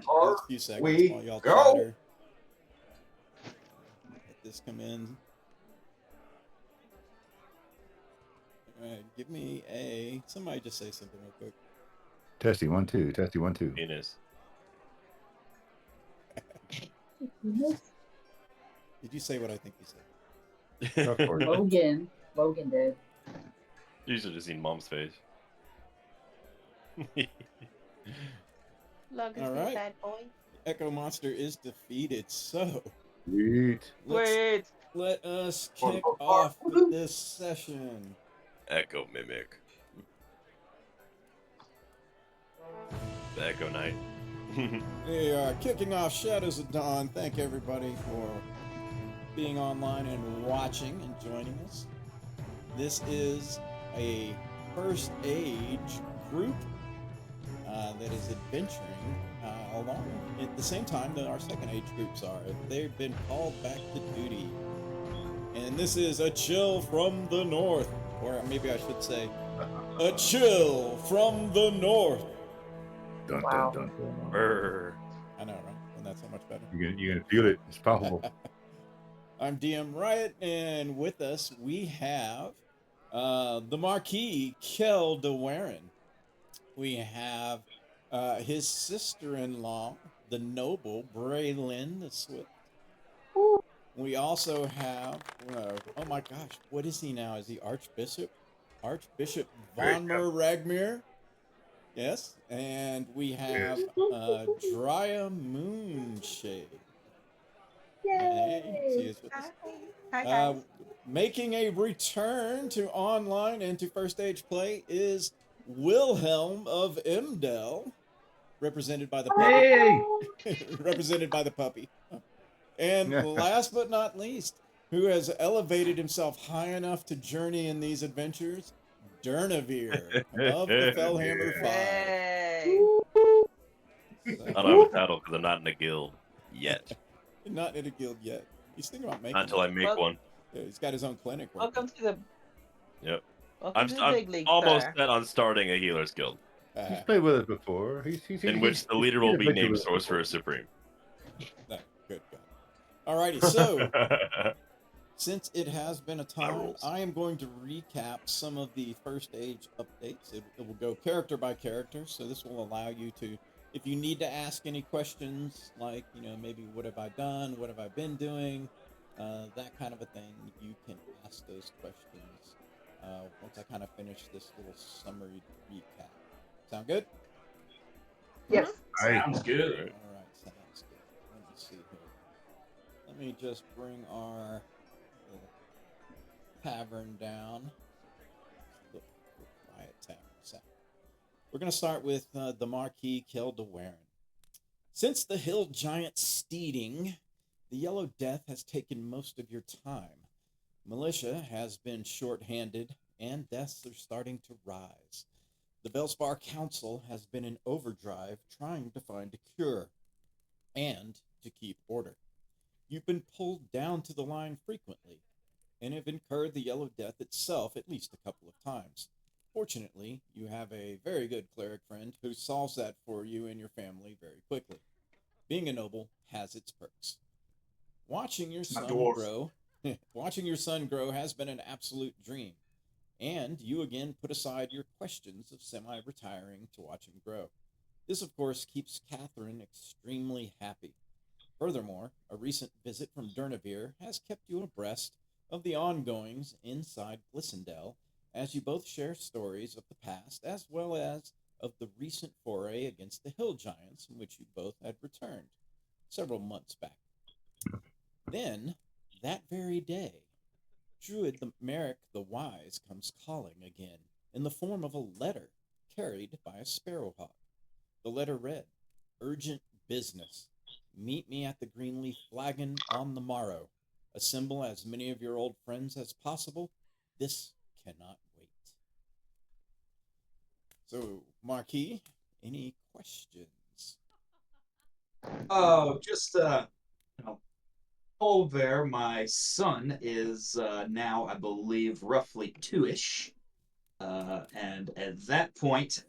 Are a few seconds we while y'all go? chatter. Let this come in. All right, give me a. Somebody just say something real quick. Testy 1 2. Testy 1 2. Penis. Did you say what I think you said? Of course. Logan. Logan did. You should have seen Mom's face. Logan's All the right. bad boy. Echo Monster is defeated, so Sweet. Wait. let us kick off with this session. Echo Mimic. The Echo Knight. We are kicking off Shadows of Dawn. Thank everybody for being online and watching and joining us. This is a first age group that is adventuring along at the same time that our second age groups are. They've been called back to duty. And this is a chill from the north, or maybe I should say, a chill from the north. Dun, Wow. dun, dun, dun. Brr. I know, right? And that's so much better. You're gonna feel it. It's palpable. I'm DM Riot, and with us we have the Marquis Kel DeWarren. We have his sister-in-law, the noble Braylin the Swift. We also have, oh my gosh, what is he now? Is he Archbishop? Archbishop Vonmer Ragmir? Yes, and we have Drya Moonshade. Hey, she is with us. Hi, guys. Making a return to online and to first stage play is Wilhelm of Emdel, represented by the puppy. Hey! Represented by the puppy. And last but not least, who has elevated himself high enough to journey in these adventures, Durnavir of the Fellhammer 5. Hey. I don't have a title because I'm not in a guild yet. Not in a guild yet. He's thinking about making Not until I make Well- one. Yeah, he's got his own clinic. working. Welcome to the. Yep. Welcome I'm, to the I'm big league, almost sir. set on starting a healer's guild, He's played with us before. in which the leader will be named with us before. Sorcerer Supreme. No, good God. Alrighty, so since it has been a time, rules. I am going to recap some of the first age updates. It will go character by character, so this will allow you to, if you need to ask any questions, like, maybe what have I done, what have I been doing, that kind of a thing, you can ask those questions once I kind of finish this little summary recap. Sound good? Yes. Sounds good. All right, sounds good. Let me see here. Let me just bring our little tavern down. Look, quiet tavern sound. We're going to start with the Marquis Kel DeWarren. Since the hill giant steeding, the Yellow Death has taken most of your time. Militia has been short-handed, and deaths are starting to rise. The Velspar Council has been in overdrive trying to find a cure and to keep order. You've been pulled down to the line frequently and have incurred the Yellow Death itself at least a couple of times. Fortunately, you have a very good cleric friend who solves that for you and your family very quickly. Being a noble has its perks. Watching your son dwarf. grow, watching your son grow has been an absolute dream. And you again put aside your questions of semi-retiring to watch him grow. This, of course, keeps Catherine extremely happy. Furthermore, a recent visit from Durnavir has kept you abreast of the ongoings inside Glissendale, as you both share stories of the past as well as of the recent foray against the Hill Giants, in which you both had returned several months back. Then, that very day, Druid Merrick the Wise comes calling again in the form of a letter carried by a sparrowhawk. The letter read, "Urgent business. Meet me at the Greenleaf Flagon on the morrow. Assemble as many of your old friends as possible. This cannot wait." So, Marquis, any questions? Oh, just Olver, my son, is now, I believe, roughly 2-ish. And at that point,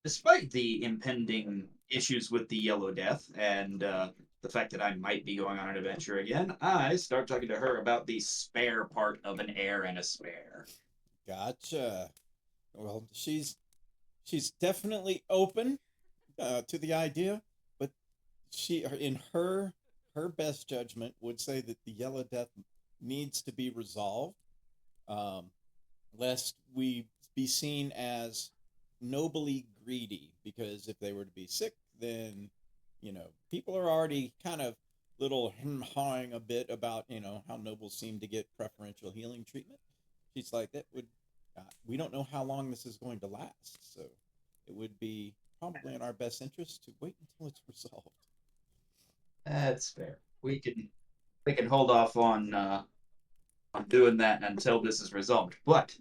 despite the impending issues with the Yellow Death and the fact that I might be going on an adventure again, I start talking to her about the spare part of an heir and a spare. Gotcha. Well, she's definitely open to the idea, but she, in her best judgment, would say that the Yellow Death needs to be resolved, lest we be seen as nobly greedy. Because if they were to be sick, then people are already kind of little hawing a bit about how nobles seem to get preferential healing treatment. She's like, that would we don't know how long this is going to last, so it would be probably in our best interest to wait until it's resolved. That's fair. We can hold off on doing that until this is resolved. But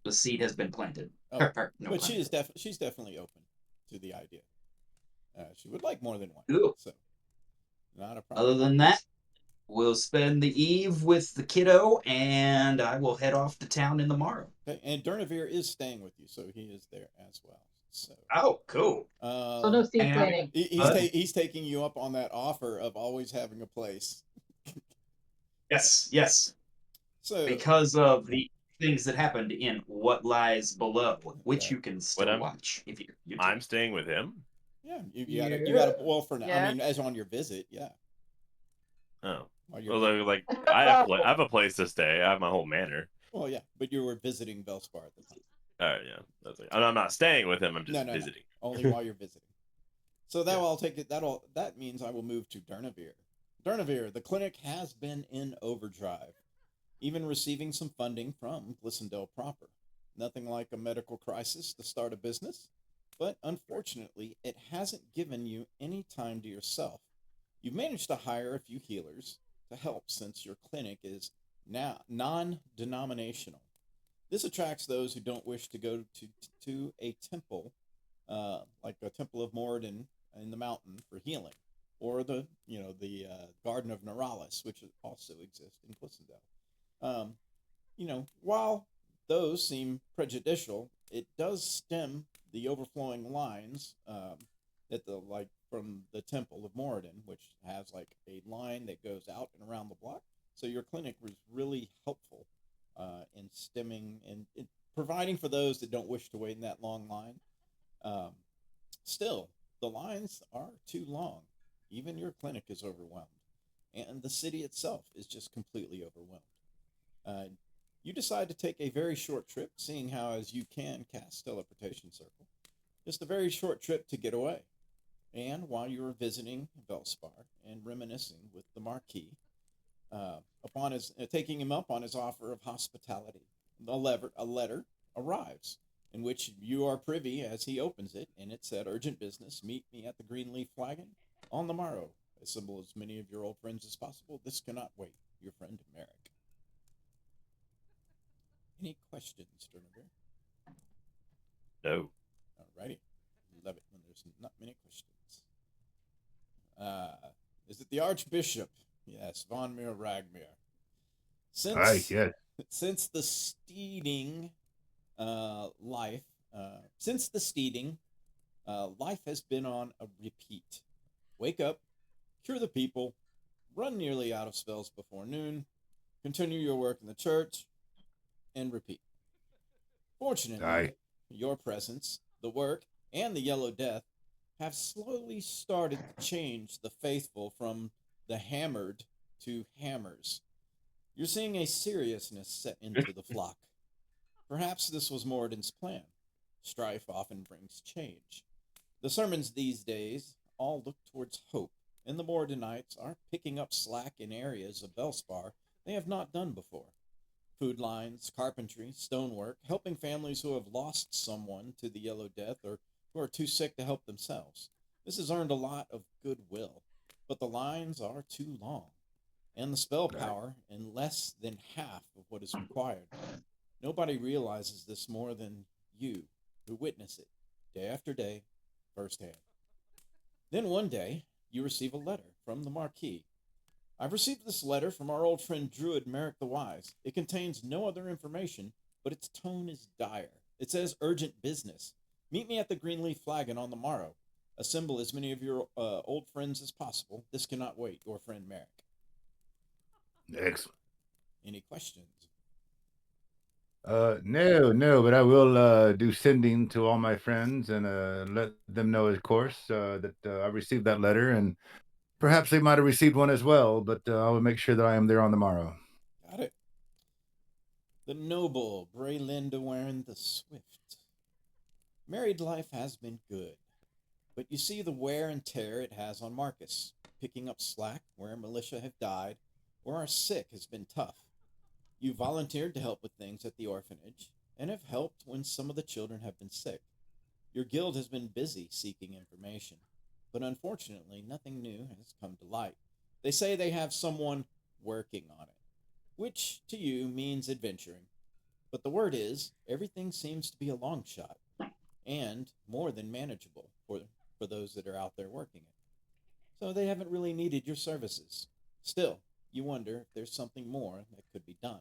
the seed has been planted. Oh, No but pun. she's definitely open to the idea. She would like more than one. Cool. So not a problem. Other than that, we'll spend the eve with the kiddo, and I will head off to town in the morrow. Okay, and Durnavir is staying with you, so he is there as well. So. Oh, cool. So no seed and- planting. He's taking you up on that offer of always having a place. Yes. So Because of the things that happened in What Lies Below, which Okay. you can still I'm- watch if you. I'm staying with him. yeah, you got well for now. Yeah. I mean, as on your visit, yeah. Oh, While you're, well, like I have a place to stay. I have my whole manor. well, yeah, but you were visiting Velspar at the time. All right, yeah. That's like, I'm not staying with him. I'm just No. visiting. Only while you're visiting. So that I'll take it. That means I will move to Durnavir. Durnavir, the clinic has been in overdrive, even receiving some funding from Glissondale proper. Nothing like a medical crisis to start a business, but unfortunately, it hasn't given you any time to yourself. You've managed to hire a few healers to help since your clinic is now non-denominational. This attracts those who don't wish to go to a temple, like a Temple of Moradin in the mountain for healing, or the Garden of Neuralis, which also exists in Glissondale. While those seem prejudicial, it does stem the overflowing lines from the Temple of Moradin, which has like a line that goes out and around the block. So your clinic was really helpful in stemming and providing for those that don't wish to wait in that long line. Still, the lines are too long. Even your clinic is overwhelmed, and the city itself is just completely overwhelmed. You decide to take a very short trip, seeing how as you can cast Teleportation Circle. Just a very short trip to get away. And while you were visiting Velspar and reminiscing with the Marquis, upon his taking him up on his offer of hospitality, a letter arrives in which you are privy as he opens it, and it said, "Urgent business. Meet me at the Greenleaf Flagon on the morrow. Assemble as many of your old friends as possible. This cannot wait. Your friend Merrick." Any questions, Durnavir? No. Alrighty. Love it when there's not many questions. Is it the Archbishop? Yes, Von Mir Ragmir. Aye, yes. Since the Steeding life has been on a repeat. Wake up, cure the people, run nearly out of spells before noon, continue your work in the church, and repeat. Fortunately, Aye. your presence, the work, and the Yellow Death have slowly started to change the faithful from the hammered to hammers. You're seeing a seriousness set into the flock. Perhaps this was Moradin's plan. Strife often brings change. The sermons these days all look towards hope, and the Moradinites are picking up slack in areas of Velspar they have not done before. Food lines, carpentry, stonework, helping families who have lost someone to the Yellow Death or who are too sick to help themselves. This has earned a lot of goodwill, but the lines are too long, and the spell power in less than half of what is required. Nobody realizes this more than you, who witness it, day after day, firsthand. Then one day, you receive a letter from the Marquis. "I've received this letter from our old friend Druid Merrick the Wise. It contains no other information, but its tone is dire. It says urgent business. Meet me at the Greenleaf Flagon on the morrow. Assemble as many of your old friends as possible. This cannot wait. Your friend Merrick. Excellent. Any questions? No, but I will do sending to all my friends and let them know, of course, that I received that letter, and perhaps they might have received one as well. But I will make sure that I am there on the morrow. Got it. The noble Braylin de Warren the Swift. Married life has been good, but you see the wear and tear it has on Marcus. Picking up slack where militia have died or are sick has been tough. You volunteered to help with things at the orphanage and have helped when some of the children have been sick. Your guild has been busy seeking information, but unfortunately nothing new has come to light. They say they have someone working on it, which to you means adventuring. But the word is, everything seems to be a long shot, and more than manageable for those that are out there working it. So they haven't really needed your services. Still, you wonder if there's something more that could be done.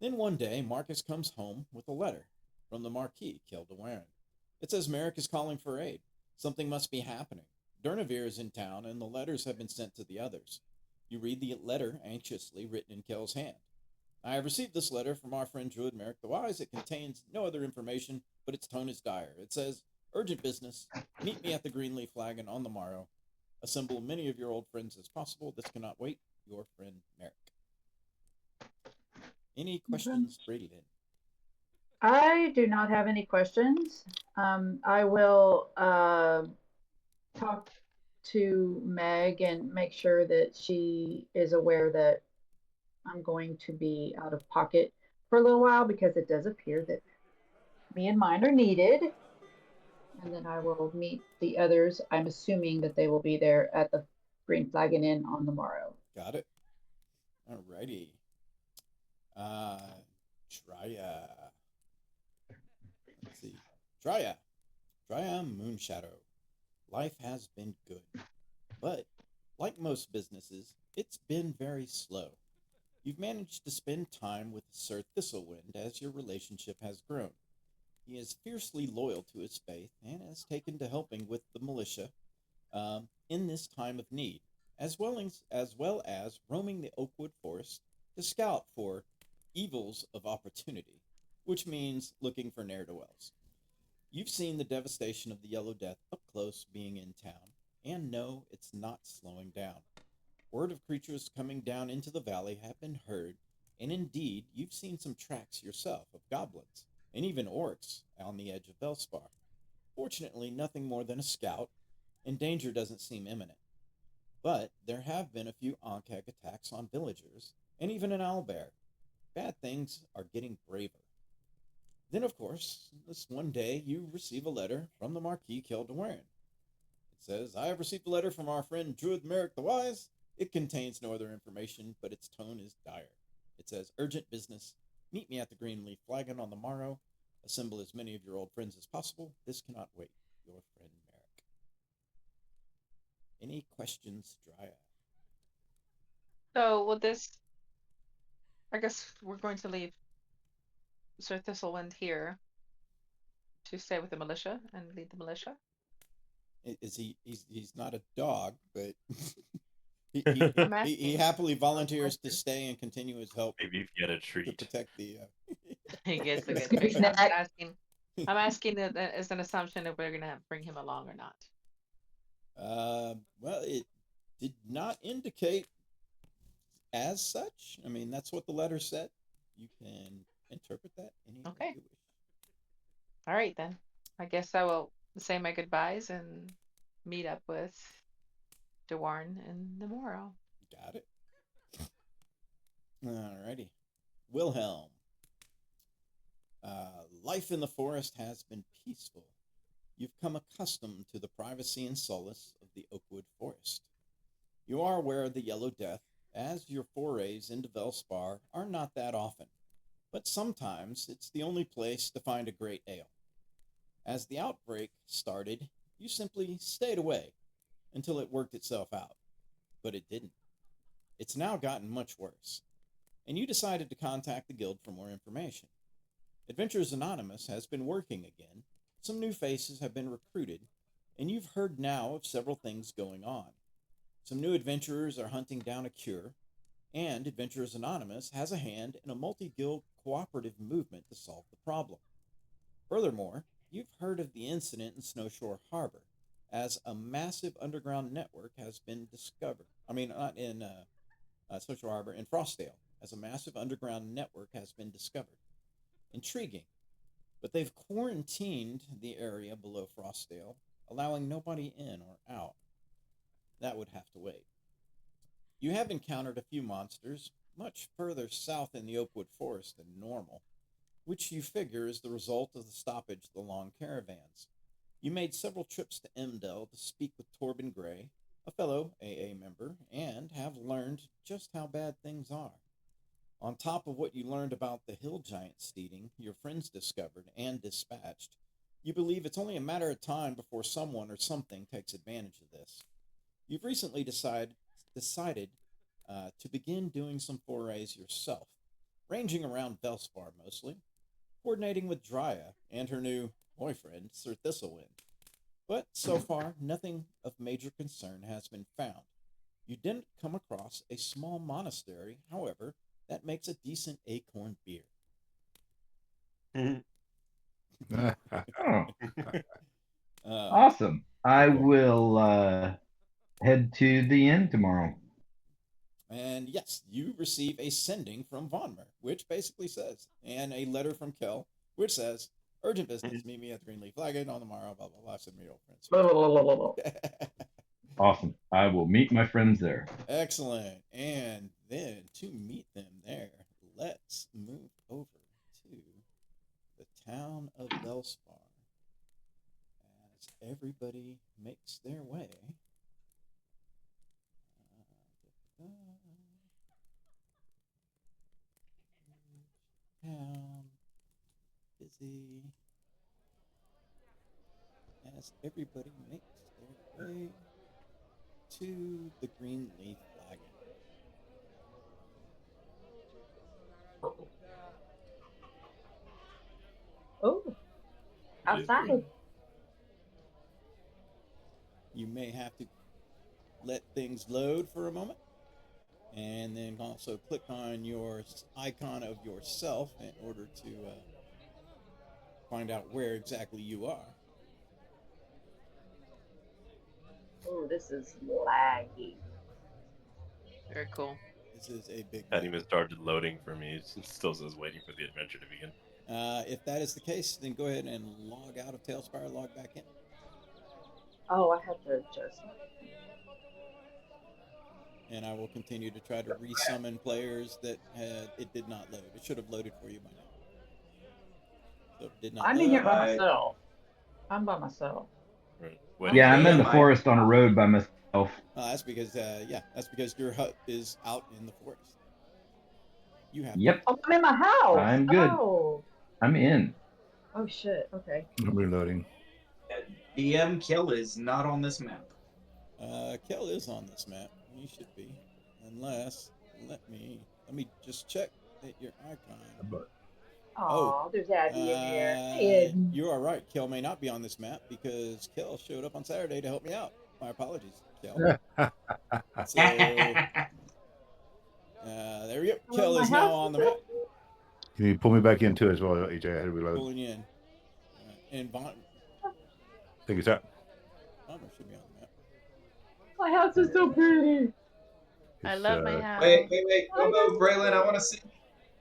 Then one day, Marcus comes home with a letter from the Marquis, Kel de Warren. It says Merrick is calling for aid. Something must be happening. Durnavir is in town, and the letters have been sent to the others. You read the letter anxiously written in Kel's hand. I have received this letter from our friend Druid Merrick the Wise. It contains no other information, but its tone is dire. It says, urgent business. Meet me at the Greenleaf Flagon on the morrow. Assemble many of your old friends as possible. This cannot wait. Your friend Merrick. Any questions, Braylin? I do not have any questions. I will talk to Meg and make sure that she is aware that I'm going to be out of pocket for a little while because it does appear that me and mine are needed. And then I will meet the others. I'm assuming that they will be there at the Green Flagon Inn on the morrow. Got it. Alrighty. Drya. Let's see. Drya Moonshadow. Life has been good. But, like most businesses, it's been very slow. You've managed to spend time with Sir Thistlewind as your relationship has grown. He is fiercely loyal to his faith and has taken to helping with the militia in this time of need, as well as roaming the Oakwood Forest to scout for evils of opportunity, which means looking for ne'er-do-wells. You've seen the devastation of the Yellow Death up close being in town, and know it's not slowing down. Word of creatures coming down into the valley have been heard, and indeed you've seen some tracks yourself of goblins, and even orcs on the edge of Velspar. Fortunately, nothing more than a scout, and danger doesn't seem imminent. But there have been a few Ankh attacks on villagers, and even an owlbear. Bad things are getting braver. Then, of course, this one day you receive a letter from the Marquis Kel de Warren. It says, I have received a letter from our friend Druid Merrick the Wise. It contains no other information, but its tone is dire. It says, urgent business. Meet me at the Greenleaf Flagon on the morrow. Assemble as many of your old friends as possible. This cannot wait. Your friend Merrick. Any questions, Drya? So will this? I guess we're going to leave Sir Thistlewind here to stay with the militia and lead the militia. He's not a dog, but I'm he asking. happily volunteers to stay and continue his help Maybe if you had a to treat. protect the. He gets a good Scooby treat. I'm just snack. asking. I'm asking that as an assumption if we're gonna bring him along or not. Well, it did not indicate as such. I mean, that's what the letter said. You can interpret that any way Okay. you wish. All right then. I guess I will say my goodbyes and meet up with DeWarn in the morrow. Got it. Alrighty. Wilhelm. Life in the forest has been peaceful. You've come accustomed to the privacy and solace of the Oakwood Forest. You are aware of the Yellow Death, as your forays into Velspar are not that often, but sometimes it's the only place to find a great ale. As the outbreak started, you simply stayed away until it worked itself out, but it didn't. It's now gotten much worse, and you decided to contact the guild for more information. Adventurers Anonymous has been working again. Some new faces have been recruited, and you've heard now of several things going on. Some new adventurers are hunting down a cure, and Adventurers Anonymous has a hand in a multi-guild cooperative movement to solve the problem. Furthermore, you've heard of the incident in Snowshore Harbor, as a massive underground network has been discovered. I mean, not in Snowshore Harbor, in Frostdale, as a massive underground network has been discovered. Intriguing, but they've quarantined the area below Frostdale, allowing nobody in or out. That would have to wait. You have encountered a few monsters much further south in the Oakwood Forest than normal, which you figure is the result of the stoppage of the long caravans. You made several trips to Emdel to speak with Torben Gray, a fellow AA member, and have learned just how bad things are. On top of what you learned about the hill giant steeding your friends discovered and dispatched, you believe it's only a matter of time before someone or something takes advantage of this. You've recently decided to begin doing some forays yourself, ranging around Velspar mostly, coordinating with Drya and her new boyfriend, Sir Thistlewind. But so far, nothing of major concern has been found. You didn't come across a small monastery, however, that makes a decent acorn beer. Oh, awesome. I cool. will head to the inn tomorrow. And yes, you receive a sending from Vonmer, which basically says, and a letter from Kel, which says, urgent business, meet me at the Greenleaf Flagon on the morrow, blah, blah, blah, send me your friends. Blah, blah, blah, blah, blah. Awesome. I will meet my friends there. Excellent. And then to meet them there, let's move over to the town of Velspar as everybody makes their way. Town busy as everybody makes their way to the Greenleaf Flagon. Oh, outside. You may have to let things load for a moment, and then also click on your icon of yourself in order to find out where exactly you are. Oh, this is laggy. Very cool. This is a big Hadn't map. even started loading for me. It still says waiting for the adventure to begin. If that is the case, then go ahead and log out of Tailspire, log back in. Oh, I have to adjust. And I will continue to try to resummon players that it did not load. It should have loaded for you by now. So it did not I'm load. in here by myself. I'm by myself. Right. Yeah, I'm in the am I? forest on a road by myself. That's because your hut is out in the forest. You have Yep, Oh, I'm in my house. I'm good. Oh, I'm in. oh shit. Okay. I'm reloading. DM Kill is not on this map. Kel is on this map. He should be, unless let me just check that your icon. Oh, there's Abby in there. Hey, Ed. You are right. Kel may not be on this map because Kel showed up on Saturday to help me out. My apologies, Kel. So, there we go. Kel is now on the map. Can you pull me back in too as well, AJ? I had to reload. Pulling you in. And Von Take us out. should be on the map. My house is so pretty. I love my house. Wait. Don't move, Braylon. I want to see.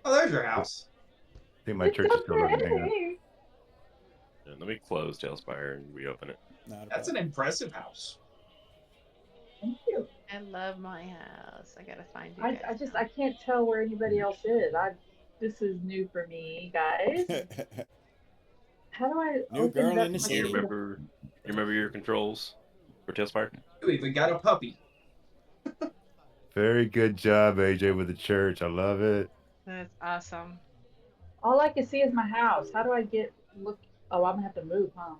Oh, there's your house. I think my church is still loading. Hang on. Yeah, let me close Tailspire and reopen it. That's an impressive house. Thank you. I love my house. I gotta find you I guys. I can't tell where anybody else is. This is new for me, guys. How do I New open girl it up in the my- city. You remember your controls for Tailspire? You even got a puppy. Very good job, AJ, with the church. I love it. That's awesome. All I can see is my house. How do I look? Oh, I'm gonna have to move, huh?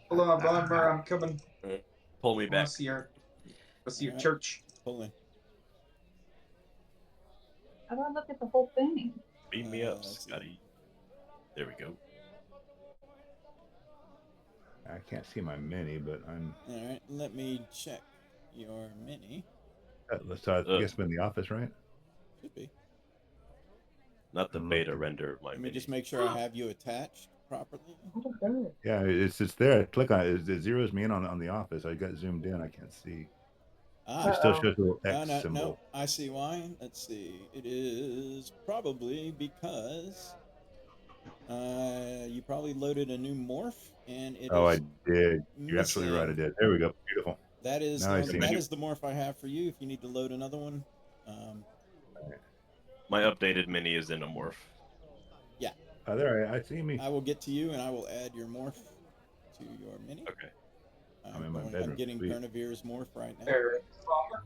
Hold on, Bomber. I'm coming. Pull me back. Let's see your Alright. church. Pulling. How do I look at the whole thing? Beat me up, let's see. Scotty. There we go. I can't see my mini, but I'm. All right, let me check your mini. So I guess I'm in the office, right? Should be. Not the I'm beta looking. render of my Let me mini. just make sure I have you attached properly. What a bird. Yeah, it's there. I click on it. It zeroes me in on the office. I got zoomed in. I can't see. Ah, It still Uh-oh. shows a little X no, symbol. I see why. Let's see. It is probably because you probably loaded a new morph, and it Oh, is I did. You're absolutely right. I missing. did. There we go. Beautiful. That is Now I the see. that is the morph I have for you. If you need to load another one, My updated mini is in a morph. Oh, there. I see me. I will get to you, and I will add your morph to your mini. Okay. I'm in my I'm bedroom. getting Sweet. Pernavir's morph right now.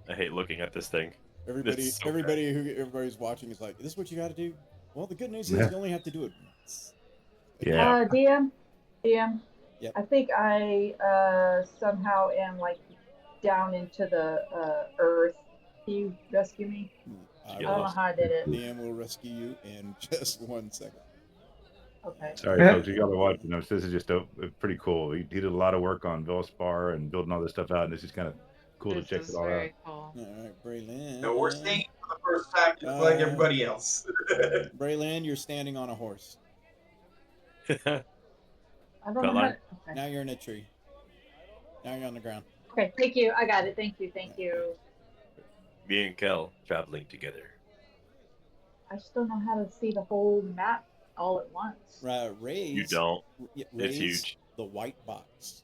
I hate looking at this thing. Everybody, is so everybody's watching is like, "Is this what you got to do?" Well, the good news is Yeah. you only have to do it once. Yeah. DM. Yep. I think I somehow am like down into the earth. Can you rescue me? I I Get don't know will, lost. how I did it. DM will rescue you in just 1 second. Okay. Sorry, folks. You got to watch. This is just pretty cool. He did a lot of work on Vilspar and building all this stuff out, and this is kind of cool This to check is it all out. very cool. All right, Braylon. No, we're seeing it for the first time, just like everybody else. Braylon, you're standing on a horse. I don't Cut know how. line. Okay. Now you're in a tree. Now you're on the ground. Okay. Thank you. I got it. Thank you. Thank you. Me and Kel traveling together. I just don't know how to see the whole map all at once. Raise. You don't. Raise It's huge. the white box.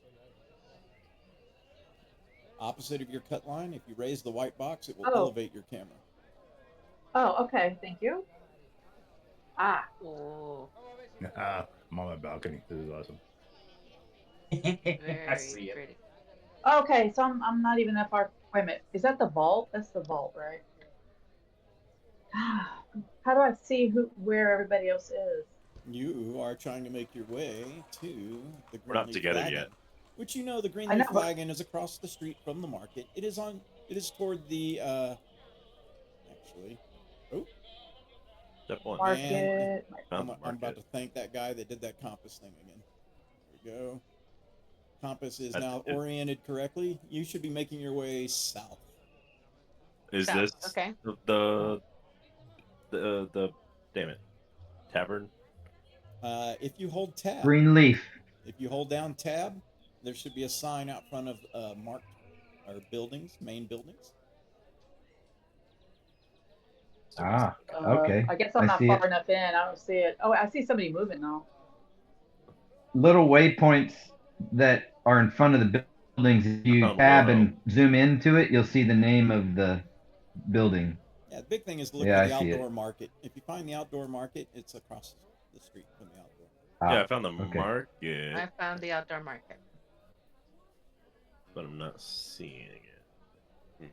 Opposite of your cut line, if you raise the white box, it will Oh. elevate your camera. Oh, okay. Thank you. Ah. Ooh, I'm on my balcony. This is awesome. I very see it. pretty. Okay, so I'm not even that far. Wait a minute. Is that the vault? That's the vault, right? How do I see where everybody else is? You are trying to make your way to the We're not Greenleaf together Flagon, yet. which you know the I Greenleaf know, but- Flagon is across the street from the market. It is toward the actually. Oh, Step one. Market. Found the I'm about market. to thank that guy that did that compass thing again. There we go. Compass is That's now it. oriented correctly. You should be making your way south. Is So, this okay. the damn it tavern? If you hold tab, Green leaf. if you hold down tab, there should be a sign out front of marked or buildings, main buildings. Ah, okay. I guess I'm I not see far it. enough in. I don't see it. Oh, I see somebody moving though. Little waypoints that are in front of the buildings. If you Found tab Willow. and zoom into it, you'll see the name of the building. Yeah, the big thing is to look Yeah, for the I see it. outdoor market. If you find the outdoor market, it's across the street from the outdoor. Ah, Yeah, I found the okay. market, I found the outdoor market. but I'm not seeing it.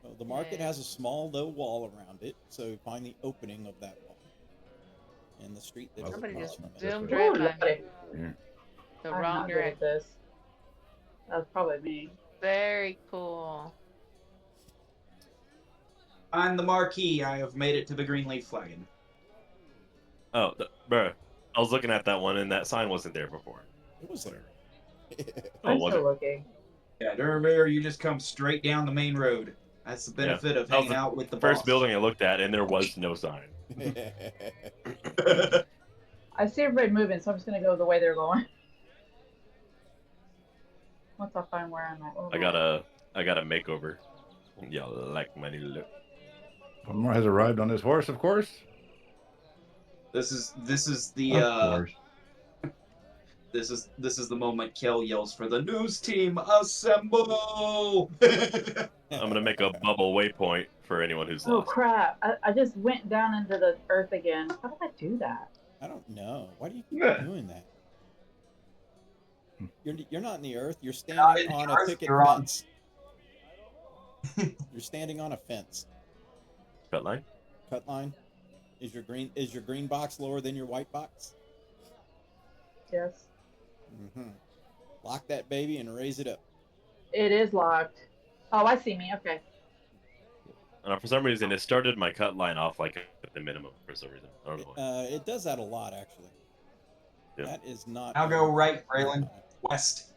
So the market Yay. has a small low wall around it, so find the opening of that wall. And the street that is Somebody across just from it. zoomed Ooh, right Ooh, by me. lordy. Yeah. The I'm wrong not good at direction. this. That's probably me. Very cool. I'm the marquee. I have made it to the Greenleaf Flagon. Oh, bruh. I was looking at that one, and that sign wasn't there before. It was there. Oh, I'm was still it? looking. Yeah, there you just come straight down the main road. That's the benefit of That was hanging out with the First boss. building I looked at, and there was no sign. I see everybody moving, so I'm just gonna go the way they're going. Once I find where I'm at. I got a makeover. Y'all like my new look. Palmer has arrived on his horse, of course. This is the Of course. this is the moment Kel yells for the news team assemble. I'm gonna make a bubble waypoint for anyone who's Oh lost. crap! I just went down into the earth again. How did I do that? I don't know. Why do you keep Yeah. doing that? You're not in the earth. You're Not standing in the on a earth, picket you're on- fence. You're standing on a fence. Cut line. Cut line. Is your green box lower than your white box? Yes, Mm-hmm. Lock that baby and raise it up. it is locked. Oh, I see me. Okay. And for some reason, it started my cut line off like at the minimum for some reason. I don't know why. It does that a lot, actually. Yeah. That is not. Now go right, Braylon. West.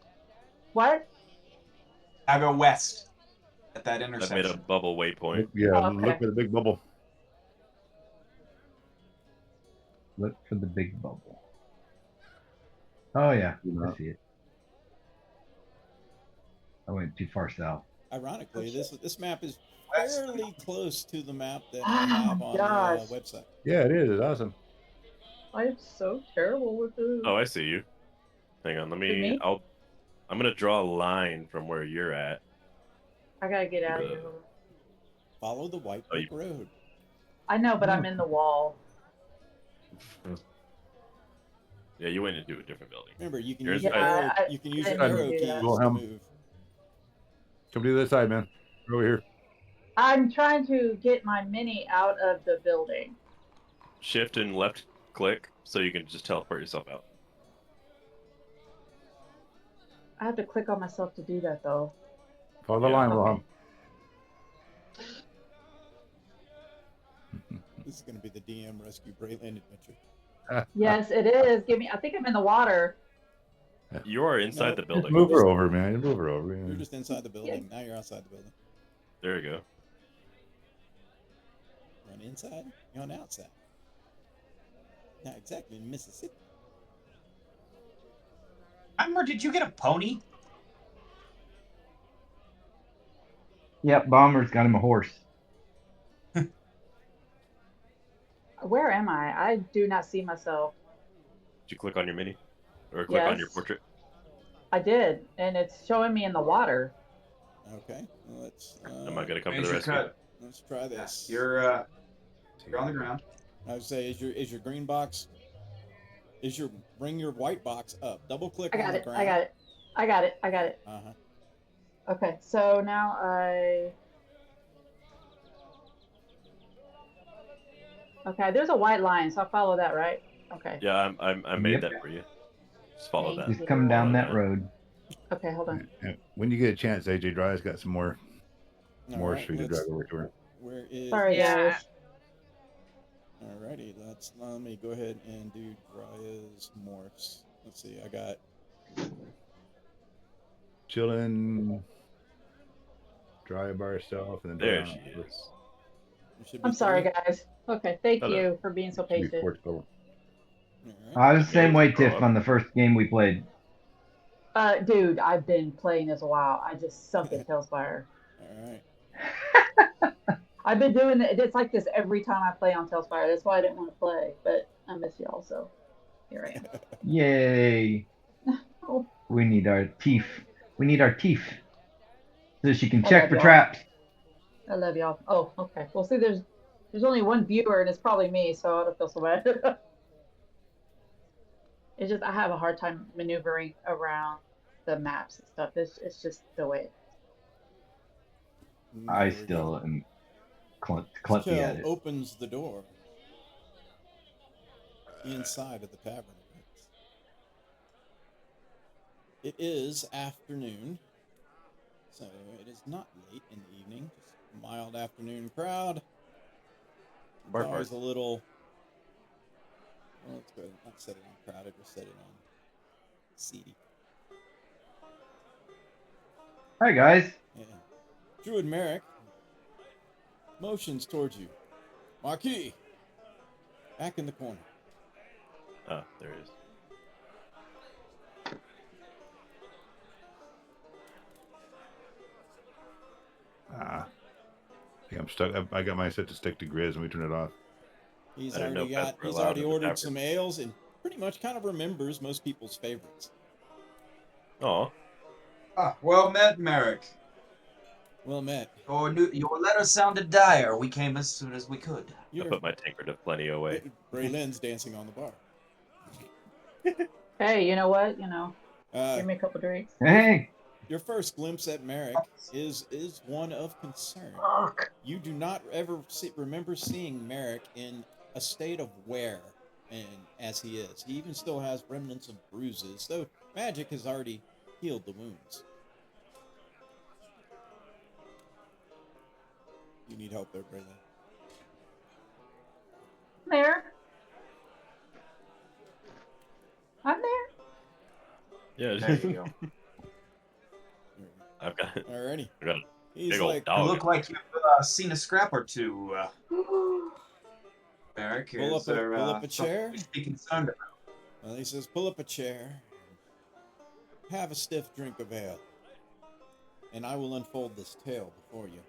What? I go west at that I've made a intersection. bubble waypoint. Yeah, Oh, look okay. for the big bubble. Look for the big bubble. Oh yeah, Yeah. I see it. I went too far south. Ironically, this map is West. fairly close to the map that I have Oh, on gosh. the website. Yeah, it is. It's awesome. I'm so terrible with this. Oh, I see you. Hang on, let Is it me. me? I'm gonna draw a line from where you're at. I gotta get out of here. Uh, Hold on. Follow the white Oh, brick road. I know, but I'm in the wall. Yeah, you went into a different building. Remember, you can You're use your inside. arrow. I You can use your didn't mean to arrow do keys that. to Wilhelm. move. Come to the other side, man. Over here. I'm trying to get my mini out of the building. Shift and left click so you can just teleport yourself out. I have to click on myself to do that, though. Follow the Yeah. line, Okay. Wilhelm. This is going to be the DM Rescue Braylon adventure. Yes, it is. Give me. I think I'm in the water. You are inside No, the Just building. move her over, man. Move her over. You're just inside the building. Now you're outside the building. There you go. You're on the inside. You're on the outside. Not exactly in Mississippi. Remember, did you get a pony? Yep, Bomber's got him a horse. Where am I? I do not see myself. Did you click on your mini? Or click on your Yes. portrait? I did, and it's showing me in the water. Okay, well, let's. Am I gonna come to Major the rescue? cut. Let's try this. You're on the ground. I would say, is your green box? Bring your white box up. Double click I on got the it. ground. I got it. I got it. I got it. Uh huh. Okay, so now I. Okay, there's a white line, so I'll follow that, right? Okay. Yeah, I made Yep. that for you. Just follow Thank that. Just come down that Follow road. Okay, hold on. When you get a chance, AJ Dry's got some more All more right, for you to let's- drive over to her. Where is? Sorry, Yeah. guys. Alrighty, let me go ahead and do Draya's morphs. Let's see, I got Chilling, Dry by herself, and then There Dry she on- is. it should be I'm sorry, three. guys. Okay, thank Hello. you for being so should be patient. four total. Alright. I was the same way, Made it Tiff, on the first game we played. Dude, I've been playing this a while. I just suck at Tailspire. Alright. I've been doing it. It's like this every time I play on Tailspire. That's why I didn't want to play, but I miss y'all, so here I am. Yay. Oh. We need our teeth. We need our teeth. So she can I check love for y'all. traps. I love y'all. Oh, okay. Well, see, there's only one viewer, and it's probably me, so I don't feel so bad. It's just I have a hard time maneuvering around the maps and stuff. It's just the way. I There we still go. am clunky at Kel it. opens the door. Inside of the tavern. It is afternoon, so it is not late in the evening. Just a mild afternoon crowd. It's Bark, always bark. a little. Well, let's go ahead and not set it on crowded. We'll set it on seedy. Hi, guys. Yeah. Druid Merrick motions towards you. Marquis, back in the corner. Oh, there it is. I think I'm stuck. I got mine set to stick to Grizz, and we turn it off. He's I didn't know already pets got. were He's allowed already in the ordered tavern. some ales and pretty much kind of remembers most people's favorites. Oh, Well met, Merrick. Well met. Your letter sounded dire. We came as soon as we could. I You're, put my tankard of plenty away. Braylen's dancing on the bar. Hey, you know what? Uh, Give me a couple drinks. Hey. your first glimpse at Merrick is one of concern. Fuck. You do not ever remember seeing Merrick in a state of wear, and as he is, he even still has remnants of bruises, though magic has already healed the wounds. You need help there, Braylon. I'm there. I'm there. Yeah. There you go. I've got, Alrighty. I've got a He's big old like, You dog. look like you've seen a scrap or two, Eric. Pull Is up a- there pull up a something chair? we should be concerned about? well, he says, pull up a chair, have a stiff drink of ale, and I will unfold this tale before you.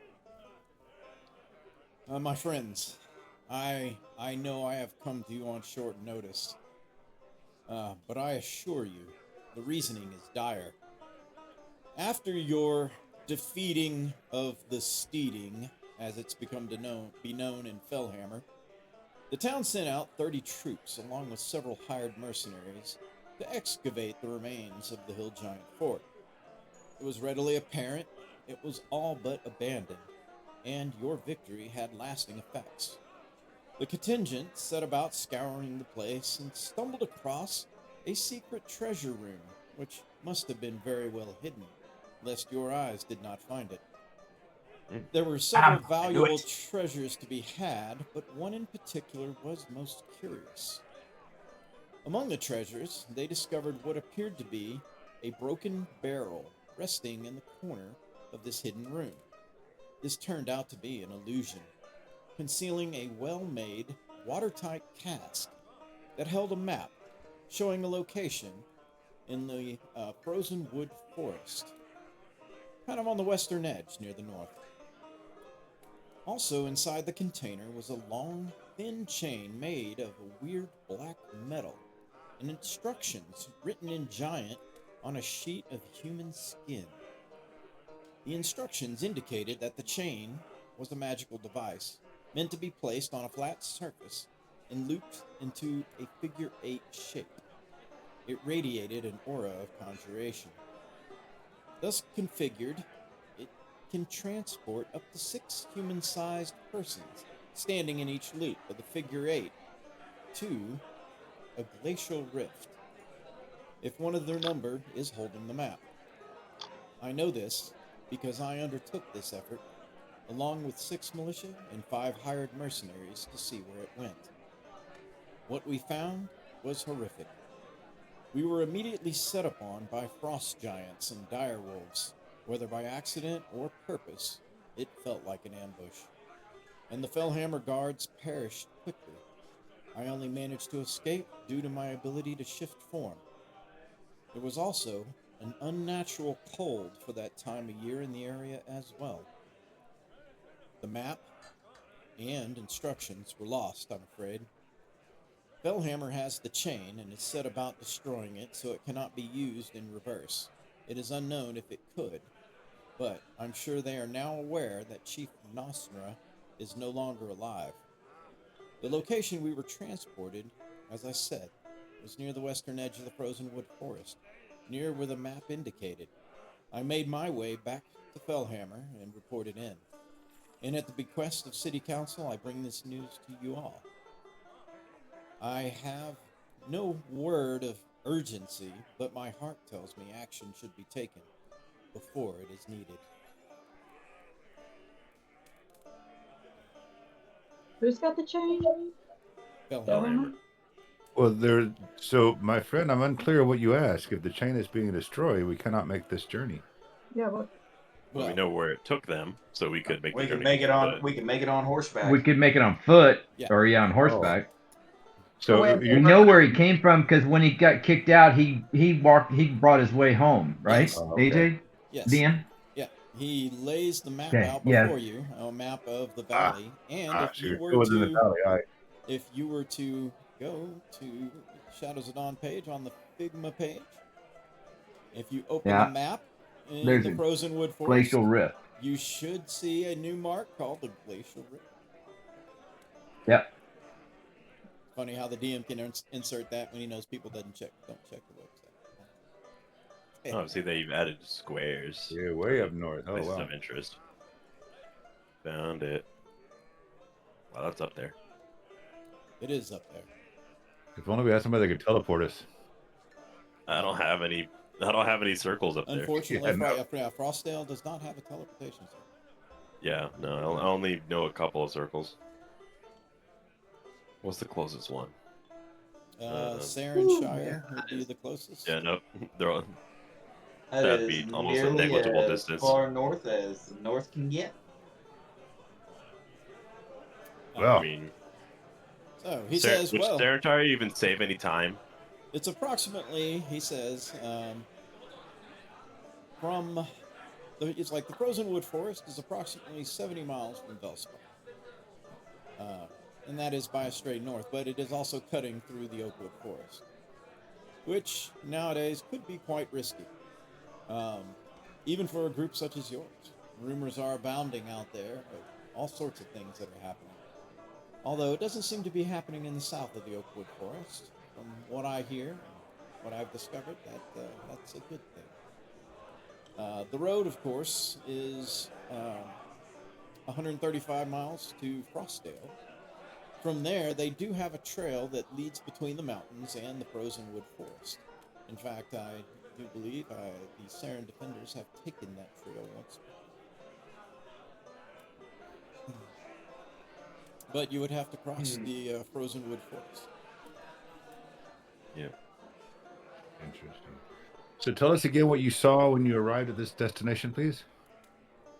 My friends, I know I have come to you on short notice, but I assure you, the reasoning is dire. After your defeating of the Steeding, as it's become to be known in Fellhammer, the town sent out 30 troops along with several hired mercenaries to excavate the remains of the Hill Giant Fort. It was readily apparent it was all but abandoned, and your victory had lasting effects. The contingent set about scouring the place and stumbled across a secret treasure room, which must have been very well hidden, lest your eyes did not find it. There were several valuable treasures to be had, but one in particular was most curious. Among the treasures, they discovered what appeared to be a broken barrel resting in the corner of this hidden room. This turned out to be an illusion, concealing a well-made, watertight cask that held a map showing a location in the frozen wood forest, kind of on the western edge near the north. Also inside the container was a long, thin chain made of a weird black metal and instructions written in giant on a sheet of human skin. The instructions indicated that the chain was a magical device meant to be placed on a flat surface and looped into a figure 8 shape. It radiated an aura of conjuration. Thus configured, it can transport up to 6 human-sized persons standing in each loop of the figure 8 to a glacial rift, if one of their number is holding the map. I know this because I undertook this effort along with 6 militia and 5 hired mercenaries to see where it went. What we found was horrific. We were immediately set upon by frost giants and dire wolves. Whether by accident or purpose, it felt like an ambush. And the Fellhammer guards perished quickly. I only managed to escape due to my ability to shift form. There was also an unnatural cold for that time of year in the area as well. The map and instructions were lost, I'm afraid. Fellhammer has the chain and is set about destroying it so it cannot be used in reverse. It is unknown if it could, but I'm sure they are now aware that Chief Nosnra is no longer alive. The location we were transported, as I said, was near the western edge of the frozen wood forest, near where the map indicated. I made my way back to Fellhammer and reported in. And at the bequest of City Council, I bring this news to you all. I have no word of urgency, but my heart tells me action should be taken before it is needed. Who's got the chain? Fellhammer. Well, so my friend, I'm unclear what you ask. If the chain is being destroyed, we cannot make this journey. Yeah, well, Well, we know where it took them, so we could make We the can journey. make it on. but- We can make it on horseback. We could make it on foot Yeah. or on horseback. So Wait, We know where he came from because when he got kicked out, he brought his way home, right? Yes. Oh, okay. AJ, Yes. Dan. Yeah. He lays the map Okay, out yeah. before you, a map of the valley, and if so you you're were still within the to valley. All right. if you were to go to Shadows of Dawn page on the Figma page, if you open Yeah. the map in There's the a frozen wood forest, Glacial Rift. you should see a new mark called the Glacial Rift. Yep. Funny how the DM can insert that when he knows people don't check the website. Oh, see, they've added squares. Yeah, way up north. Oh, Places wow. of interest. Found it. Wow, that's up there. It is up there. If only we had somebody that could teleport us. I don't have any. I don't have any circles up there. Unfortunately, Yeah, no. Frostdale does not have a teleportation zone. Yeah, no, I only know a couple of circles. What's the closest one? Sarenshire would be the closest. Yeah, no, they're all. That That'd is be almost a nearly negligible as distance. far north as the north can get. Well, I mean, So he says, would well, Serentar even save any time? it's approximately, he says, from it's like the frozen wood forest is approximately 70 miles from Velspar. And that is by a straight north, but it is also cutting through the oakwood forest, which nowadays could be quite risky, even for a group such as yours. Rumors are abounding out there of all sorts of things that are happening. Although it doesn't seem to be happening in the south of the oakwood forest. From what I hear and what I've discovered, that's a good thing. The road, of course, is 135 miles to Frostdale. From there, they do have a trail that leads between the mountains and the frozen wood forest. In fact, I do believe the Saren defenders have taken that trail once. But you would have to cross the frozen wood forest. Yeah. interesting. So tell us again what you saw when you arrived at this destination, please.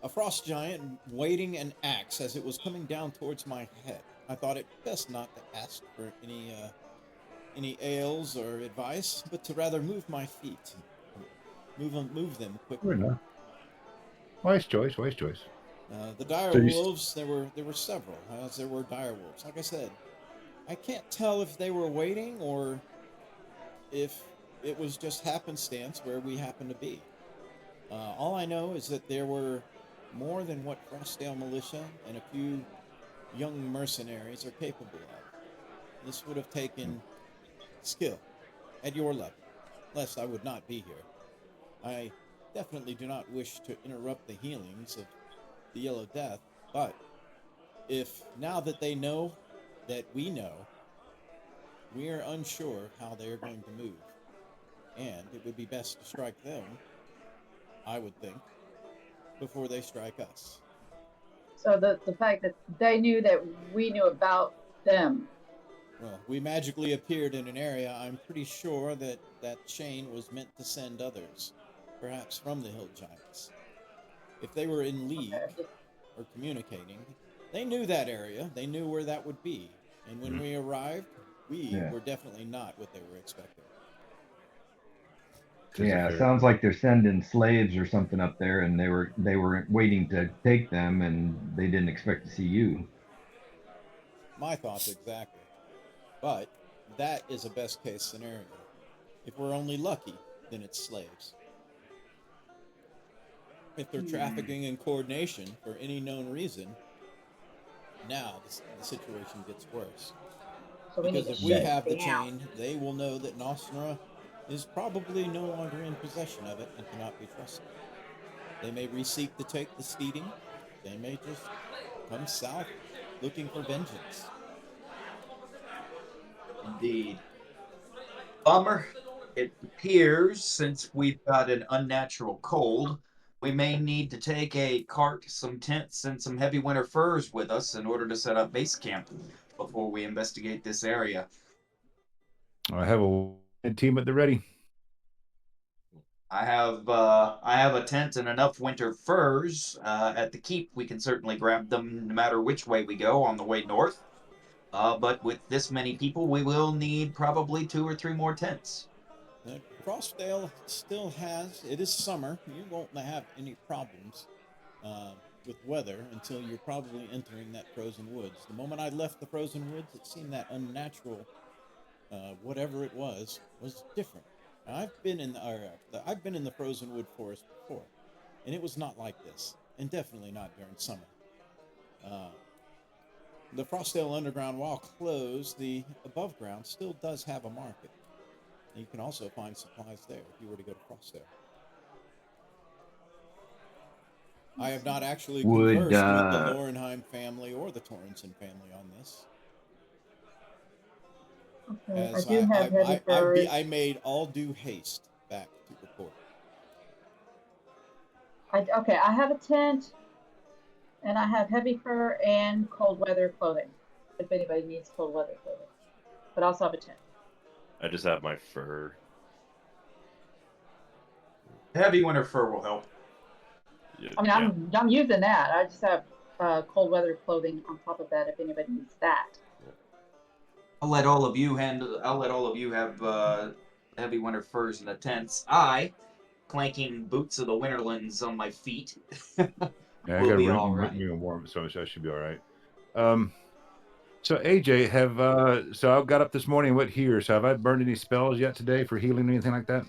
A frost giant waving an axe as it was coming down towards my head. I thought it best not to ask for any ales or advice, but to rather move my feet, move them Fair quickly. enough. Wise choice. Wise choice. The dire So you- wolves, there were several, as there were dire wolves. Like I said, I can't tell if they were waiting or if it was just happenstance where we happened to be. All I know is that there were more than what Frostdale militia and a few young mercenaries are capable of. This would have taken skill at your level, lest I would not be here. I definitely do not wish to interrupt the healings of the Yellow Death, but if now that they know that we know, we are unsure how they are going to move, and it would be best to strike them, I would think, before they strike us. So the fact that they knew that we knew about them. Well, we magically appeared in an area. I'm pretty sure that that chain was meant to send others, perhaps from the Hill Giants. If they were in league Okay. or communicating, they knew that area. They knew where that would be. And when we arrived, we were definitely not what they were expecting. Yeah, sounds like they're sending slaves or something up there, and they were waiting to take them, and they didn't expect to see you. My thoughts exactly. But that is a best case scenario. If we're only lucky, then it's slaves. If they're trafficking in coordination for any known reason, now the situation gets worse. So we need Because to if we shut have the it down. chain, they will know that Nostra is probably no longer in possession of it and cannot be trusted. They may re-seek to take the steeding. They may just come south looking for vengeance. Indeed. Bummer. It appears, since we've got an unnatural cold, we may need to take a cart, some tents, and some heavy winter furs with us in order to set up base camp before we investigate this area. I have a team at the ready. I have a tent and enough winter furs at the keep. We can certainly grab them no matter which way we go on the way north. But with this many people, we will need probably 2 or 3 more tents. Frostdale still has, it is summer. You won't have any problems with weather until you're probably entering that frozen woods. The moment I left the frozen woods, it seemed that unnatural, whatever it was different. Now, I've been in the frozen wood forest before, and it was not like this, and definitely not during summer. The Frostdale Underground, while closed, the above ground still does have a market. And you can also find supplies there if you were to go to Frostdale. I have not actually conversed with the Lorenheim family or the Torrenson family on this. Okay. As I do have heavy furs. I made all due haste back to report. Okay, I have a tent, and I have heavy fur and cold weather clothing, if anybody needs cold weather clothing. But I also have a tent. I just have my fur. Heavy winter fur will help. Yeah, I mean, I'm using that. I just have cold weather clothing on top of that if anybody needs that. I'll let all of you handle. I'll let all of you have heavy winter furs in the tents. I, clanking boots of the Winterlands on my feet, Yeah, I will got be to all right. bring warm, so I should be all right. So AJ, so I got up this morning. What here? So have I burned any spells yet today for healing or anything like that?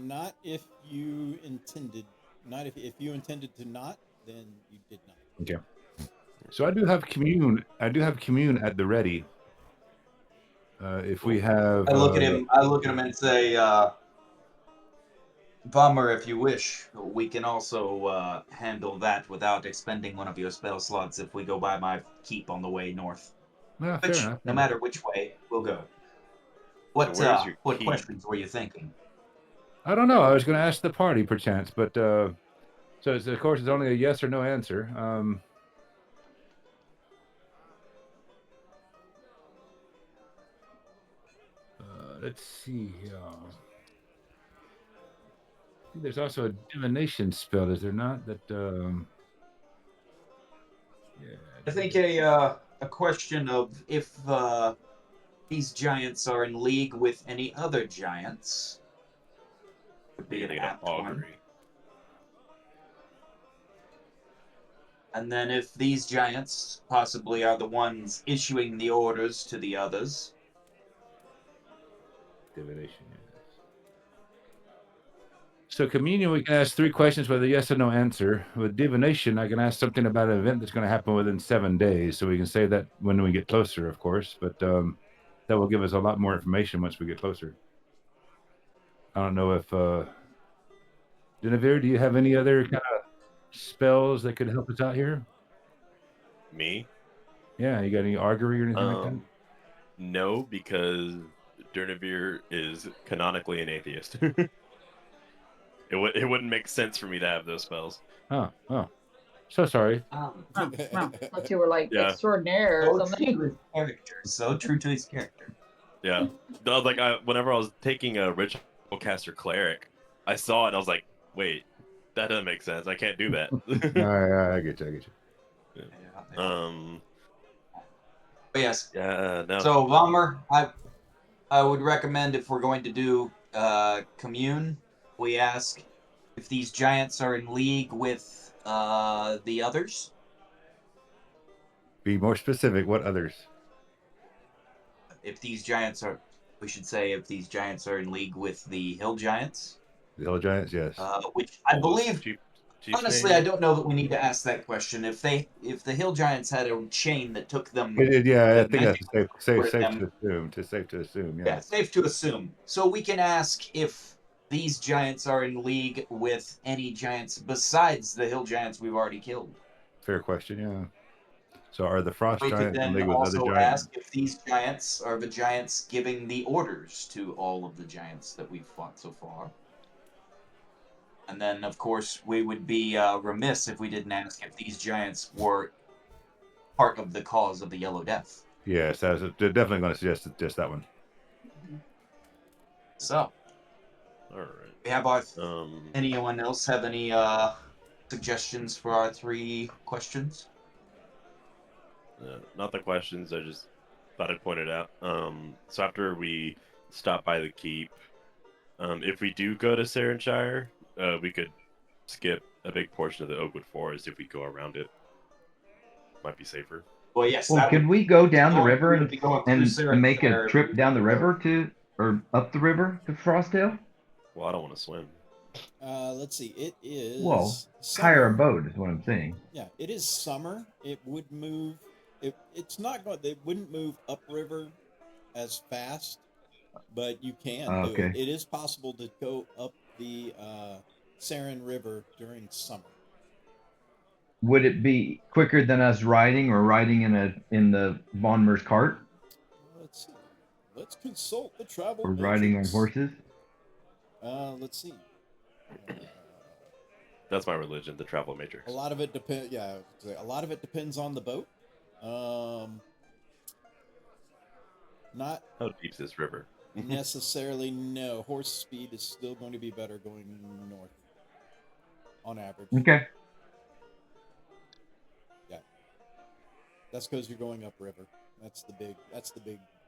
Not if you intended. Not if you intended to not, then you did not. Okay. So I do have commune. I do have commune at the ready. If we have, I look at him. I look at him and say, "Bomber, if you wish, we can also handle that without expending one of your spell slots if we go by my keep on the way north. fair Which, enough. no matter which way, we'll go." What where's your what keep? questions were you thinking? I don't know. I was going to ask the party perchance, but so of course it's only a yes or no answer. Let's see here. There's also a divination spell, is there not? That yeah. I think a question of if these giants are in league with any other giants would be an Getting an apt one. augury. And then if these giants possibly are the ones issuing the orders to the others. Divination, yes. So communion, we can ask 3 questions with a yes or no answer. With divination, I can ask something about an event that's going to happen within 7 days. So we can say that when we get closer, of course. But that will give us a lot more information once we get closer. I don't know if Genevieve, do you have any other kind of spells that could help us out here? Me? Yeah, you got any augury or anything like that? No, because Durnavir is canonically an atheist. It wouldn't make sense for me to have those spells. Oh, so sorry. Unless you were like Yeah. extraordinaire or So something. true to his character. So true to his character. Yeah. Like whenever I was taking a ritual caster cleric, I saw it and I was like, wait, that doesn't make sense. I can't do that. I get you. But yes. Yeah. No. So Vomer, I would recommend if we're going to do commune, we ask if these giants are in league with the others. Be more specific. What others? If these giants are, we should say if these giants are in league with the hill giants. The hill giants, yes. Which I believe. Honestly, I don't know that we need to ask that question. If the hill giants had a chain that took them, Yeah, I think that's safe for them. to assume. It's safe to assume. Yeah, safe to assume. So we can ask if these giants are in league with any giants besides the hill giants we've already killed. Fair question. Yeah. So are the frost We could giants in then league with other also giants? ask if these giants are the giants giving the orders to all of the giants that we've fought so far. And then, of course, we would be remiss if we didn't ask if these giants were part of the cause of the Yellow Death. Yes, they're definitely going to suggest just that one. So, all right. We have our. Anyone else have any suggestions for our 3 questions? Not the questions. I just thought I'd point it out. So after we stop by the keep, if we do go to Sarenshire, we could skip a big portion of the Oakwood Forest if we go around it. Might be safer. Well, yes. Well, could we go down the river and Sarenshire make a trip down the river or up the river to Frostdale? Well, I don't want to swim. Let's see. It is. Well, summer. hire a boat is what I'm saying. Yeah, it is summer. It would move. It's not going. They wouldn't move upriver as fast, but you can do it. It is possible to go up the Saren River during summer. Would it be quicker than us riding or riding in the Von Mer's cart? Let's see. Let's consult the travel. Or riding on horses? Let's see. That's my religion, the travel matrix. A lot of it depends. Yeah, a lot of it depends on the boat. Not. How deep's this river? necessarily, no. Horse speed is still going to be better going north on average. Okay. That's because you're going upriver. That's the big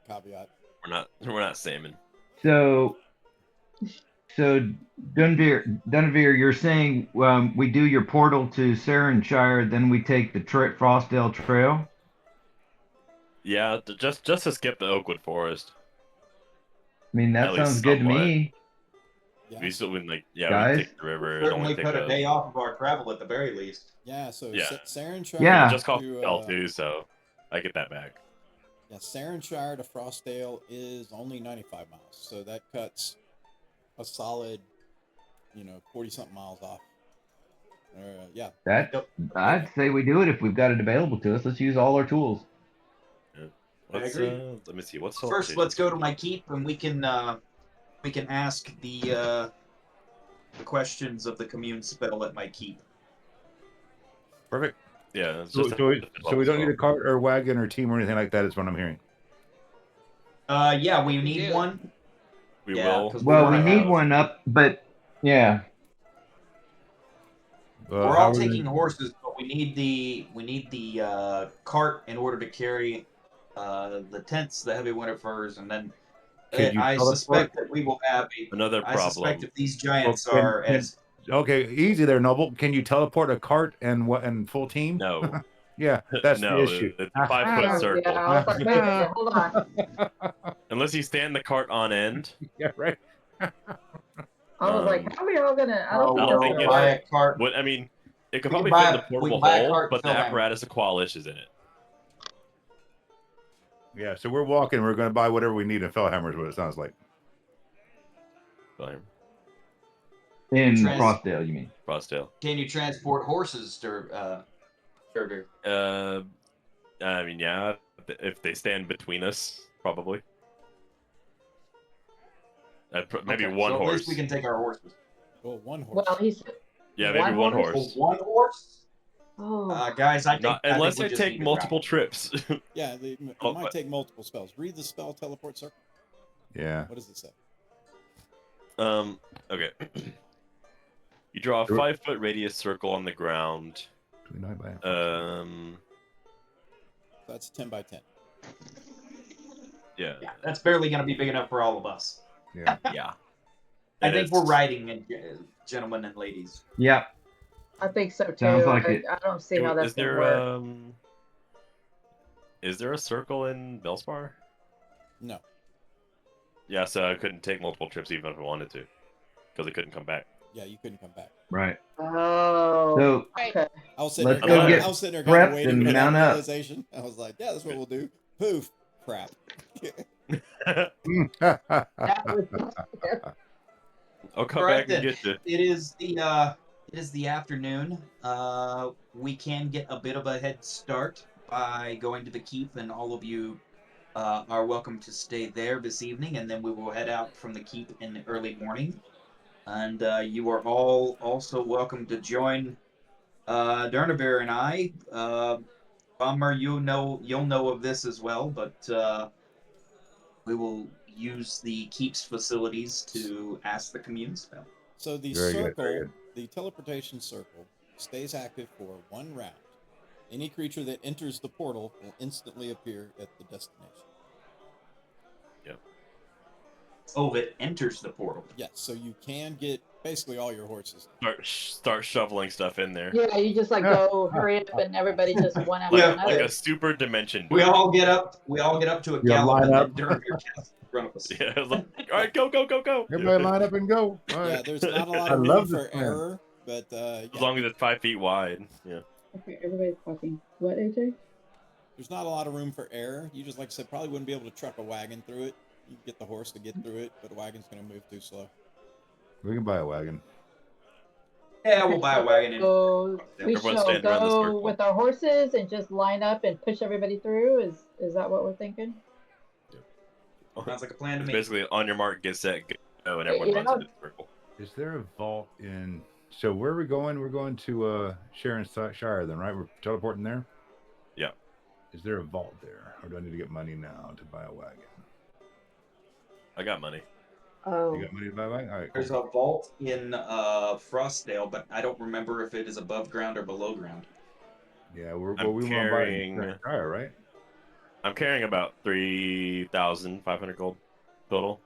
caveat. We're not salmon. So Dunavir, you're saying we do your portal to Sarenshire, then we take the Frostdale Trail? Yeah, just to skip the Oakwood Forest. I mean, that At least sounds good to somewhat. me. Yeah, We still wouldn't we Guys? take the river. It'd Certainly only take put a day off of our travel at the very least. yeah. So Yeah. Sarenshire. Yeah. just call to, L too, so I get that back. Yeah, Sarenshire to Frostdale is only 95 miles, so that cuts a solid, 40-something miles off. Yeah. That I'd say we do it if we've got it available to us. Let's use all our tools. Let's, agree. let me see. What's First, let's go to my keep, and we can ask the questions of the commune spell at my keep. Perfect. Yeah. It's So, just so we don't need a cart or wagon or team or anything like that. Is what I'm hearing. Yeah, we We need do. one. We Yeah, will. 'cause Well, we're we gonna need have- one up, but yeah. We're how all are we taking gonna- horses, but we need the cart in order to carry the tents, the heavy winter furs, and then Could you I teleport? suspect that we will have Another I suspect problem. if these giants Well, are can- as Okay, easy there, Noble. Can you teleport a cart and full team? No. Yeah, that's No, the issue. it's a 5-foot Oh, circle. yeah, I was like, wait a minute, hold on. Unless you stand the cart on end. Yeah, right. I was like, Um, how are we all gonna? I don't oh, think well, that's think gonna it's- buy work. a cart. What I mean, it could We can probably buy fit in a- the we portable can buy a hole, cart but the and fill apparatus of Qualish is in it. Yeah, so we're walking. We're going to buy whatever we need in Fellhammer is what it sounds like. Fine. In Trans- Frostdale, you mean? Frostdale. Can you transport horses to Durdur? I mean, yeah, if they stand between us, probably. Maybe Okay, one so horse. At least we can take our horses. Well, one horse. Well, he's Yeah, maybe one horse? horse. Oh, one horse? oh, Guys, I think Not I unless think we I just take need to multiple travel. trips. Yeah, it Oh, might take multiple spells. Read the spell teleport circle. Yeah. What does it say? Okay. You draw a 5-foot radius circle on the ground. 29 by That's 10 by 10. Yeah. Yeah, that's barely going to be big enough for all of us. Yeah. Yeah. I And think it's- we're riding, gentlemen and ladies. Yeah. I think so too. Sounds like it. I don't see how that's Is gonna there work. is there a circle in Belspar? No. Yeah, so I couldn't take multiple trips even if I wanted to, because I couldn't come back. Yeah, you couldn't come back. Right. Oh, So okay. I was sitting Let's there, go get I was sitting there kind of prepped waiting and for that mount up. realization. I was like, yeah, that's what we'll do. Poof. Crap. That was, I'll come Alright back and then. get you. It is the afternoon. We can get a bit of a head start by going to the keep, and all of you are welcome to stay there this evening, and then we will head out from the keep in the early morning. And you are all also welcome to join Durnavir and I. Bummer, you'll know of this as well, but we will use the keep's facilities to ask the commune spell. So the Very good, circle, very good. the teleportation circle, stays active for 1 round. Any creature that enters the portal will instantly appear at the destination. Oh, it enters the portal. Yes, so you can get basically all your horses. Start shoveling stuff in there. yeah, you just like go hurry up and everybody just one after Yeah, another. Like a super dimension. We door. all get up to a Yeah, gallop, line and up. then Durnavir casts in front of us. Yeah, it's like, all right, go. Everybody line up and go. All Yeah, right. there's not a lot I of room love for this plan. error, but As yeah, long as it's 5 feet wide. Yeah. Okay, everybody's talking. What, AJ? there's not a lot of room for error. You just, like I said, probably wouldn't be able to truck a wagon through it. You can get the horse to get through it, but a wagon's going to move too slow. We can buy a wagon. Yeah, we'll buy a wagon. And So we Everyone shall stand around the go circle. with our horses and just line up and push everybody through. Is that what we're thinking? sounds like a plan to It's me. basically on your mark, get set, go, and everyone Yeah. runs into the circle. Is there a vault in? So where are we going? We're going to Shire then, right? We're teleporting there. Yeah. Is there a vault there, or do I need to get money now to buy a wagon? I got money. Oh, You got money to buy back? All right, There's cool. a vault in Frostdale, but I don't remember if it is above ground or below ground. Yeah, I'm we want to buy it prior, right? I'm carrying about 3,500 gold total.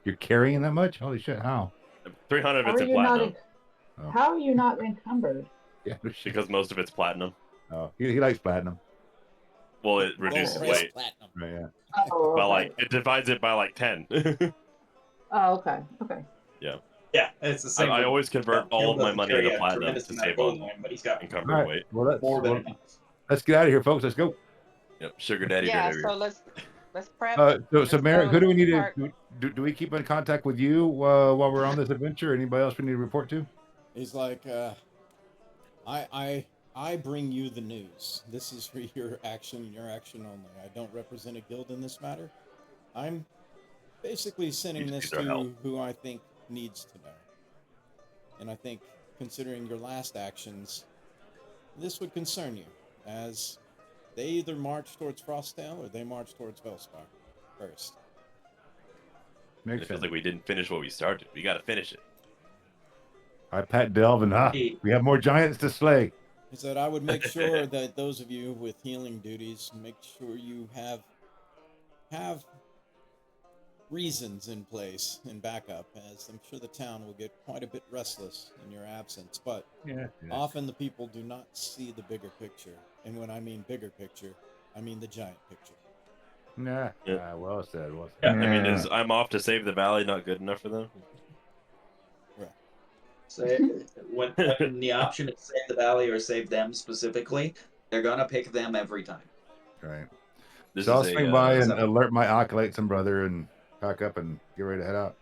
You're carrying that much? Holy shit! How? 300 of how it's are in you not? platinum Oh. How are you not encumbered? Yeah, no shit. because most of it's platinum. Oh, he likes platinum. Well, it Gold reduces is weight, platinum. Right? Yeah. Oh, but okay. like it divides it by like 10. Oh, okay. Okay. Yeah, it's the same. I with- always convert Gil all of my doesn't money carry into a platinum tremendous to amount of save gold on on him, but he's got All encumbered right. weight. Well, more than enough. let's get out of here, folks. Let's go. Yep, sugar daddy Yeah, behavior. so let's prep. So Let's Merrick, who go do we need to park. do? We keep in contact with you while we're on this adventure? Anybody else we need to report to? He's like, I bring you the news. This is for your action only. I don't represent a guild in this matter. I'm basically sending You this just need our to help. who I think needs to know. And I think, considering your last actions, this would concern you, as they either march towards Frostdale or they march towards Velspar first. It Makes feels sense. like we didn't finish what we started. We got to finish it. I pat Delvin. We have more giants to slay. He said, I would make sure that those of you with healing duties, make sure you have reasons in place and backup, as I'm sure the town will get quite a bit restless in your absence. But Yeah. often the people do not see the bigger picture. And when I mean bigger picture, I mean the giant picture. Nah. Yeah. Well said. Well said. Yeah. I mean, is I'm off to save the valley not good enough for them? Say when the option is save the valley or save them specifically, they're gonna pick them every time. Right. This So I'll is swing a by and so- alert my acolytes and brother and pack up and get ready to head out.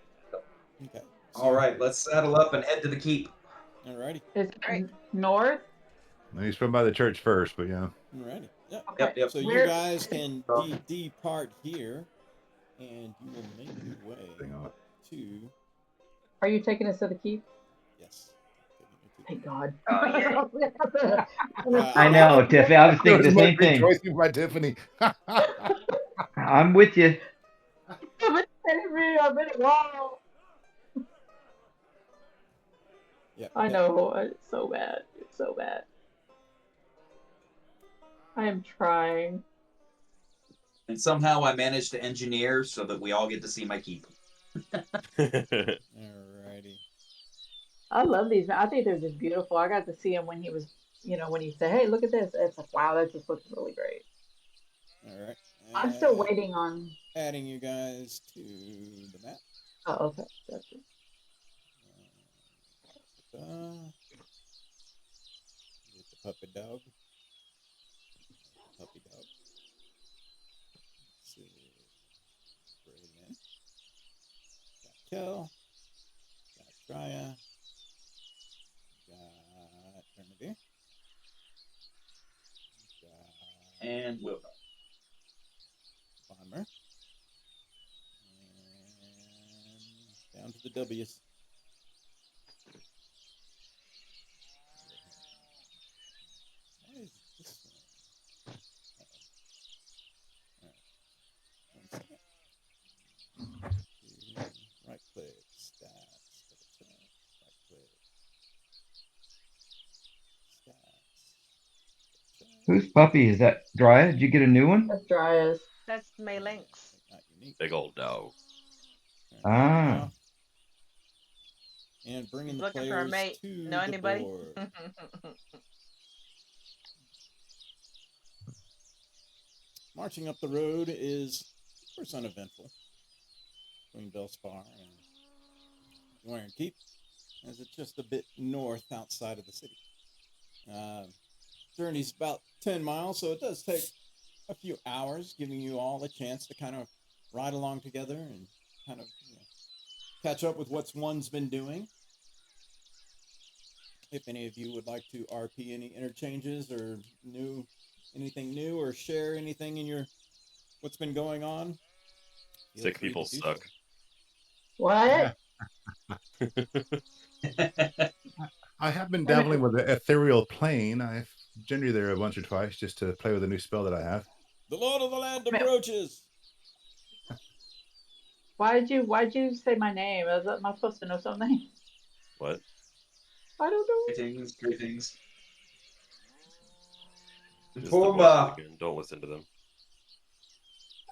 Okay. All right, let's saddle up and head to the keep. Alrighty. Is Right. north? Let me swing by the church first, but yeah. Alrighty. Yep. Okay. Yep. So you Where- guys can depart here, and you will make your way Hang on. to Are you taking us to the keep? yes. Thank God. Oh, yeah. I know, Tiffany. I was thinking the same thing. Rejoicing by Tiffany. I'm with you. I've been wow. Yep. I yep. know. It's so bad. It's so bad. I am trying. And somehow I managed to engineer so that we all get to see my keep. Alrighty. I love these. I think they're just beautiful. I got to see him when he was, when he said, "Hey, look at this." It's like, wow, that just looks really great. All right. I'm still waiting on. Adding you guys to the map. Oh, okay. Gotcha. With the puppy dog. Puppy dog. Let's see. Braylon. Got Kel. Got Trya. Got Trinity. Got And we'll go. Bomber. And down to the W's. Why is this one? Alright. 1 second. Right click, stats, double check, right click. Stats. Double check. Whose puppy is that? Dry? Did you get a new one? That's dry as. That's May Lynx. Not unique. Big old dog. Turn that Ah. off. And bringing the Looking for a players mate. to Know the anybody? board. Marching up the road is, of course, uneventful between Velspar and Warren Keep, as it's just a bit north outside of the city. Journey's about 10 miles, so it does take a few hours, giving you all a chance to kind of ride along together and kind of catch up with what's one's been doing. If any of you would like to RP any interchanges or anything new, or share anything in what's been going on, feel Sick free to people do suck. so. What? I have been dabbling with the ethereal plane. I've journeyed there a once or twice just to play with a new spell that I have. The Lord of the Land Well- approaches. Why'd you say my name? Am I supposed to know something? What? I don't know. Greetings. Just the Inform voices again. Don't listen to them.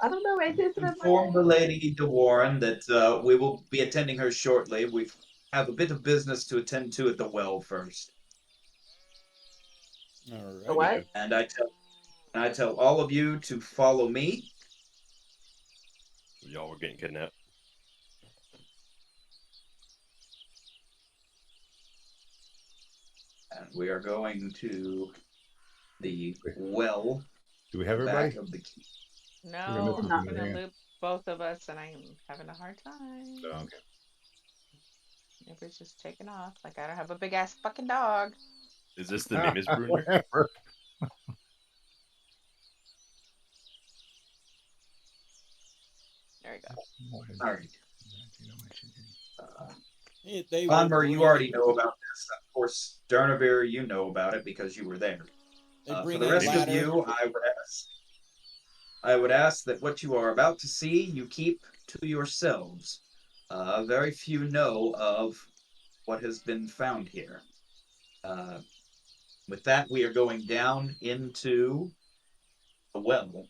I don't know anything about my inform the name. Lady De Warren that we will be attending her shortly. We have a bit of business to attend to at the well first. All The right. what? And I tell all of you to follow me. Y'all were getting kidnapped. And we are going to the well. Do we have back everybody? of the keep. No, missing I'm something gonna here. loop both of us, and I'm having a hard time. Oh, okay. Everybody's just taking off. Like I don't have a big ass fucking dog. Is this the Mimas Bruner? Whatever. There we go. All right. They will Bonmer, you bring- already know about this. Of course, Durnavir, you know about it because you were there. They For bring the a rest of ladder. you, I would ask that what you are about to see, you keep to yourselves. Very few know of what has been found here. With that, we are going down into the well.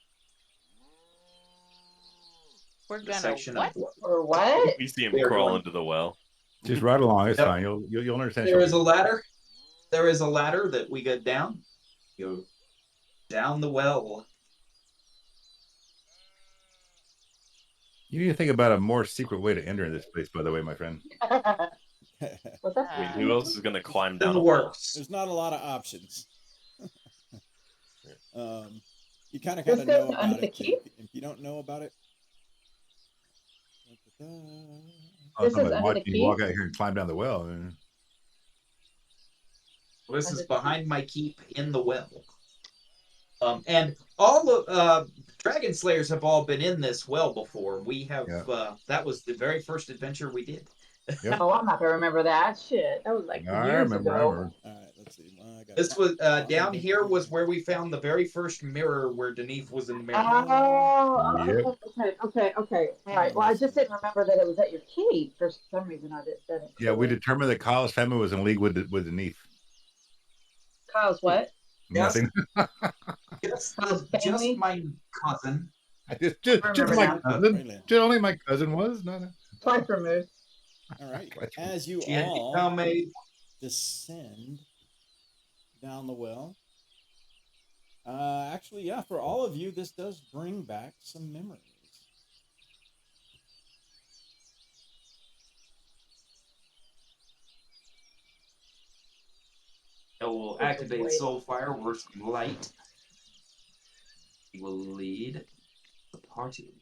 We're The gonna section what? of Or what? We see him We are crawl going- into the well. Just ride along. It's Yep. fine. You'll understand. There is a shortly. ladder. There is a ladder that we get down. You down the well. You need to think about a more secret way to enter this place, by the way, my friend. What's that? I mean, who else is gonna climb In down the a well? works. There's not a lot of options. You kind of Who's know going about under the it. keep? If you don't know about it, I was This talking is about under the watching you walk keep? out here and climb down the well. And This Under is the keep. behind my keep in the well. And all of Dragon Slayers have all been in this well before. We have that was the very first adventure we did. Yep. Oh, I'm not gonna remember that shit. That was like I years remember. ago. all right. Let's see. I got This was down here was where we found the very first mirror where Denise was in the mirror. Oh, Yep. okay. All right. Well, I just didn't remember that it was at your keep for some reason. I didn't. Yeah, we determined that Kyle's family was in league with the Neef. Kyle's what? Yes. Nothing. Just Family? my cousin. just remember my now. cousin. Just only my cousin was. No. Twice removed. All right. Twice As you She had all become a descend down the well. Actually, yeah, for all of you, this does bring back some memories. It will Which is activate waiting. Soulfire, Worst Light. He will lead the party.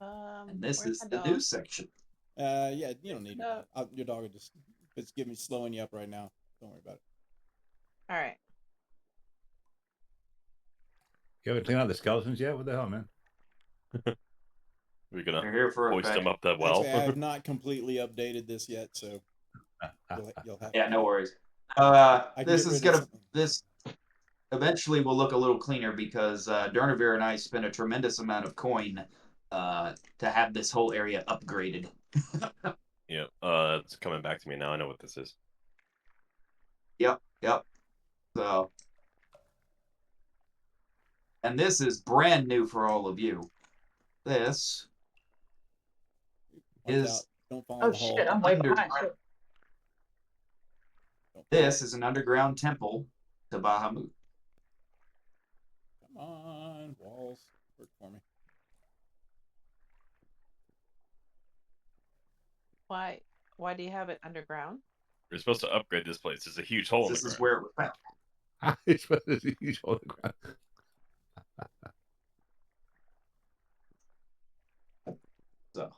And this where's is my the dog? news section. Yeah, you don't need No. it. Your dog will just, it's giving me slowing you up right now. Don't worry about it. All right. You haven't cleaned out the skeletons yet? What the hell, man? We're gonna They're here for a hoist fact. him up the well. Actually, I have not completely updated this yet, so you'll have Yeah, to. no worries. I can This get is rid of gonna something. this eventually will look a little cleaner because Durnavir and I spent a tremendous amount of coin to have this whole area upgraded. Yeah, it's coming back to me now. I know what this is. Yep. So, and this is brand new for all of you. This Watch is out. Don't fall Oh in the hole. shit! I'm way Under- behind. Shit. Don't fall. this is an underground temple to Bahamut. Come on, walls. Work for me. Why do you have it underground? We're supposed to upgrade this place. There's a huge hole in This the is ground. where it was found. It's a huge hole in the ground. So,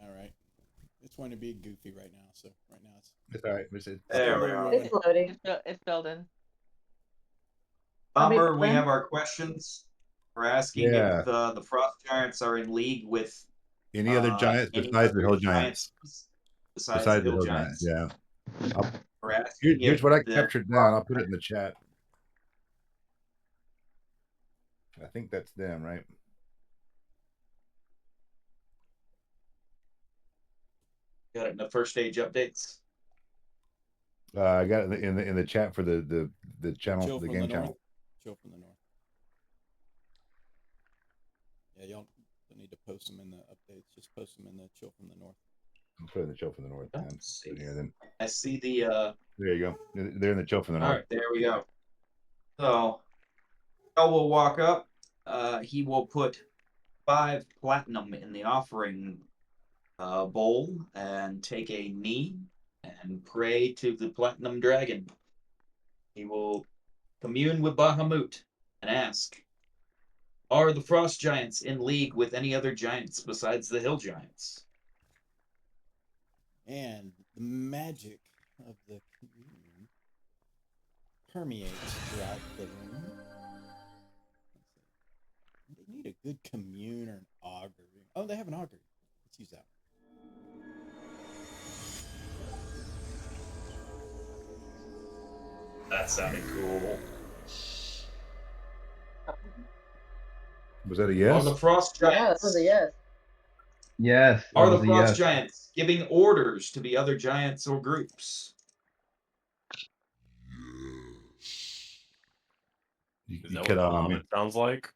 All right. It's going to be goofy right now. So right now It's all right. It's there we are. It's loading. It's building. Bummer, we Ben? have our questions. We're asking Yeah. if the frost giants are in league with any other giants any besides the other hill giants. besides Besides the hill giants. Yeah. Or We're asking Here's if what I the captured down. I'll put it in the chat. I think that's them, right? got it in the first stage updates. I got it in the chat for the channel, Chill the from game the channel. north. Chill from the north. Yeah, y'all don't need to post them in the updates. Just post them in the chill from the north. I'll put it in the chill from the north. Let's Then. see. Here, then. I see the There you go. They're in the chill from the all north. right, there we go. So Kel will walk up. He will put 5 platinum in the offering bowl and take a knee and pray to the platinum dragon. He will commune with Bahamut and ask, are the frost giants in league with any other giants besides the hill giants? And the magic of the commune permeates throughout the room. Let's see. They need a good commune or an augury. Oh, they have an augury. Let's use that one. That sounded cool. Was that a Are yes? the frost Yeah, that giants? was a yes. Yes. that Are the was a frost yes. giants giving orders to the other giants or groups? You Is that cut what out on me. Bahamut sounds like?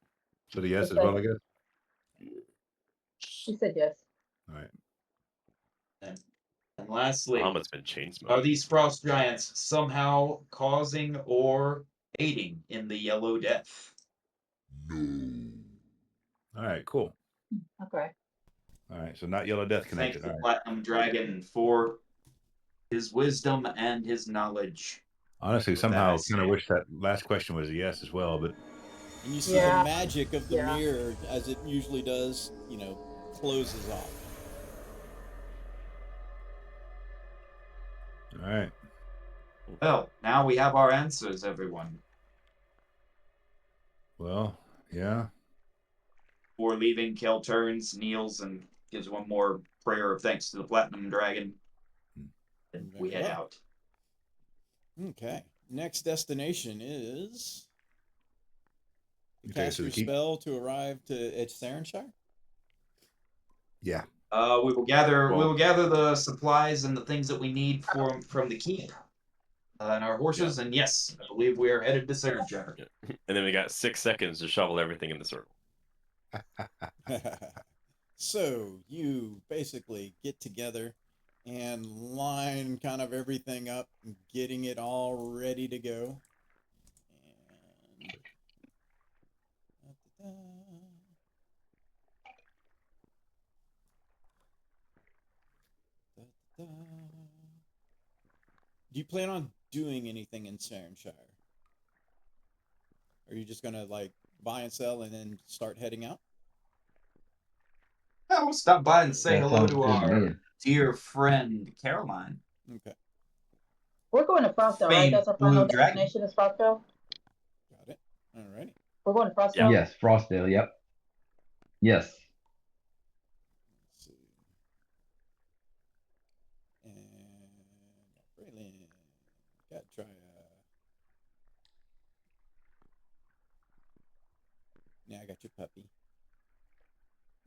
So the yes It's as well, like- I guess. She said yes. All right. And lastly, Bahamut's been chain are smoked. these frost giants somehow causing or aiding in the Yellow Death? All right. Cool. Okay. All right. So not Yellow Death Thank connected. the All right. Platinum Dragon for his wisdom and his knowledge. Honestly, With that, I somehow say- kind of wish that last question was a yes as well, but And you see Yeah. the magic of the Yeah. mirror, as it usually does, closes off. all right. Well, now we have our answers, everyone. Well, yeah. Before leaving, Kel turns, kneels, and gives one more prayer of thanks to the Platinum Dragon. And we Very head well. out. Okay. Next destination is to Okay, cast so the your keep- spell to arrive at Sarenshire. Yeah. We will gather. Well- We will gather the supplies and the things that we need from the keep, and our horses. And yes, I believe we are headed to Sarenshire. And then we got 6 seconds to shovel everything in the circle. So you basically get together and line kind of everything up, getting it all ready to go. And do you plan on doing anything in Sarenshire? Are you just gonna buy and sell and then start heading out? I will stop by and say That hello sounds to good to our me. dear friend Caroline. Okay, We're going to Frostville, right? Famed That's our Blue final Dragon. destination is Frostville? got it. Alrighty. We're going to Frostville? Yes, Frostdale. Yep. Yes. Let's see. And Braylon got try. Yeah, I got your puppy.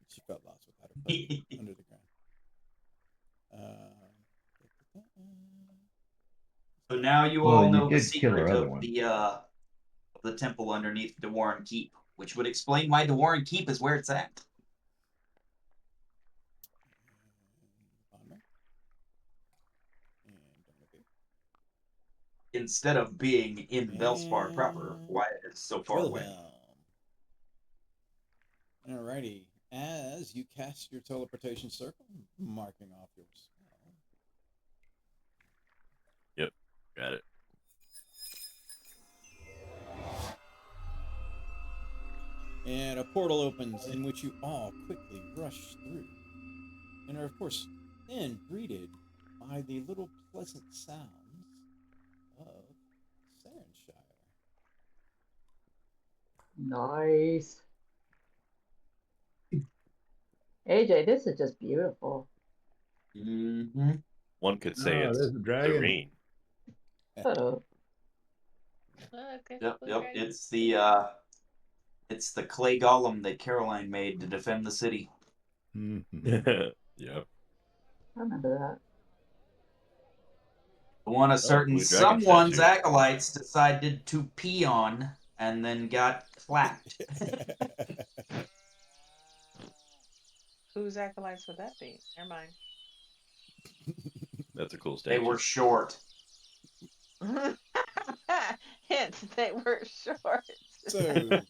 She felt lost without her puppy under the ground. So now you Well, all you know the did kill her secret other of one. the temple underneath Dewarren Keep, which would explain why Dewarren Keep is where it's at. Instead of being in Velspar proper, why it is so far away. Alrighty. As you cast your teleportation circle, marking off your spell. Got it. And a portal opens in which you all quickly rush through. And are, of course, then greeted by the little pleasant sounds of Sarenshire. Nice. AJ, this is just beautiful. Mm-hmm. One could say Oh, it's there's the dragon. serene. Shut up. Okay. Yep, we'll yep. try. It's the clay golem that Caroline made to defend the city. Mhm. Yep. I remember that. The one a certain Blue dragon someone's statue. acolytes decided to pee on and then got clapped. Whose acolytes would that be? Never mind. That's a cool They statue. were short. Hint, they were short. So you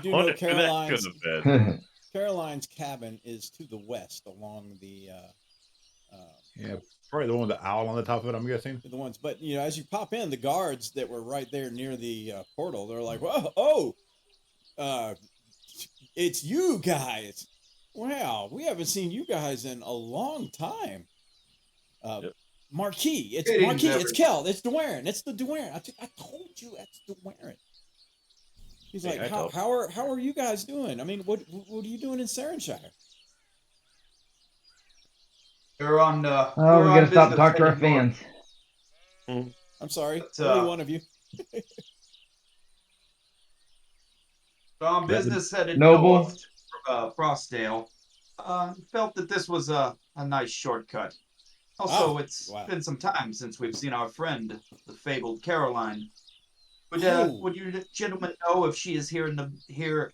do Wonder know who that could Caroline's have been. Caroline's cabin is to the west along Yeah, probably the one with the owl on the top of it. I'm guessing. the ones. But as you pop in, the guards that were right there near the portal, they're like, "Whoa, it's you guys! Wow, we haven't seen you guys in a long time." Yep. Marquis, it's Greetings, Marquis, it's everyone. Kel, it's Dwayne, it's the Dwayne. I told you that's Dwayne. He's Hey, like, I told- how are you guys doing? I mean, what are you doing in Sarenshire? We're on. Oh, we're we on gotta stop and business talk to our heading north. fans. I'm sorry, But, only one of you. We're on Yeah. business headed Noble. north, Frostdale. Felt that this was a nice shortcut. Also, it's wow. been some time since we've seen our friend, the fabled Caroline. Oh. Would you gentlemen know if she is here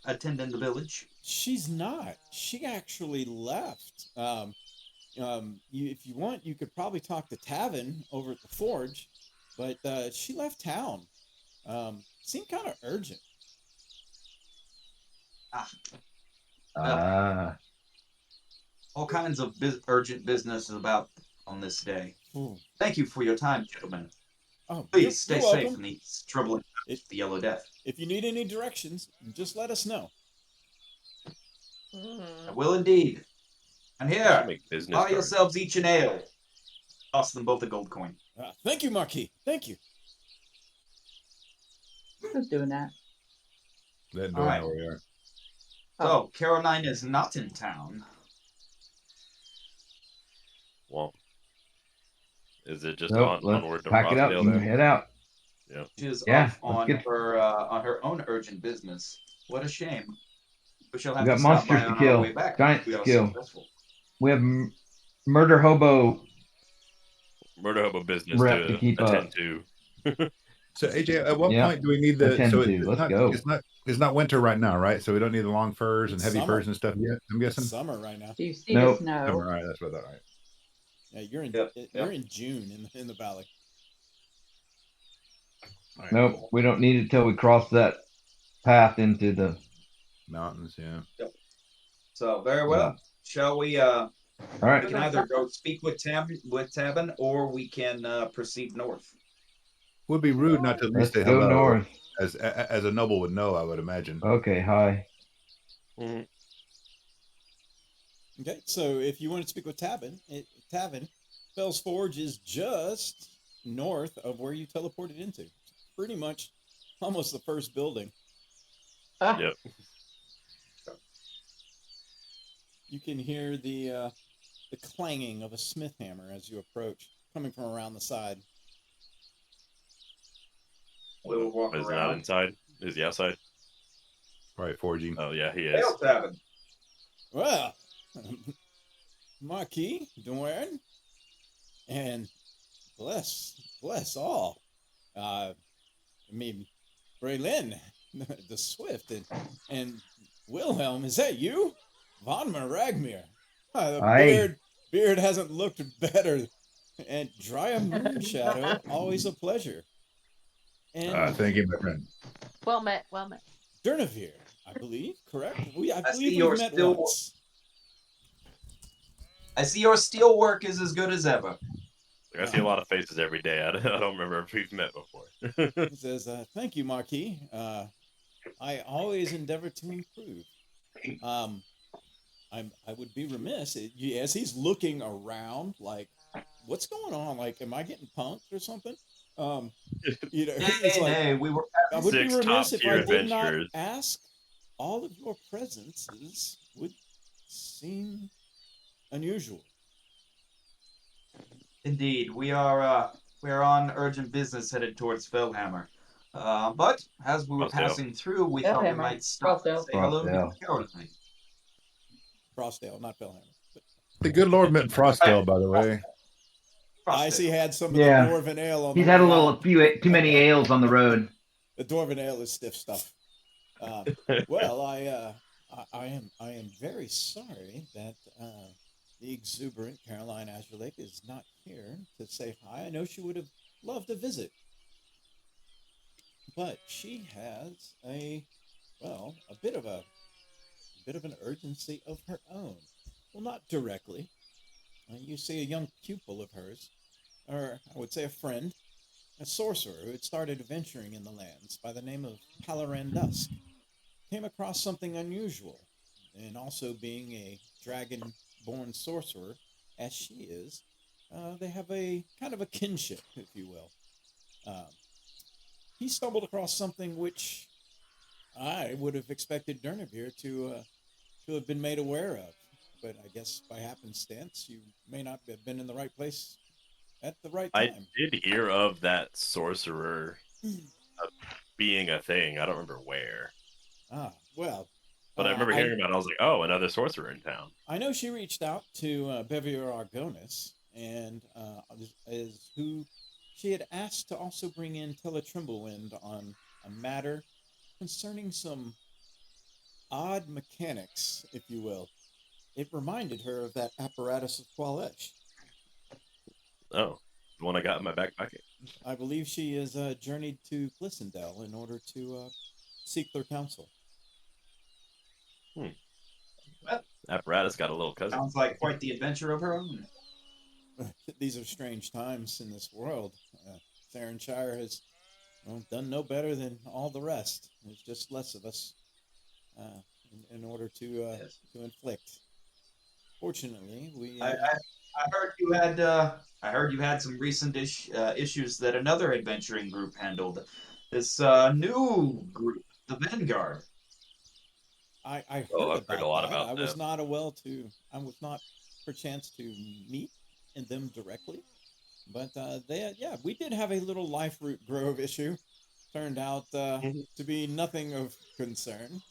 attending the village? She's not. She actually left. If you want, you could probably talk to Tavin over at the Forge, but she left town. Seemed kind of urgent. All kinds of urgent business about on this day. Ooh. Thank you for your time, gentlemen. Oh, Please stay you're safe welcome. in these troubling times of the Yellow Death. If you need any directions, just let us know. I will indeed. And I should here, make business buy cards. yourselves each an ale. Toss them both a gold coin. Thank you, Marquis. Thank you. Who's doing that? Let All right. know where we are. So, Caroline is not in town. Well, is it just Nope, onward let's to pack it up Frostdale and then? head out. Yeah. She is Yeah, off let's on get- her own urgent business. What a shame. We shall have We got to stop monsters by to on kill. our way back. Giant if we are skill. successful. We have murder hobo. Murder hobo business Rep to to keep attend up. to. So AJ, at what Yeah. point do we need the? Attend So to. Let's go. It's not winter right now, right? So we don't need the long furs and It's heavy summer. furs and stuff yet. I'm guessing. Summer right now. Do you see Nope. the snow? Summer, all right, that's what I thought. All right. Yeah, you're in Yep, you're in June in the valley. All right, Nope, cool. we don't need it till we cross that path into the. Mountains, yeah. So very well. Shall we? All We right. can either go speak with Tabin, or we can proceed north. Would be rude not to at Let's least say go hello, north. as a noble would know. I would imagine. Okay, hi. Mhm. Okay, so if you want to speak with Tavin, Fell's Forge is just north of where you teleported into. Pretty much almost the first building. Ah, Yep. You can hear the clanging of a smith hammer as you approach, coming from around the side. We'll walk Is he not around. inside? Is he outside? Probably forging. Oh yeah, he is. Hail, Tabin. Well, Marquis, Dwayne, and bless all. I mean, Braylin, the Swift, and Wilhelm, is that you? Von Ragmir. The Aye. beard hasn't looked better. And Dry Moonshadow, always a pleasure. And Thank you, my friend. Well met. Well met. Durnavir, I believe, correct? I I believe see we've you're met still- once. I see your steel work is as good as ever. Like, I see a lot of faces every day. I don't remember if we've met before. He says, thank you, Marquis. I always endeavor to improve. I would be remiss as he's looking around, like, what's going on? Like, am I getting punked or something? It's like, Hey, we were. I would be 6 remiss if I top-tier did not adventurers. ask. All of your presences would seem unusual. Indeed, we are we're on urgent business headed towards Fellhammer. But as we were Frostdale. passing through, we thought we Fellhammer. might stop and Frostdale. say hello to Frostdale. the cowardly. Frostdale, not Bellhammer. But The good Lord meant Frostdale, by the way. I see had some of Yeah. the Dwarven Ale on He's the had a way little, out. too many ales on the road. The Dwarven Ale is stiff stuff. Well, I am very sorry that the exuberant Caroline Azurlake is not here to say hi. I know she would have loved to visit, but she has a bit of an urgency of her own. Well, not directly. You see a young pupil of hers, or I would say a friend, a sorcerer who had started adventuring in the lands by the name of Palaran Dusk, came across something unusual, and also being a dragon-born sorcerer, as she is, they have a kind of a kinship, if you will. He stumbled across something which I would have expected Durnavir to have been made aware of, but I guess by happenstance you may not have been in the right place at the right I time. did hear of that sorcerer being a thing. I don't remember where, Well, but I remember hearing about it. I was like, oh, another sorcerer in town. I know she reached out to Bevier Argonis, and is who she had asked to also bring in Tella Trimblewind on a matter concerning some odd mechanics, if you will. It reminded her of that apparatus of Qualesh. Oh, the one I got in my back pocket. I believe she is journeyed to Glissendale in order to seek their counsel. Apparatus got a little cousin. Sounds like quite the adventure of her own. These are strange times in this world. Sarenshire has done no better than all the rest. There's just less of us in order to inflict. Fortunately, we. I heard you had. I heard you had some recent issues that another adventuring group handled. This new group, the Vanguard. I heard, Oh, I've about heard a lot that. about I was them. not I was not perchance to meet in them directly, but we did have a little Life Root Grove issue. Turned out to be nothing of concern.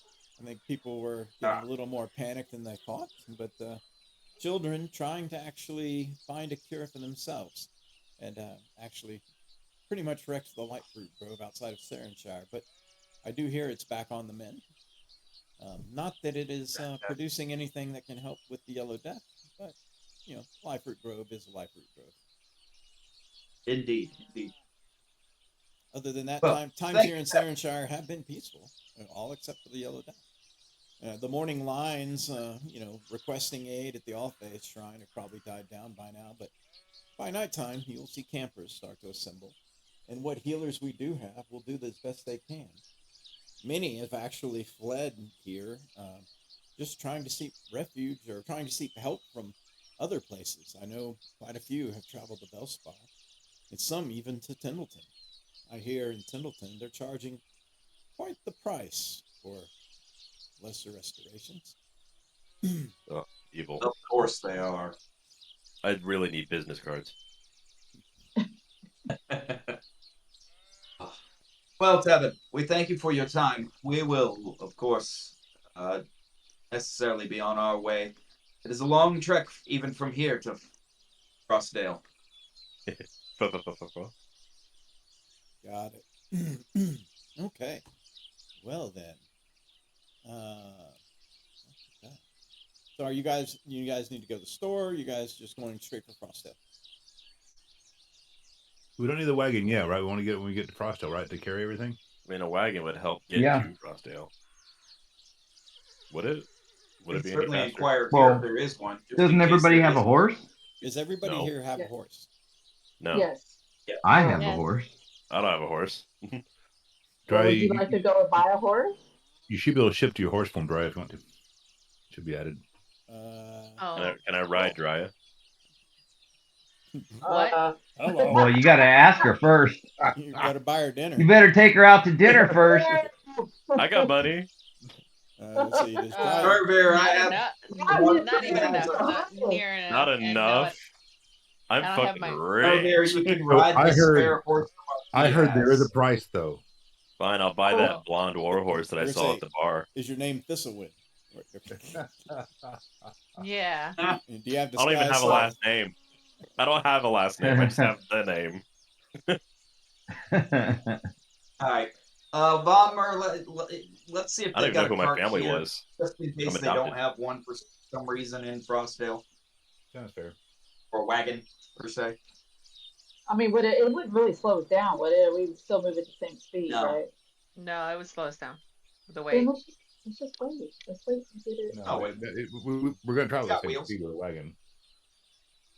I think people were getting a little more panicked than they thought, but children trying to actually find a cure for themselves, and actually pretty much wrecked the Light Fruit Grove outside of Sarenshire. But I do hear it's back on the mend. Not that it is producing anything that can help with the Yellow Death, but Life Root Grove is a Life Root Grove. Indeed. Other than that, Well, times here in Sarenshire have been peaceful, all except for the Yellow Death. The morning lines, requesting aid at the Alface Shrine have probably died down by now, but by nighttime, you'll see campers start to assemble. And what healers we do have will do as best they can. Many have actually fled here, just trying to seek refuge or trying to seek help from other places. I know quite a few have traveled to Belspar, and some even to Tindleton. I hear in Tindleton they're charging quite the price for lesser restorations. Oh, evil. Of course they are. I really need business cards. Well, Tevin, we thank you for your time. We will, of course, necessarily be on our way. It is a long trek, even from here to Frostdale. Got it. Okay. Well then. So are you guys need to go to the store? Or you guys just going straight for Frostdale? We don't need the wagon yet, right? We want to get when we get to Frostdale, right, to carry everything. I mean, a wagon would help get Yeah. to Frostdale. Would it? Would it be any Certainly faster? inquire Well, if there is one. just in Doesn't case everybody there have a is. horse? Does everybody No. here have a Yeah. horse? No, Yes. I have a Yes. horse. I don't have a horse. Well, Dry, would you like to go buy a horse? you should be able to ship to your horse form, Dry, if you want to. Should be added. Oh, Can I ride Drya? What? Hello. Well, you got to ask her first. You better buy her dinner. You better take her out to dinner first. I got money. Let's see. Does Uh, Dry- Carver, I not have. enough. Yeah, Not even Yeah. enough. Not near enough. Not and enough. I'm I don't have fucking my- Oh, there rich. you can So ride I the heard- spare horse. the I Marquis heard there is a has. price though. Fine, I'll buy Oh. that blonde warhorse that I You're saw saying- at the bar. Is your name Thistlewind? Yeah. And do you have I don't even disguise have a sauce? last name. I don't have a last name. I just have the name. All right. Bomber, let's see if I they don't even got know a who my cart family here, was. just in case I'm they don't adopted. have one for some reason in Frostdale, Sounds fair. or wagon per se. I mean, it wouldn't really slow us down, would it? We would still move at the same speed, No. right? No, it would slow us down. The Then weight. let's just wait. Let's wait and get it. No, Oh, we're going to travel the got same wheels. speed with a wagon.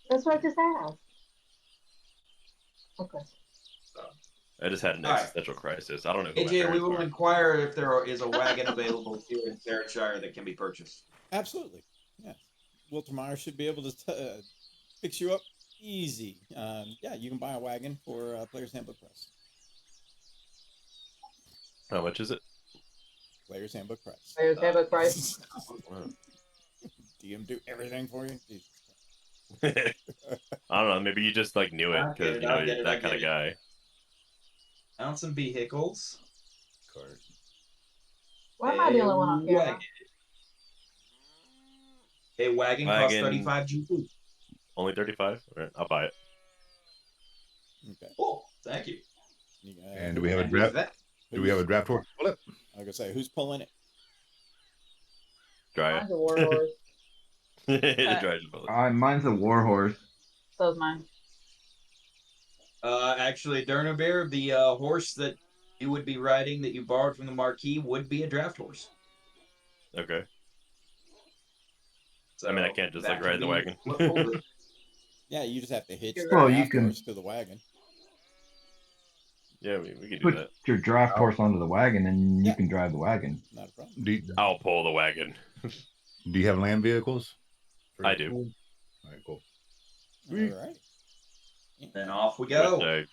That's what I just asked. Okay. I just had an All right. existential crisis. I don't know who my AJ, we parents will are. inquire if there is a wagon available here in Sarahshire that can be purchased. Absolutely. Yeah. Wiltermeyer should be able to fix you up easy. Yeah, you can buy a wagon for Player's Handbook price. How much is it? Player's Handbook price. Players have a price. Wow. DM do everything for you. Jesus. I don't know. Maybe you just like knew it I get because it, you know I get you're it, I that kind of get guy. Found some vehicles. Cart. Why am I the only one on camera? Wagon. A wagon costs Wagon. 35 GP. Only 35. All right, I'll buy it. Okay. Oh, thank you. You, And do we have a And who's draft? that? Do we have a draft horse? Pull it. I was gonna say, who's pulling it? Dry Mine's a warlord. it. Dry bullet. Mine's a warhorse. So's mine. Actually, Dernabear, the horse that you would be riding that you borrowed from the Marquis would be a draft horse. Okay. So I mean, I can't just, that like, ride can the be wagon. what pulled it. Yeah, you just have to hitch the Well, you draft can- horse to the wagon. Yeah, we can do Put that. your draft horse onto the wagon, and you Yeah. can drive the wagon. Not a problem. I'll pull the wagon. Do you have land vehicles? I do. All right, cool. All right. Then off we Which go. I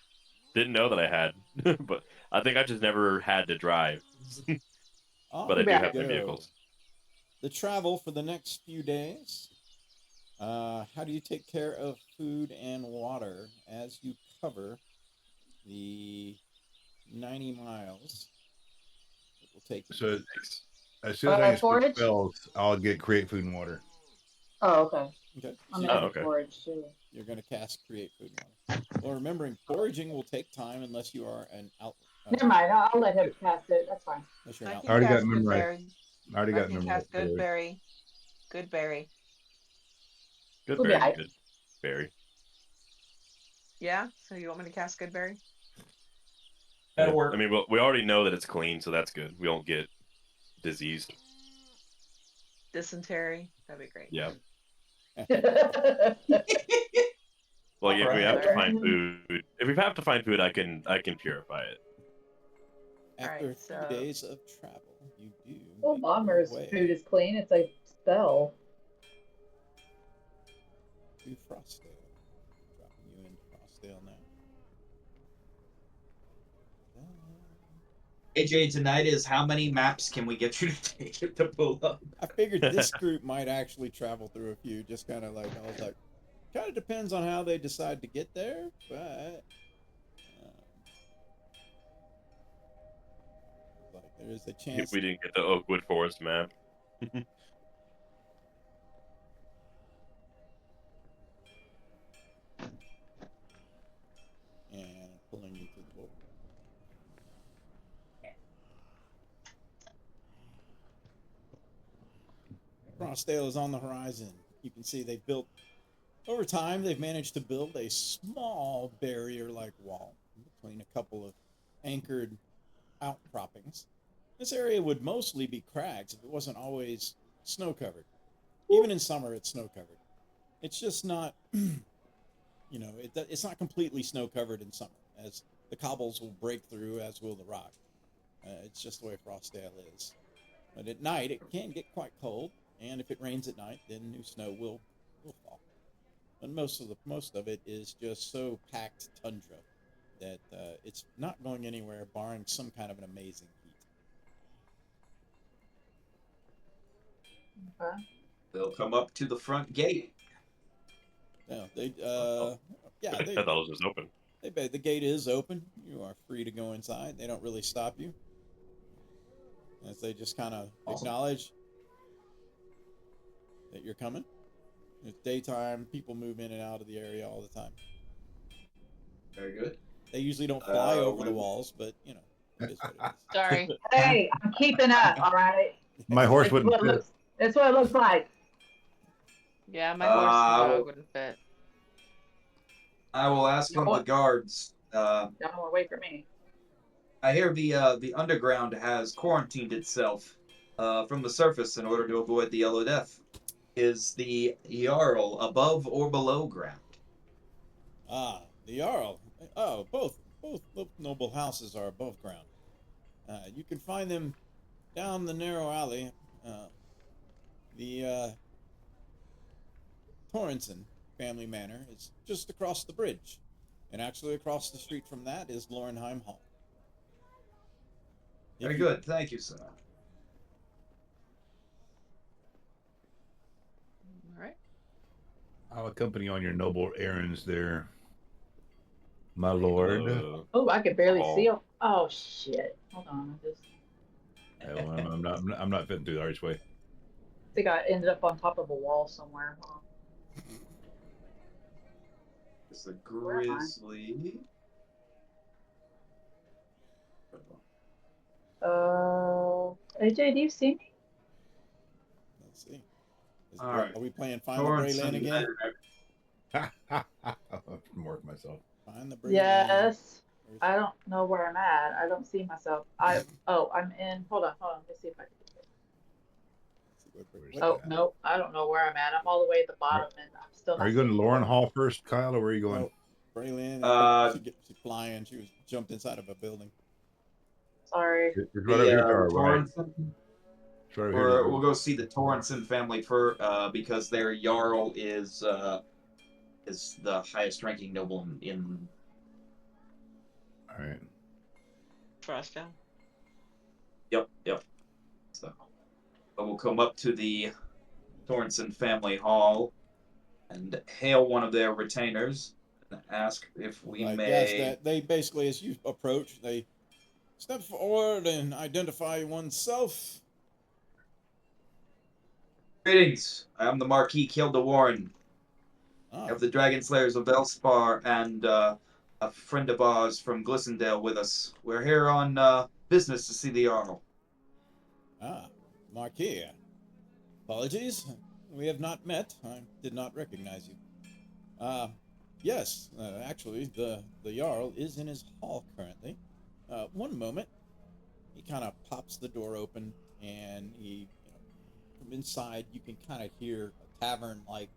didn't know that I had, but I think I just never had to drive. But I do have my Go. vehicles. The travel for the next few days. How do you take care of food and water as you cover the 90 miles it will take you? So as soon as I get forage? spells, I'll get create food and water. Oh, okay. Okay. I'm So gonna okay. forage too. you're going to cast create food and water. Well, remembering foraging will take time unless you are an out. Never mind. I'll let him cast it. That's fine. Unless you're an I out. can already got cast memorized. Goodberry. I already I got can memorized. cast Goodberry. Goodberry. Good We'll be berry. aight. Good berry. Yeah? So you want me to cast Goodberry? That'll Yeah. work. I mean, we already know that it's clean, so that's good. We don't get diseased. Dysentery. That'd be great. Yeah. Oh, Well, yeah, we have to Alright. find food. If we have to find food, I can purify it. After Alright, 3 so- days of travel, you do. Well, make Bomber's your way food is clean. It's a spell. to Frostdale. Dropping you into Frostdale now. AJ, tonight is how many maps can we get you to take it to pull up? I figured this group might actually travel through a few, just kind of like, I was like, kind of depends on how they decide to get there, but like there is a chance. If we didn't get the Oakwood Forest map. And pulling you to the board. Frostdale is on the horizon. You can see they've built, over time, they've managed to build a small barrier-like wall between a couple of anchored outcroppings. This area would mostly be crags if it wasn't always snow-covered. Even in summer, it's snow-covered. It's just not, you know, it's not completely snow-covered in summer, as the cobbles will break through, as will the rock. It's just the way Frostdale is. But at night, it can get quite cold, and if it rains at night, then new snow will fall. But most of it is just so packed tundra that it's not going anywhere, barring some kind of an amazing heat. Okay. They'll come up to the front gate. No, they yeah, I thought it was just open. the gate is open. You are free to go inside. They don't really stop you, as they just kind of Awesome. acknowledge that you're coming. It's daytime. People move in and out of the area all the time. Very good. They usually don't fly over the we- walls, but you know, it is what it is. Sorry. Hey, I'm keeping up, all right? My horse That's wouldn't what it fit. looks, that's what it looks like. Yeah, my horse and Uh, dog wouldn't fit. I will ask one of the guards. Don't wait for me. I hear the underground has quarantined itself from the surface in order to avoid the Yellow Death. Is the Jarl above or below ground? Ah, the Jarl. Oh, both noble houses are above ground. You can find them down the narrow alley. The Torrenson family manor is just across the bridge, and actually across the street from that is Lorenheim Hall. If Very you- good. Thank you, sir. All right. I'll accompany you on your noble errands there, my lord. Oh, I could barely Oh. see him. Oh shit! Hold on, I just I'm not fitting through the archway. think I ended up on top of a wall somewhere. Hold on. It's the Where am I? grizzly. AJ, do you see me? Let's see. All right. Are we playing Find the Brayland again? I'll mark myself. Find the Brayland. Yes. Where's- I don't know where I'm at. I don't see myself. I'm in. Hold on. Let me see if I can. let's see what Oh no, I don't know where I'm at. I'm all the way at the bottom, and I'm still. Are you going to Lauren Hall first, Kyle, or where are you going? Oh, Brayland. She's flying. She was jumped inside of a building. Sorry. It's right over here to our right. Torrenson? It's right over here to Or our we'll go see the Torrenson family for because their Jarl is the highest ranking noble in All right. Frostdown. Yep. So but we'll come up to the Torrenson family hall and hail one of their retainers and ask if we Right, may. yes, that they basically, as you approach, they step forward and identify oneself. Greetings. I am the Marquis Kildewarren Ah, of the Dragon Slayers of Elspar and a friend of ours from Glissendale with us. We're here on business to see the Jarl. Marquis. Apologies, we have not met. I did not recognize you. Yes, actually, the Jarl is in his hall currently. One moment. He kind of pops the door open, and he, from inside, you can kind of hear a tavern-like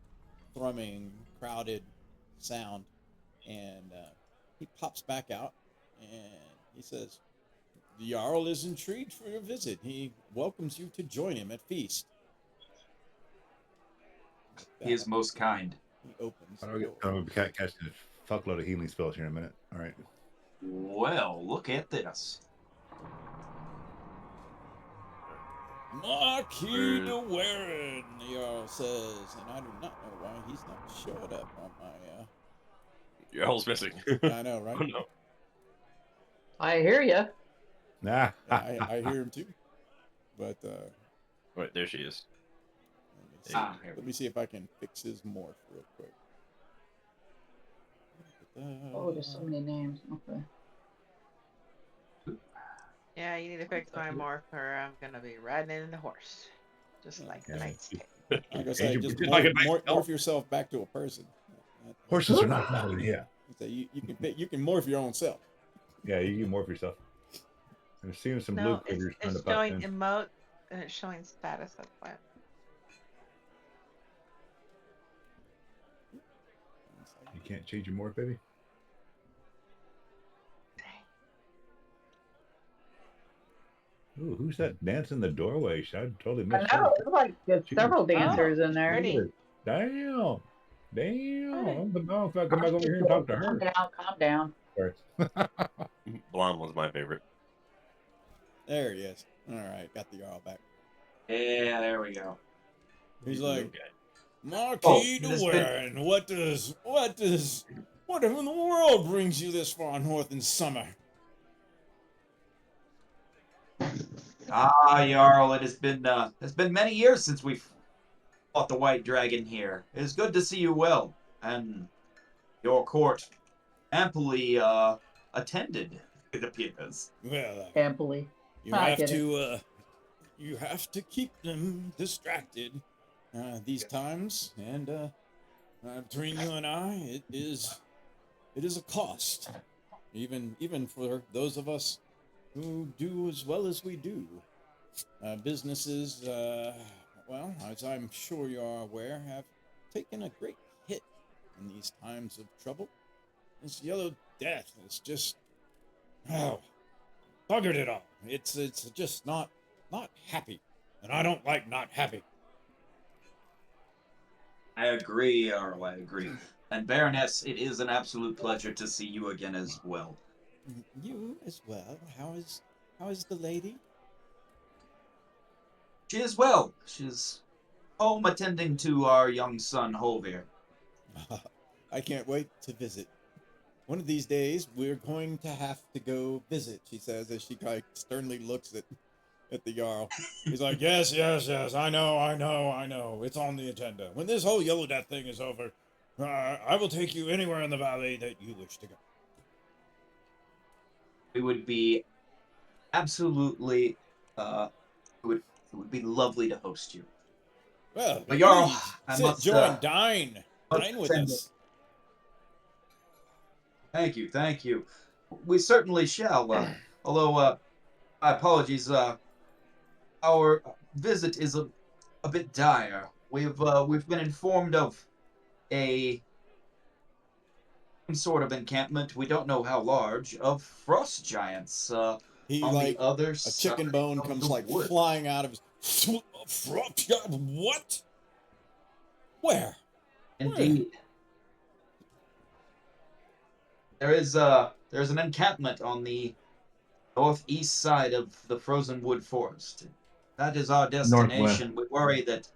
thrumming, crowded sound, and he pops back out, and he says, "The Jarl is intrigued for your visit. He welcomes you to join him at feast." He is most kind. He opens I'll the get door. casting a fuckload of healing spells here in a minute. All right. Well, look at this. Marquis de Warren, the Jarl says, and I do not know why he's not showed up on my. Your hole's missing. I know, right? Oh no. I hear you. Nah. I hear him too, but Wait, there she is. let me see if I can fix his morph real quick. Oh, there's so many names. Okay. Yeah, you need to fix my morph, or I'm gonna be riding in the horse, just like the Yeah. Knight's Tale. I'm gonna say, just Just like a nice morph elf. yourself back to a person. Horses are not valid here. So you can morph your own self. Yeah, you can morph yourself. I'm seeing some blue No, critters trying it's to pop showing in. emote and it's showing status. That's why. You can't change your morph, baby? Ooh, who's that dancing in the doorway? I totally I missed know. her. There's like there's several dancers in there. pretty. Damn. Damn. Pretty. I'm gonna come back over here and talk to Calm her. down. Calm down. Sorry. Blonde was my favorite. There he is. All right, got the Jarl back. Yeah, there we go. He's the like, new guy. Marquis de it has been- Warren, what in the world brings you this far north in summer? Ah, Jarl, it has been many years since we fought the White Dragon here. It is good to see you well, and your court amply attended, it appears. Well, Amply. you I have get it. to you have to keep them distracted these times, and between you and I, it is a cost, even for those of us who do as well as we do. Businesses, well, as I'm sure you are aware, have taken a great hit in these times of trouble. This Yellow Death is just, oh, buggered it all. It's just not happy, and I don't like not happy. I agree, Jarl, I agree. And Baroness, it is an absolute pleasure to see you again as well. You as well. How is the lady? She is well. She's home attending to our young son, Holvir. I can't wait to visit. One of these days, we're going to have to go visit, she says, as she kind of sternly looks at the Jarl. He's like, yes, I know. It's on the agenda. When this whole Yellow Death thing is over, I will take you anywhere in the valley that you wish to go. It would be absolutely, it would be lovely to host you. Well, But Jarl, please, I sit, must, join, dine with send us. Thank you. We certainly shall. Although, my apologies. Our visit is a bit dire. We've been informed of some sort of encampment. We don't know how large, of frost giants. He On like the other a side chicken bone of comes the like wood. flying out of his. What? Where? Indeed. There's an encampment on the northeast side of the frozen wood forest. That is our destination. We worry that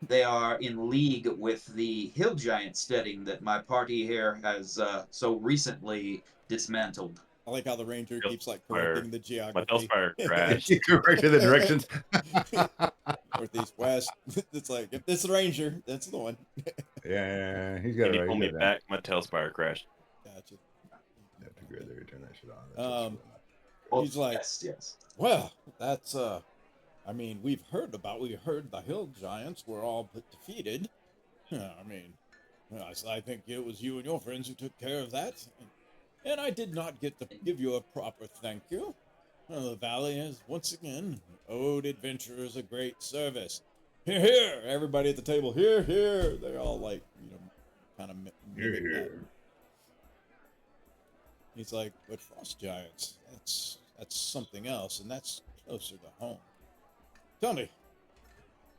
they are in league with the hill giant steading that my party here has so recently dismantled. I like how the ranger Yep. keeps like Where correcting the My geography. Bellspire crashed. You corrected the directions. Northeast, west. It's like if this is the ranger, that's the one. Yeah, he's got Can it you right. pull He's me got that. back? My Tailspire crashed. Gotcha. You have to go there, turn that shit on. That's what you Well, He's like- yes. Well, that's I mean, we heard the hill giants were all but defeated. I mean, I think it was you and your friends who took care of that. And I did not get to give you a proper thank you. The valley has once again owed adventurers a great service. Hear, hear! Everybody at the table, hear, hear! They all like, kind of mimic that. He's like, but frost giants, that's something else, and that's closer to home. Tell me,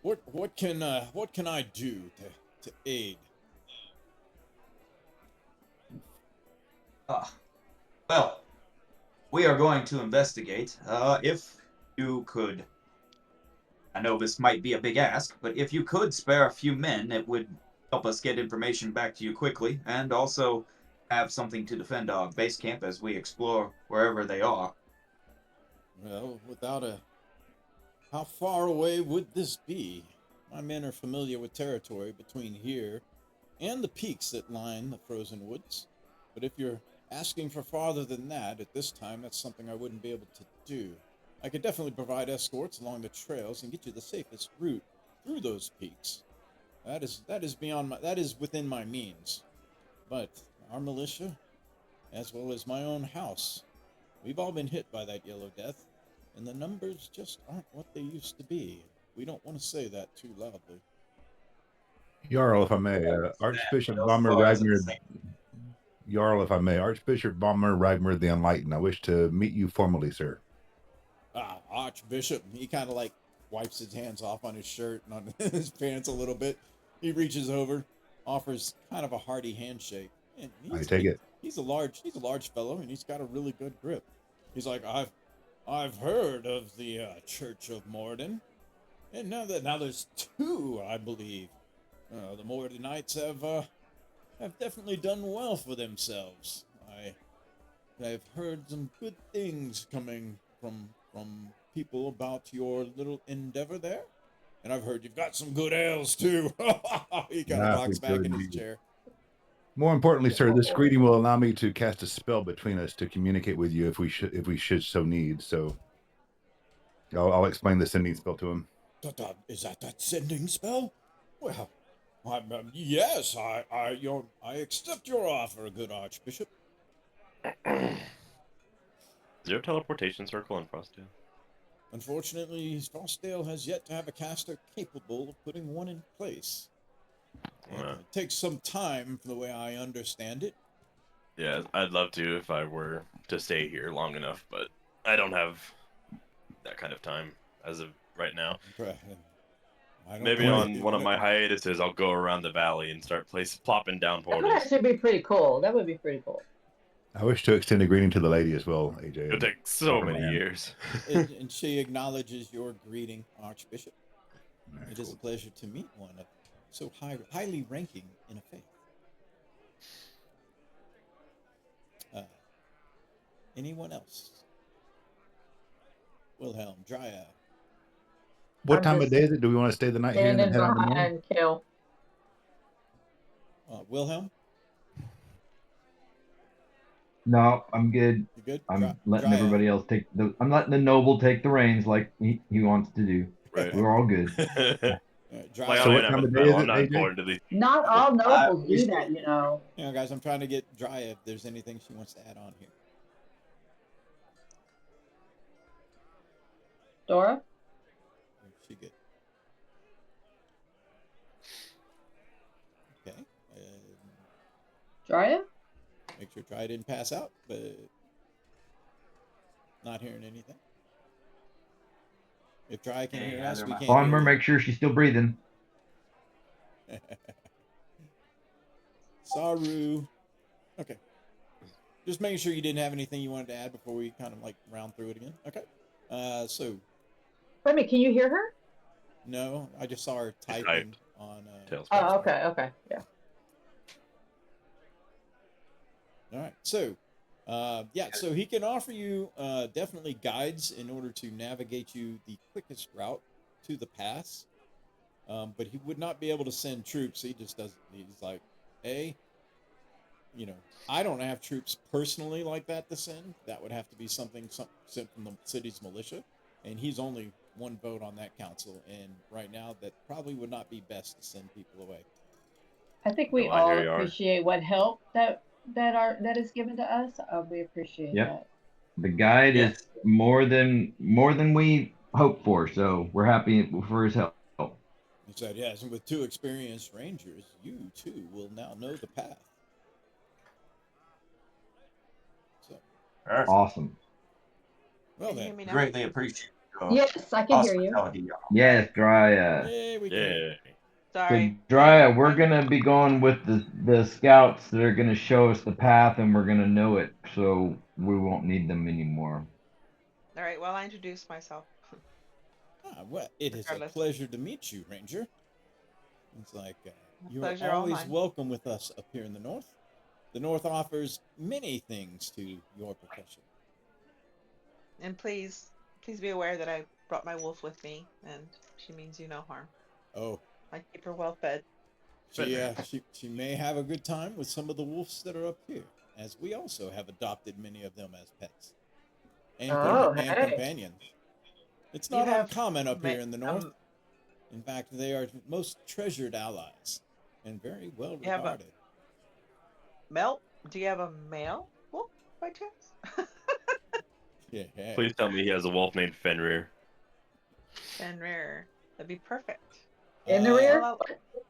what can I do to aid? Well, we are going to investigate. If you could, I know this might be a big ask, but if you could spare a few men, it would help us get information back to you quickly, and also have something to defend our base camp as we explore wherever they are. Well, how far away would this be? My men are familiar with territory between here and the peaks that line the frozen woods. But if you're asking for farther than that, at this time, that's something I wouldn't be able to do. I could definitely provide escorts along the trails and get you the safest route through those peaks. That is within my means. But our militia, as well as my own house, we've all been hit by that Yellow Death, and the numbers just aren't what they used to be. We don't want to say that too loudly. Jarl, if I may, Archbishop Those Bomber fires at the Ragnar. same- Jarl, if I may, Archbishop Bomber Ragnar the Enlightened. I wish to meet you formally, sir. Archbishop, he kind of like wipes his hands off on his shirt and on his pants a little bit. He reaches over, offers kind of a hearty handshake. And I take it. He's a large fellow, and he's got a really good grip. He's like, I've heard of the Church of Morden, and now there's two, I believe. The Moira Knights have definitely done well for themselves. I've heard some good things coming from people about your little endeavor there, and I've heard you've got some good ales too. He kind of Ah, rocks we back do in his indeed. chair. More importantly, sir, this greeting will allow me to cast a spell between us to communicate with you if we should so need. So I'll explain the sending spell to him. Is that sending spell? Well, yes, I accept your offer, good Archbishop. Is there a teleportation circle in Frostdale? Unfortunately, Frostdale has yet to have a caster capable of putting one in place. It takes some time, from the way I understand it. Yeah, I'd love to if I were to stay here long enough, but I don't have that kind of time as of right now. Maybe on one of my hiatuses, I'll go around the valley and start plopping down That would portals. actually be pretty cool. That would be pretty cool. I wish to extend a greeting to the lady as well, AJ. It'll take so many years. And she acknowledges your greeting, Archbishop. Very It is a cool. pleasure to meet one of so highly ranking in a faith. Anyone else? Wilhelm, Dryad. What I'm time of just day is it? Do we want to stay the night here and then Standing head out in the morning? behind Kill. Wilhelm, No, I'm good. you good? I'm letting Dryad. everybody else take the. I'm letting the noble take the reins like he wants to do. Right. We're all good. Dryad. So what time of day is I'm it, not AJ? important to these. Not all nobles we do stay- that, you know. Guys, I'm trying to get Dryad if there's anything she wants to add on here. Dora? She good. Okay. Dryad? Make sure Dryad didn't pass out, but not hearing anything. If Dryad can hear us, we can't Bonmer, hear make sure she's still breathing. you. Saru. Okay. Just making sure you didn't have anything you wanted to add before we kind of like round through it again. Okay. So Wait a minute, can you hear her? no, I just saw her typing typed. on. Tails. Oh, okay, yeah. All right. So, so he can offer you definitely guides in order to navigate you the quickest route to the pass. But he would not be able to send troops. He just doesn't. He's like, I don't have troops personally like that to send. That would have to be something sent from the city's militia. And he's only one vote on that council. And right now, that probably would not be best to send people away. I think we No, I all hear you are. appreciate what help that is given to us. We appreciate Yep. that. The guide Yes. is more than we hoped for, so we're happy for his help. He said, yes, and with 2 experienced rangers, you too will now know the path. So, Awesome. well Can you hear then. me now? Greatly appreciate your Yes, I can hear you. hospitality, y'all. Yes, Dryad. Yay, we can. Yeah. So Sorry. Dryad, we're gonna be going with the scouts that are gonna show us the path, and we're gonna know it, so we won't need them anymore. All right. Well, I introduced myself. Well, it is a Regardless. pleasure to meet you, Ranger. It's like you are Pleasure all always mine. welcome with us up here in the north. The north offers many things to your profession. And please be aware that I brought my wolf with me, and she means you no harm. Oh, I keep her well fed. she may have a good time with some of the wolves that are up here, as we also have adopted many of them as pets and, Oh, and hey. companions. It's You not have uncommon up here in the north. um, In fact, they are most treasured allies and very well You have a- regarded. Mel, do you have a male wolf by chance? Yeah. Please tell me he has a wolf named Fenrir. Fenrir. That'd be perfect. In the rear? Well,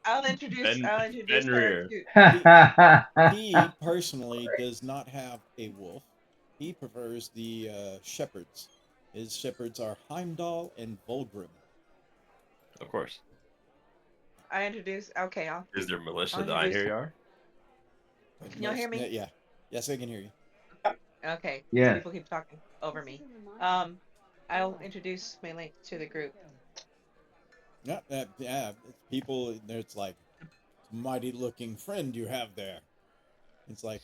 I'll introduce her Fenrir. to. He personally does not have a wolf. He prefers the shepherds. His shepherds are Heimdall and Volgrim. Of course. I introduce. Okay, I'll. Is there militia I'll that I introduce- hear you are? Can y'all hear me? Yeah. Yes, I can hear you. Okay. Yeah. People keep talking over me. I'll introduce my link to the group. Yeah. People. It's like mighty looking friend you have there. It's like,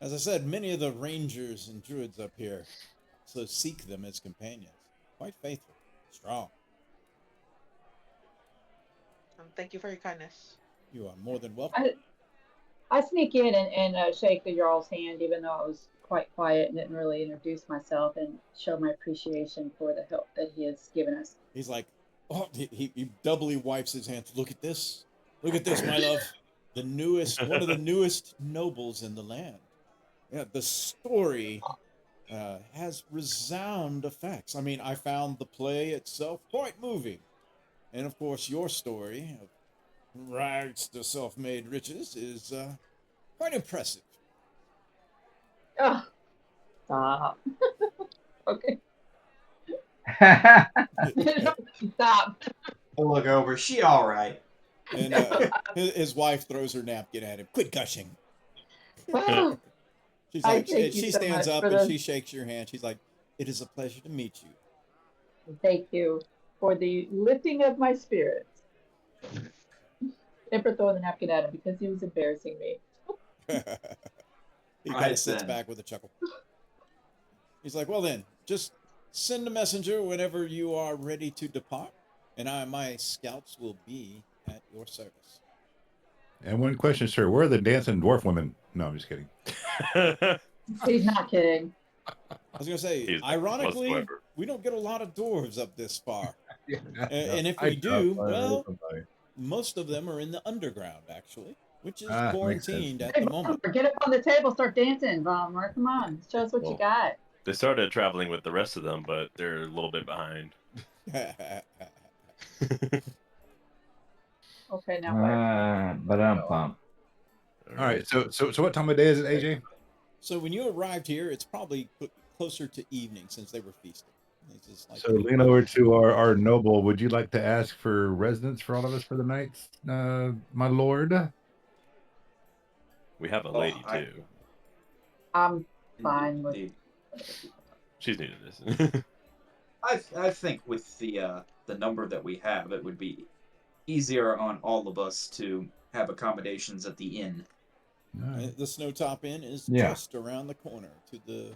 as I said, many of the rangers and druids up here, so seek them as companions. Quite faithful, strong. Thank you for your kindness. You are more than welcome. I sneak in and shake the Jarl's hand, even though I was quite quiet and didn't really introduce myself and show my appreciation for the help that he has given us. He's like, oh, he doubly wipes his hands. Look at this. Look at this, my love. The newest, one of the newest nobles in the land. Yeah, the story has resound effects. I mean, I found the play itself quite moving. And of course, your story of rags to self-made riches is quite impressive. Oh, stop. Okay. Stop. I'll look over. She all right. And his wife throws her napkin at him. Quit gushing. Oh, She's I like, thank you she so stands much up for and this. she shakes your hand. She's like, it is a pleasure to meet you. thank you for the lifting of my spirits. And for throwing the napkin at him because he was embarrassing me. He kind Right of sits then. back with a chuckle. He's like, well then, just send a messenger whenever you are ready to depart, and my scouts will be at your service. And one question, sir: where are the dancing dwarf women? No, I'm just kidding. He's not kidding. I was gonna say, He's ironically, whatsoever. we don't get a lot of dwarves up this far. Yeah, And if I we do, dropped by well, somebody. most of them are in the underground, actually, which is Makes sense. quarantined at Hey, the moment. Bomber, get up on the table, start dancing, Bomber. Come on, show us what you Well, got. They started traveling with the rest of them, but they're a little bit behind. Okay, now what? But I'm pumped. All right, so what time of day is it, AJ? So when you arrived here, it's probably closer to evening since they were feasting. It's just like So lean over to our noble. Would you like to ask for residence for all of us for the night, my lord? We have a Oh, lady I- too. I'm fine with. Indeed. She's new to this. I think with the number that we have, it would be easier on all of us to have accommodations at the inn. All right. the Snowtop Inn is Yeah. just around the corner to the.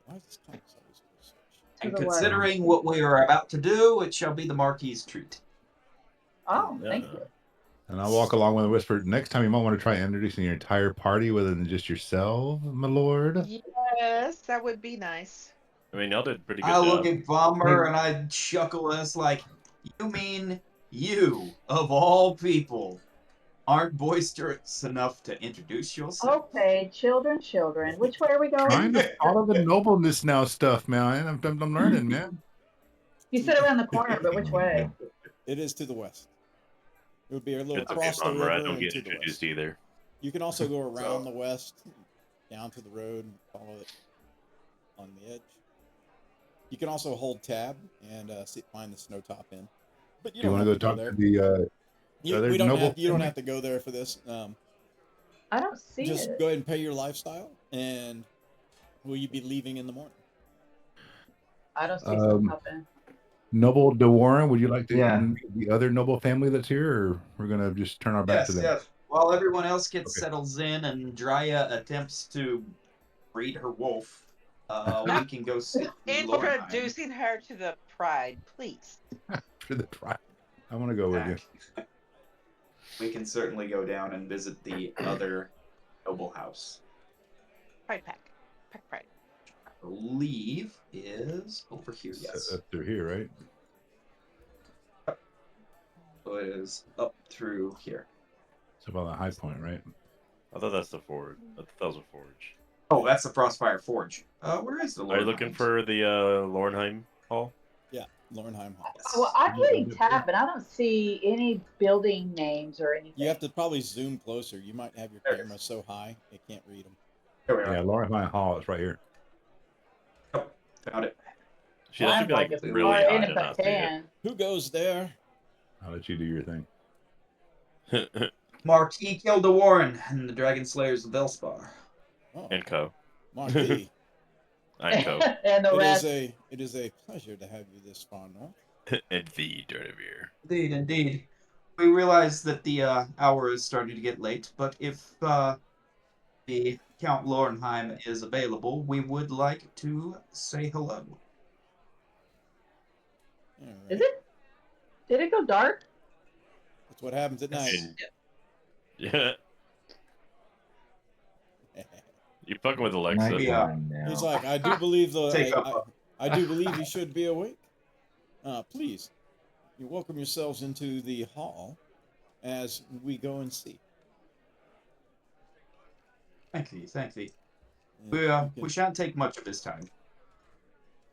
Why is this compass always so short? And To the west. considering what we are about to do, it shall be the Marquis's treat. Oh, thank Yeah. you. And I'll walk along with a whisper. Next time, you might want to try introducing your entire party rather than just yourself, my lord. Yes, that would be nice. I mean, y'all did a pretty good I look job. at Bomber and I chuckle, and it's like, you mean you, of all people, aren't boisterous enough to introduce yourself? Okay, children. Which way are we going? Trying to follow the nobleness now stuff, man. I'm learning, man. You said around the corner, but which way? It is to the west. It would be a little It's okay, across the Bomber. I river don't and get to the introduced west. either. You can also go around the west, down to the road, and follow it on the edge. You can also hold tab and find the Snowtop Inn. But you Do you don't want to have go to go talk there. to the other We don't noble have, you don't family? have to go there for this. I don't see Just it. go ahead and pay your lifestyle, and will you be leaving in the morning? I don't see Um, something. Noble De Warren, would you like to Yeah. meet the other noble family that's here, or we're gonna just turn our back to Yes, them? yes. While everyone else gets Okay. settles in and Drya attempts to breed her wolf, we can go see Lornheim. Introducing her to the pride, please. For the pride. I want to go with you. We can certainly go down and visit the other noble house. Pride pack. Pack pride. I believe is over here. Yes, Up through here, right? so it is up through here. So about the high point, right? I thought that's the forge. I thought that was a forge. Oh, that's the Frostfire Forge. Where is the? Are you looking Lornheim? for the Lornheim Hall? Yeah, Lornheim Hall. Well, I'm getting tapped, and I don't see any building names or anything. You have to probably zoom closer. You might have your There it camera so high it can't read them. Here we are. Yeah, Lauren Hall is right here. Found it. She has to I'd be like it really far high in to if I not see it. can. Who goes there? I'll let you do your thing. Marquis Kilda Warren and the Dragon Slayers of Velspar. Oh, and Co. Marquis. I'm Co. And the It rest. is a pleasure to have you this far north. and the Dirtivere. Indeed, indeed. We realize that the hour is starting to get late, but if the Count Lorenheim is available, we would like to say hello. All Is right. it? Did it go dark? That's what happens at night. And yeah, you fucking with Alexa. Nighttime now. He's like, I do believe Take up. I do believe he should be awake. Please, you welcome yourselves into the hall as we go and see. Thank thee, thank thee. And We you can, we shan't take much of his time.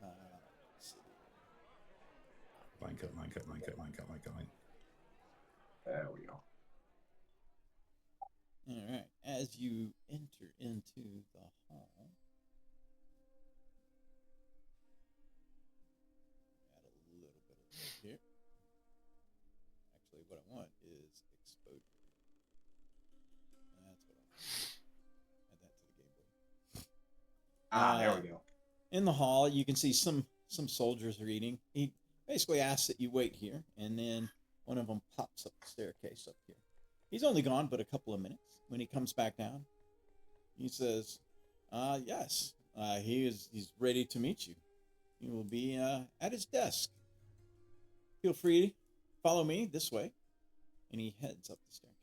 let's see. Line cut, line cut, line cut, line cut, line cut, line. There we go. All right. As you enter into the hall, add a little bit of light here. Actually, what I want is exposure. That's what I want. Add that to the game board. There we go. In the hall, you can see some soldiers are eating. He basically asks that you wait here, and then one of them pops up the staircase up here. He's only gone but a couple of minutes. When he comes back down, he says, yes, he's ready to meet you. He will be at his desk. Feel free to follow me this way. And he heads up the staircase.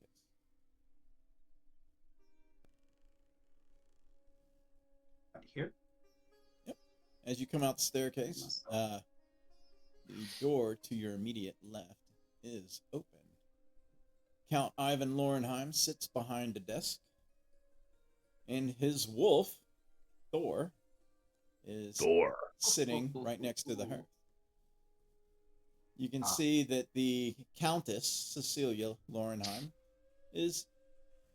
Right here. As you come out the staircase, the door to your immediate left is open. Count Ivan Lorenheim sits behind a desk, and his wolf, Thor, is sitting right next to the hearth. You can see that the Countess, Cecilia Lorenheim, is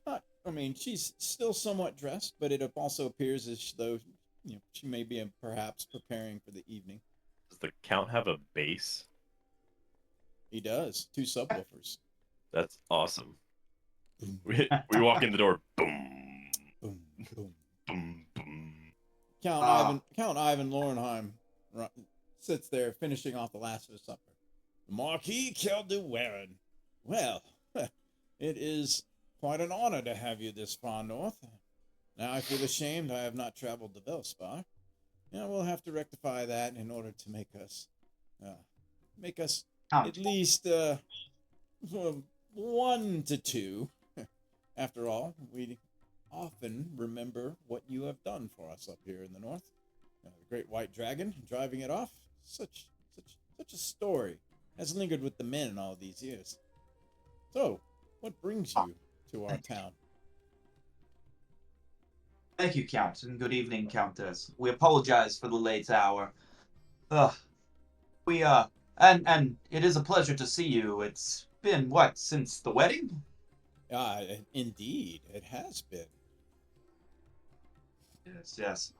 not, I mean, she's still somewhat dressed, but it also appears as though she may be perhaps preparing for the evening. Does the Count have a base? He does. 2 subwoofers. That's awesome. We walk in the door. Boom. Boom, boom. Boom. Boom. Count Ivan Lorenheim sits there finishing off the last of his supper. Marquis Calduwarin. Well, it is quite an honor to have you this far north. Now I feel ashamed I have not traveled to Velspar. Now we'll have to rectify that in order to make us at least 1 to 2. After all, we often remember what you have done for us up here in the north. The great white dragon, driving it off, such a story has lingered with the men all these years. So, what brings you to our town? Thank you, Count, and good evening, Countess. We apologize for the late hour. And it is a pleasure to see you. It's been, what, since the wedding? Indeed, it has been. Yes.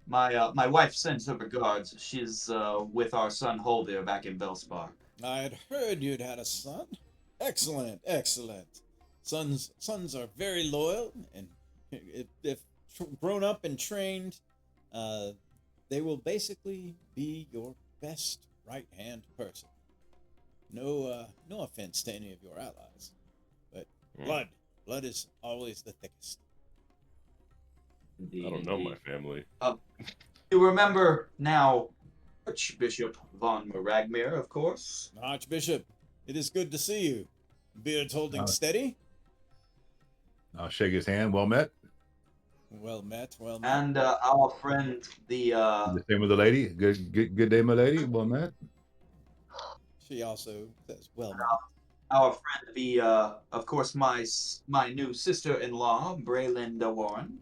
My wife sends her regards. She's with our son Holdir back in Velspar. I had heard you'd had a son. Excellent. Sons are very loyal, and if grown up and trained, they will basically be your best right-hand person. No offense to any of your allies, but blood is always the thickest. Indeed, I don't know my family. You remember now Archbishop von Maragmir, of course. Archbishop, it is good to see you. Beard's holding steady. I'll shake his hand. Well met. Well met. And our friend, the same with the lady. Good day, my lady. Well met. She also says, well met. Our friend, of course, my new sister-in-law, Braylinda Warren.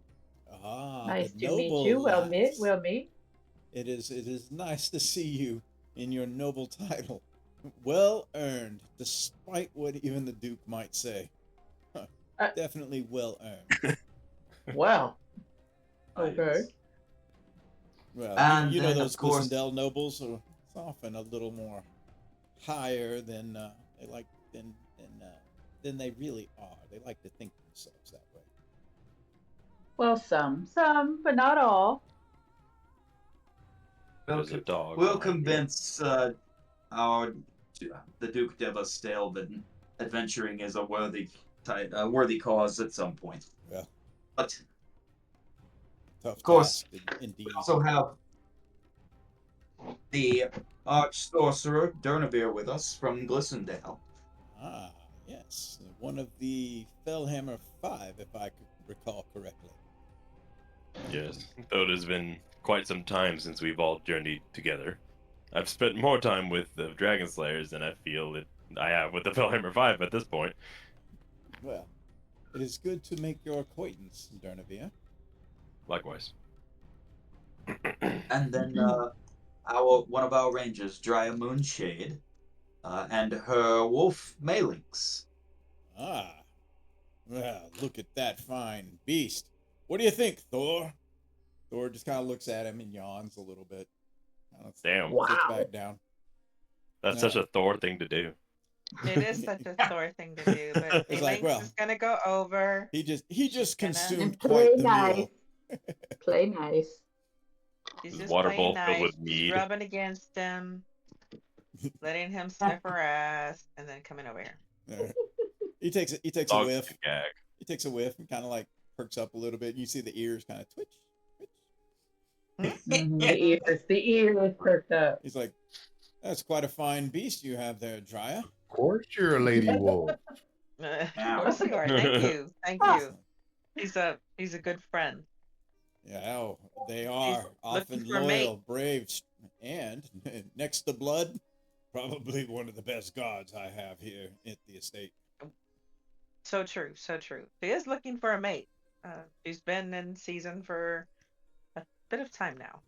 Nice to meet you. Well meet. It is nice to see you in your noble title. Well earned, despite what even the Duke might say. Definitely well earned. Well. Okay. Well, And you know then, those of course, Glissondale nobles are often a little more higher than than they really are. They like to think themselves that way. Well, some, but not all. There's a dog. We'll convince the Duke de Vestelvin adventuring is a worthy cause at some point. Yeah. But Tough of course, task, indeed. we also have the arch sorcerer Durnavir with us from Glissendale. Ah, yes. One of the Fellhammer Five, if I could recall correctly. Yes, though it has been quite some time since we've all journeyed together. I've spent more time with the Dragon Slayers than I feel that I have with the Fellhammer 5 at this point. Well, it is good to make your acquaintance, Durnavir. Likewise. And then one of our rangers, Drya Moonshade, and her wolf Malinx. Ah, well, look at that fine beast. What do you think, Thor? Thor just kind of looks at him and yawns a little bit. Damn, Sits back down. that's such a Thor thing to do. It is such a Thor thing to do, but It's Malinx like, well, is gonna go over. He just gonna- consumed And quite play the nice. meal. Play nice. She's This just water playing bowl filled nice, with mead. rubbing against him, letting him sniff her ass, and then coming over here. Yeah. He takes a Dogs whiff. can gag. He takes a whiff and kind of like perks up a little bit. You see the ears kind of twitch. The ears perked up. He's like, "That's quite a fine beast you have there, Drya." Of course, you're a lady wolf. Of course you are. Thank you. Thank you. He's a good friend. Yeah, oh, they are often looking for a mate. loyal, brave, and next to blood, probably one of the best gods I have here at the estate. So true. So true. She is looking for a mate. She's been in season for a bit of time now.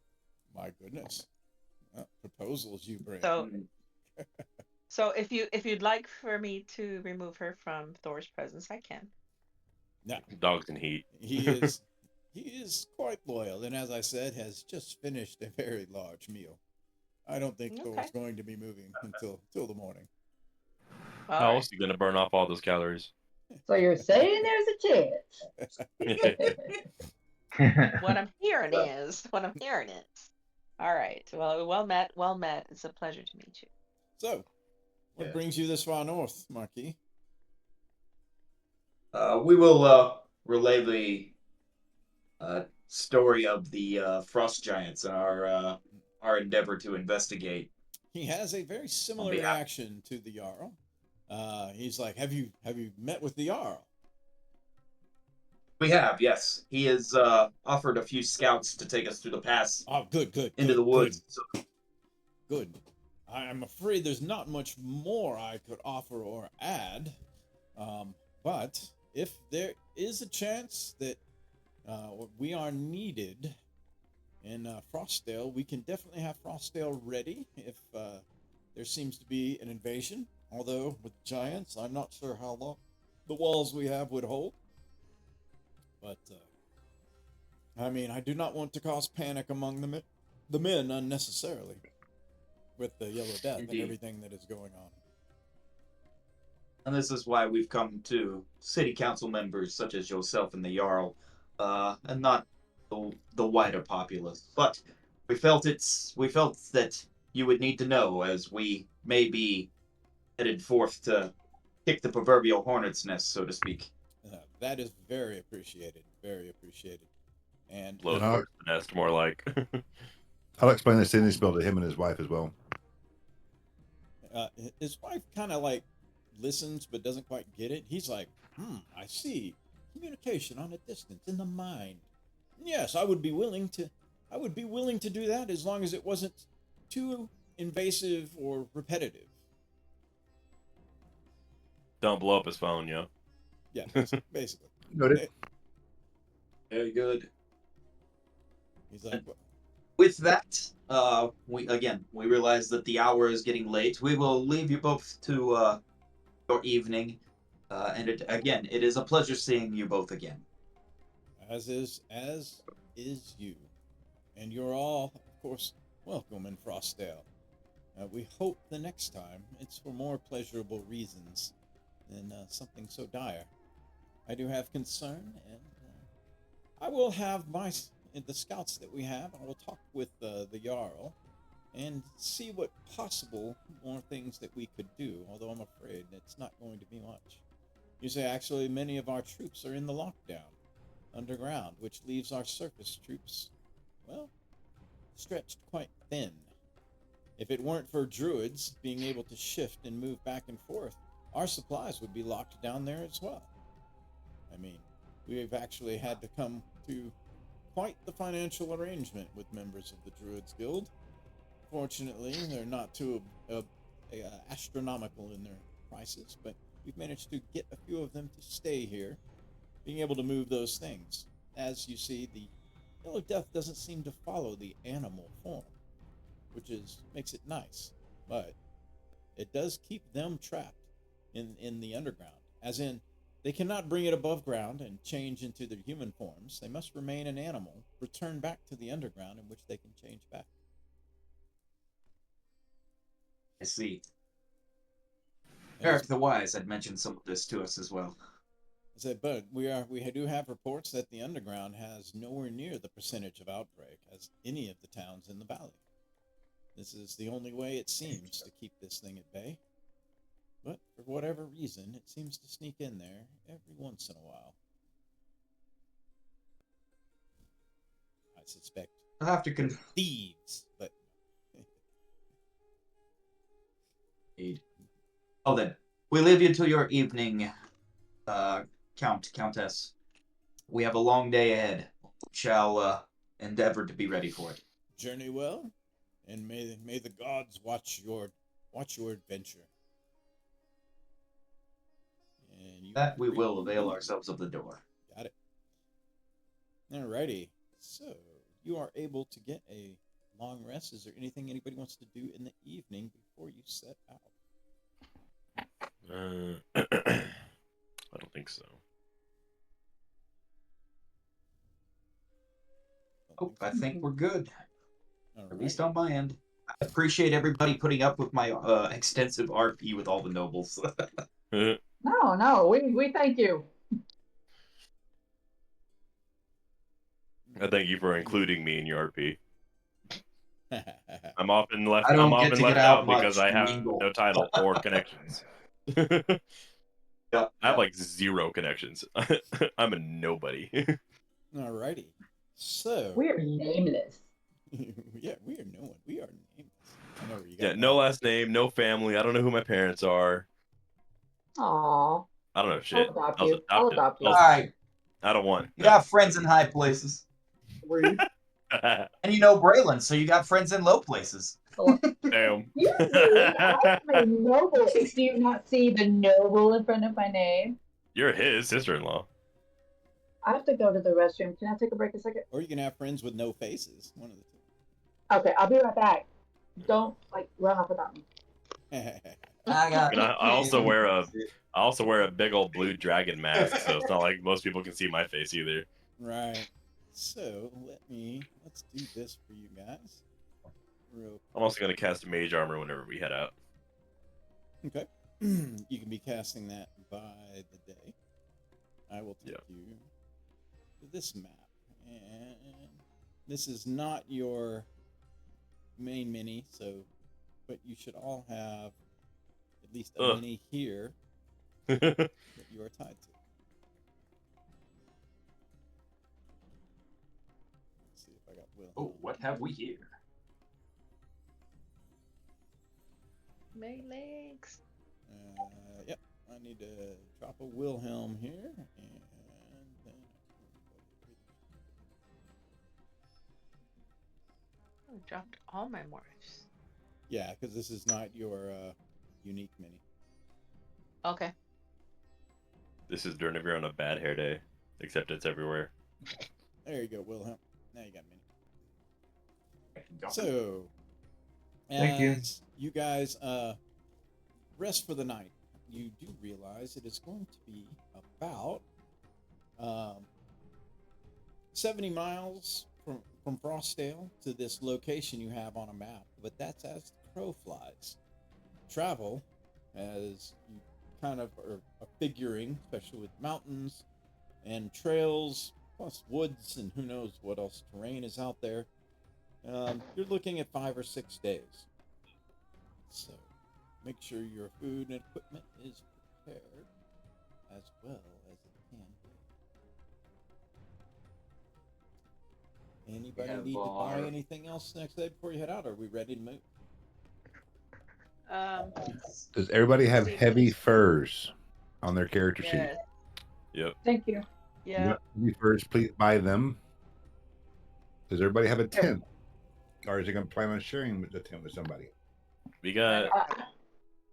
My goodness, proposals you bring. So, so if you'd like for me to remove her from Thor's presence, I can. No, Dogs and heat. he is quite loyal, and as I said, has just finished a very large meal. I don't think Okay. Thor's going to be moving until the morning. All How right. else are you gonna burn off all those calories? So you're saying there's a chance. What I'm hearing is. All right. Well, well met. Well met. It's a pleasure to meet you. So, what Yeah. brings you this far north, Marquis? We will relay the story of the frost giants and our endeavor to investigate. He has a very similar behalf- reaction to the Jarl. He's like, "Have you met with the Jarl?" We have, yes. He has offered a few scouts to take us through the pass Oh, good, into the woods. So Good. I'm afraid there's not much more I could offer or add. But if there is a chance that we are needed in Frostdale, we can definitely have Frostdale ready if there seems to be an invasion. Although with giants, I'm not sure how long the walls we have would hold. But I mean, I do not want to cause panic among the men unnecessarily with the Yellow Death Indeed. and everything that is going on. And this is why we've come to city council members such as yourself and the Jarl, and not the wider populace. But we felt that you would need to know, as we may be headed forth to kick the proverbial hornet's nest, so to speak. That is very appreciated. Very appreciated. And Blow And I'll- towards the nest, more like. I'll explain this in this spell to him and his wife as well. his wife kind of like listens but doesn't quite get it. He's like, I see. Communication on a distance in the mind. Yes, I would be willing to do that as long as it wasn't too invasive or repetitive. Don't blow up his phone, yo. Yeah, basically. Noted. Very good. He's like, With that, we realize that the hour is getting late. We will leave you both to your evening, and it is a pleasure seeing you both again. as is you, and you're all, of course, welcome in Frostdale. We hope the next time it's for more pleasurable reasons than something so dire. I do have concern, and I will have the scouts that we have. I will talk with the Jarl and see what possible more things that we could do, although I'm afraid it's not going to be much. You say actually many of our troops are in the lockdown underground, which leaves our surface troops, well, stretched quite thin. If it weren't for druids being able to shift and move back and forth, our supplies would be locked down there as well. I mean, we've actually had to come to quite the financial arrangement with members of the Druids Guild. Fortunately, they're not too astronomical in their prices, but we've managed to get a few of them to stay here, being able to move those things. As you see, the Yellow Death doesn't seem to follow the animal form, which makes it nice, but it does keep them trapped in the underground, as in they cannot bring it above ground and change into their human forms. They must remain an animal, return back to the underground, in which they can change back. I see. Eric the Wise had mentioned some of this to us as well. I said, but we do have reports that the underground has nowhere near the percentage of outbreak as any of the towns in the valley. This is the only way it seems to keep this thing at bay. But for whatever reason, it seems to sneak in there every once in a while. I suspect I'll have to thieves, but Oh, then we leave you till your evening, Countess. We have a long day ahead. Shall endeavor to be ready for it. journey well, and may the gods watch your adventure. And you That we will avail ourselves of the door. Got it. Alrighty. So you are able to get a long rest. Is there anything anybody wants to do in the evening before you set out? I don't think so. I think we're good. Alright. At least on my end. I appreciate everybody putting up with my extensive RP with all the nobles. No, we thank you. I thank you for including me in your RP. I'm often left. I don't I'm get often to left get out out because much I have mingle. no title or connections. I have like 0 connections. I'm a nobody. Alrighty. So We are nameless. yeah, we are no one. We are nameless. I know where you got Yeah, no last name, no family. I don't know who my parents are. Aw. I don't know shit. I'll adopt I was you. I'll adopted. adopt you. Alright. I don't want. You got friends in high places. Rude. And you know Braylon, so you got friends in low places. Damn. You rude. I'm a noble. Do you not see the noble in front of my name? You're his sister-in-law. I have to go to the restroom. Can I take a break a second? Or you can have friends with no faces. One of the Okay, I'll be right back. Don't run off without me. two. And I also wear a big old blue dragon mask, so it's not like most people can see my face either. Right. So let's do this for you guys. Real I'm also gonna cast mage armor whenever we head out. Okay. You can be casting that by the day. I will take you to this map. And this is not your main mini, but you should all have at least a mini here that you are tied to. Let's see if I got Will. Oh, what have we here? My legs. Yep. I need to drop a Wilhelm here, and then I dropped all my morphs. yeah, because this is not your unique mini. Okay. This is Durnavir on a bad hair day, except it's everywhere. There you go, Wilhelm. Now you got mini. Go. So, Thank you. as you guys rest for the night, you do realize it is going to be about 70 miles from Frostdale to this location you have on a map, but that's as the crow flies. Travel, as you kind of are figuring, especially with mountains and trails, plus woods and who knows what else terrain is out there, You're looking at 5 or 6 days. So make sure your food and equipment is prepared as well as it can be. Anybody have need to buy our- anything else next day before you head out? Are we ready to move? Does everybody have See, heavy please. furs on their character sheet? Yes. Yep. Thank you. Yeah. Yep. Heavy furs, please buy them. Does everybody have a tent? Or is it going to plan on sharing the tent with somebody? We got. I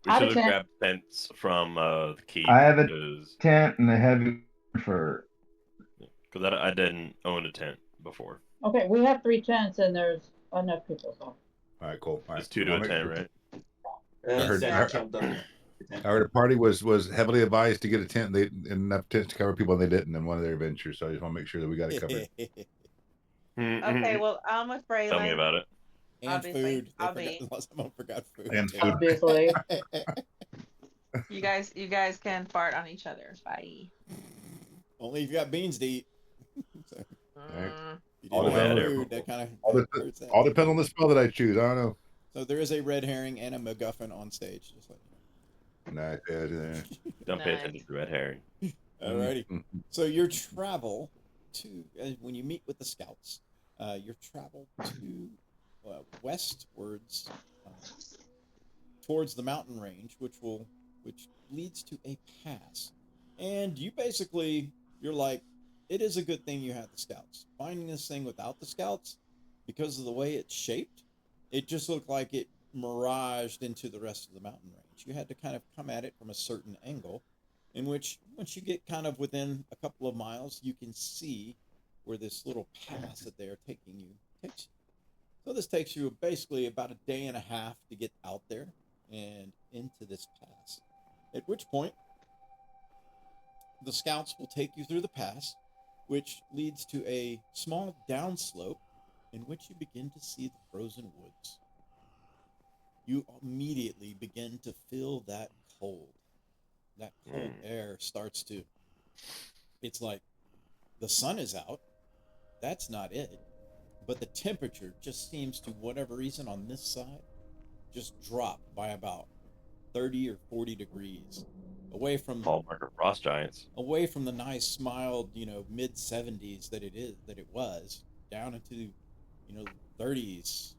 We have a should have tent. grabbed tents from the keep. I have a because tent and a heavy fur. I didn't own a tent before. Okay, we have 3 tents and there's enough people, so. All right, cool. All right. It's 2 to I'll a make tent, sure. right? I heard Yeah. the party was heavily advised to get a tent. They enough tents to cover people, and they didn't in one of their adventures. So I just want to make sure that we got it covered. Okay, well, I'm with Braylon. Tell me about it. And Obviously, food. I'll be. Someone forgot food. And too. food. Obviously. You guys can fart on each other. Bye. Only if you got beans to eat. So, you All didn't have depends. food, that kind All of dep- hurts that. All depends on the spell that I choose. I don't know. So there is a red herring and a MacGuffin on stage. Just like Nice. Don't pay Nice. attention to red herring. Alrighty. Mhm. So your travel to when you meet with the scouts, your travel to westwards towards the mountain range, which leads to a pass, and you're like, it is a good thing you had the scouts. Finding this thing without the scouts, because of the way it's shaped, it just looked like it miraged into the rest of the mountain range. You had to kind of come at it from a certain angle, in which once you get kind of within a couple of miles, you can see where this little pass that they are taking you takes you. So this takes you basically about a day and a half to get out there and into this pass. At which point, the scouts will take you through the pass, which leads to a small downslope in which you begin to see the frozen woods. You immediately begin to feel that cold. That cold air starts to, it's like the sun is out. That's not it. But the temperature just seems to, whatever reason on this side, just drop by about 30 or 40 degrees away from Hallmark or frost giants. away from the nice mild, mid 70s that it was, down into, 30s,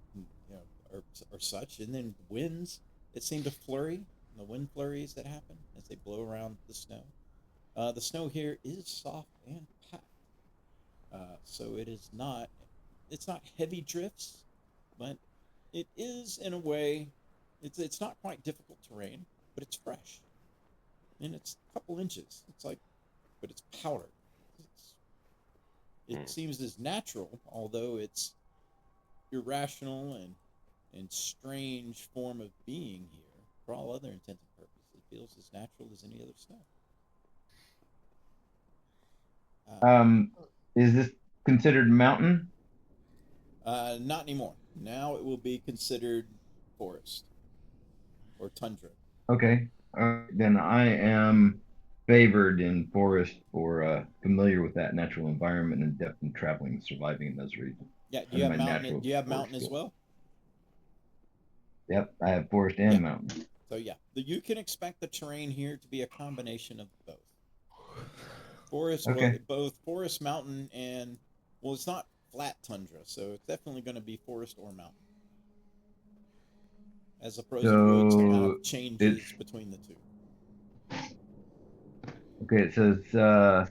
or such. And then winds that seem to flurry, the wind flurries that happen as they blow around the snow. The snow here is soft and packed. So it's not heavy drifts, but it is in a way, it's not quite difficult terrain, but it's fresh. And it's a couple inches. But it's powder. It seems as natural, although it's irrational and strange form of being here. For all other intents and purposes, it feels as natural as any other snow. Is this considered mountain? Not anymore. Now it will be considered forest or tundra. Okay. Then I am favored in forest or familiar with that natural environment and depth and traveling and surviving in those regions. Yeah. Do you And have my mountain? natural Do you have forest mountain as skill. well? Yep, I have forest and Yeah. mountain. So yeah, you can expect the terrain here to be a combination of both. Forest, Okay. both forest, mountain, and it's not flat tundra, so it's definitely going to be forest or mountain. As the frozen woods kind So of changes it's- between the two. Okay, it says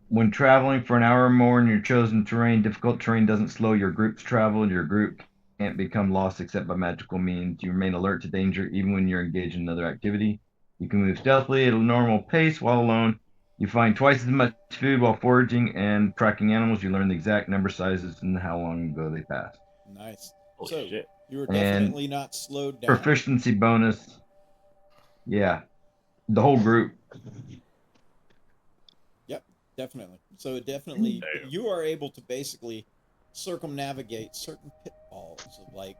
when traveling for an hour or more in your chosen terrain, difficult terrain doesn't slow your group's travel. Your group can't become lost except by magical means. You remain alert to danger even when you're engaged in another activity. You can move stealthily at a normal pace while alone. You find twice as much food while foraging and tracking animals. You learn the exact number, sizes, and how long ago they passed. Nice. Holy So shit. you were And definitely not slowed down. Proficiency bonus. Yeah, the whole group. Definitely. So definitely, Damn. you are able to basically circumnavigate certain pitfalls of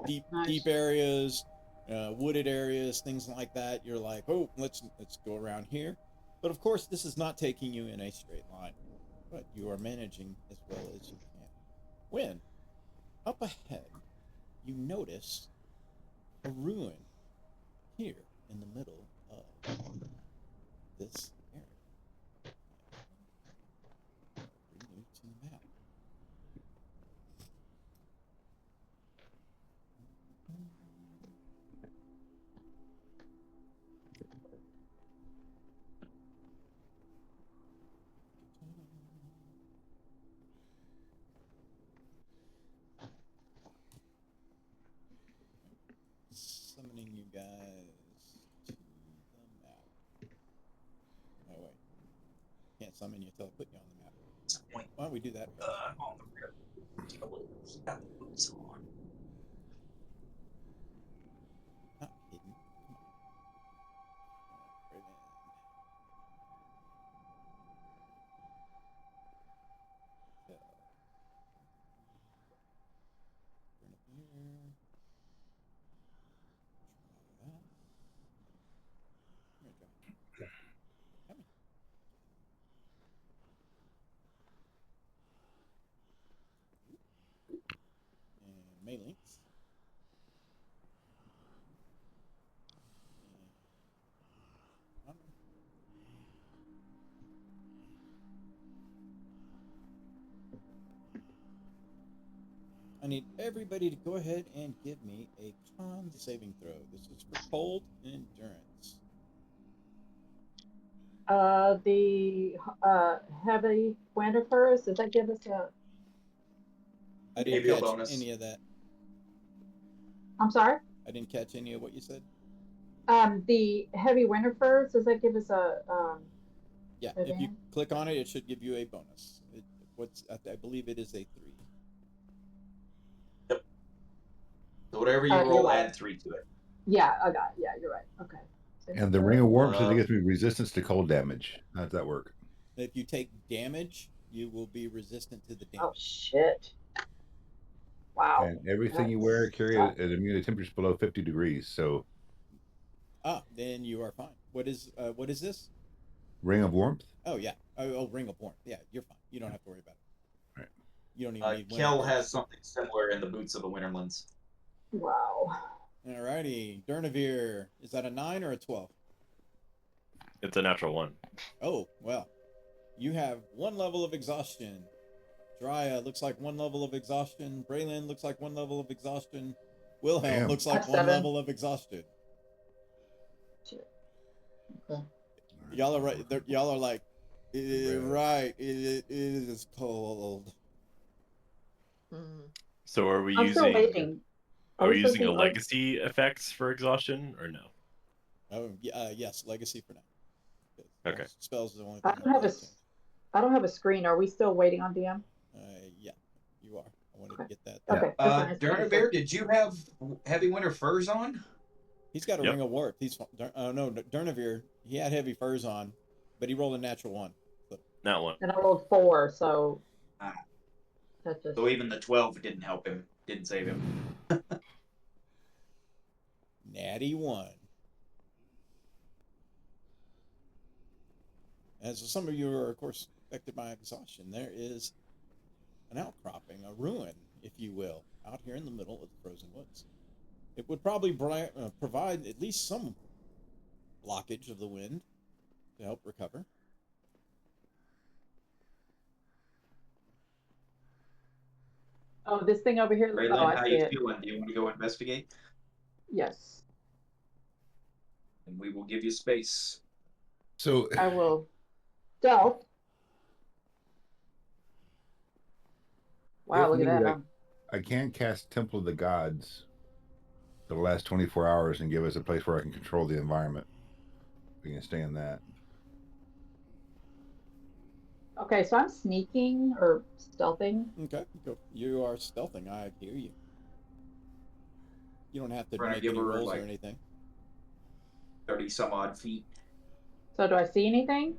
deep Nice. areas, wooded areas, things like that. You're like, oh, let's go around here. But of course, this is not taking you in a straight line, but you are managing as well as you can. Win. Up ahead, you notice a ruin here in the middle of this area. Bring you to the map. Summoning you guys to the map. Oh wait, can't summon you until I put you on the map. Why don't we do that? On the rear. Got the boots on. Not hidden. Come on. Right in. So, turn up here. Try that. Here we go. Come on. And Maylinks. And I need everybody to go ahead and give me a con saving throw. This is for cold endurance. The heavy winter furs, does that give us a, I Give didn't you a catch bonus. any of that. I'm sorry? I didn't catch any of what you said. The heavy winter furs, does that give us a, Yeah, if you advantage? click on it, it should give you a bonus. I believe it is a 3. So whatever you You're roll, right. add 3 to it. Yeah, I got it. Yeah, you're right. Okay. And the Ring of Warmth says it Uh, gives me resistance to cold damage. How does that work? If you take damage, you will be resistant to the damage. Oh, shit. Wow. And everything you That wear carry sucks. an immunity temperature below 50 degrees. So Then you are fine. What is this? Ring of Warmth. Oh yeah. Oh, Ring of Warmth. Yeah, you're fine. You don't have to worry about it. Right. You don't even need winter Kel boots. has something similar in the boots of the Winterlands. Wow. Alrighty, Durnavir. Is that a 9 or a 12? It's a natural 1. Oh, well. You have 1 level of exhaustion. Drya looks like 1 level of exhaustion. Braylon looks like 1 level of exhaustion. Wilhelm Damn. looks like That's 1 7. level of exhaustion. Shit. Okay. Y'all are right. Y'all are like, right. It is cold. So are we I'm still using waiting. are we still using a doing- legacy effects for exhaustion or no? Oh, yes, legacy for now. Okay. Spells is the only I thing. don't have a, I don't have a screen. Are we still waiting on DM? Yeah, you are. I wanted Okay. to get that. Okay. that's fine. Durnavir, did you have heavy winter furs on? He's got a Yep. ring of warp. He's no, Durnavir. He had heavy furs on, but he rolled a natural 1. Not 1. And I rolled 4, so Ah. that just So even the 12 didn't help him, didn't save him. Natty 1. As some of you are, of course, affected by exhaustion, there is an outcropping, a ruin, if you will, out here in the middle of the frozen woods. It would probably provide at least some blockage of the wind to help recover. Oh, this thing over here. Braylon, Oh, I how see you it. feeling? Do you want to go investigate? Yes, And we will give you space. So I will. Stealth. Wow, If look at that. needed, Huh? I can cast Temple of the Gods for the last 24 hours and give us a place where I can control the environment. We can stay in that. Okay, so I'm sneaking or stealthing. Okay, go. You are stealthing. I hear you. You don't have to We're gonna make give any her, rolls like- or anything. 30 some odd feet. So do I see anything?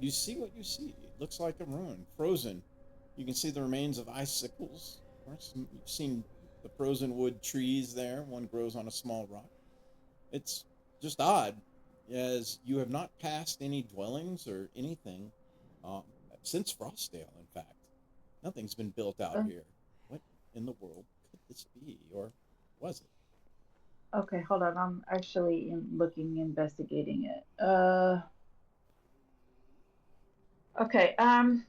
You see what you see. It looks like a ruin, frozen. You can see the remains of icicles. Of course, you've seen the frozen wood trees there. One grows on a small rock. It's just odd, as you have not passed any dwellings or anything since Frostdale. In fact, nothing's been built out Oh. here. What in the world could this be, or was it? Okay, hold on. I'm actually investigating it. Okay. I'm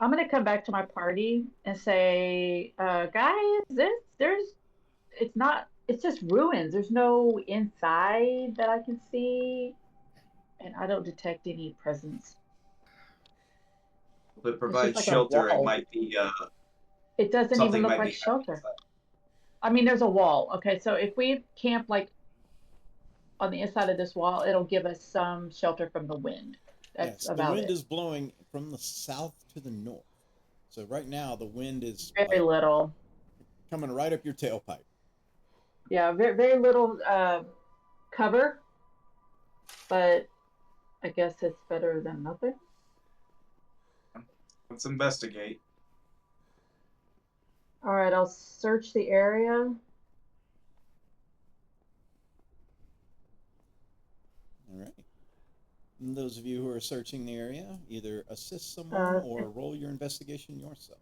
gonna come back to my party and say, guys, it's just ruins. There's no inside that I can see, and I don't detect any presence. If it provides like a shelter, it wall. might be It doesn't something even look might like be shelter. I mean, there's a wall. Okay, so if we camp like on the inside of this wall, it'll give us some shelter from the wind. That's Yes, the about wind it. is blowing from the south to the north. So right now the wind is Very like little. coming right up your tailpipe. Yeah, very, very little cover, but I guess it's better than nothing. Let's investigate. All right, I'll search the area. All right. And those of you who are searching the area, either assist someone or roll your investigation yourself.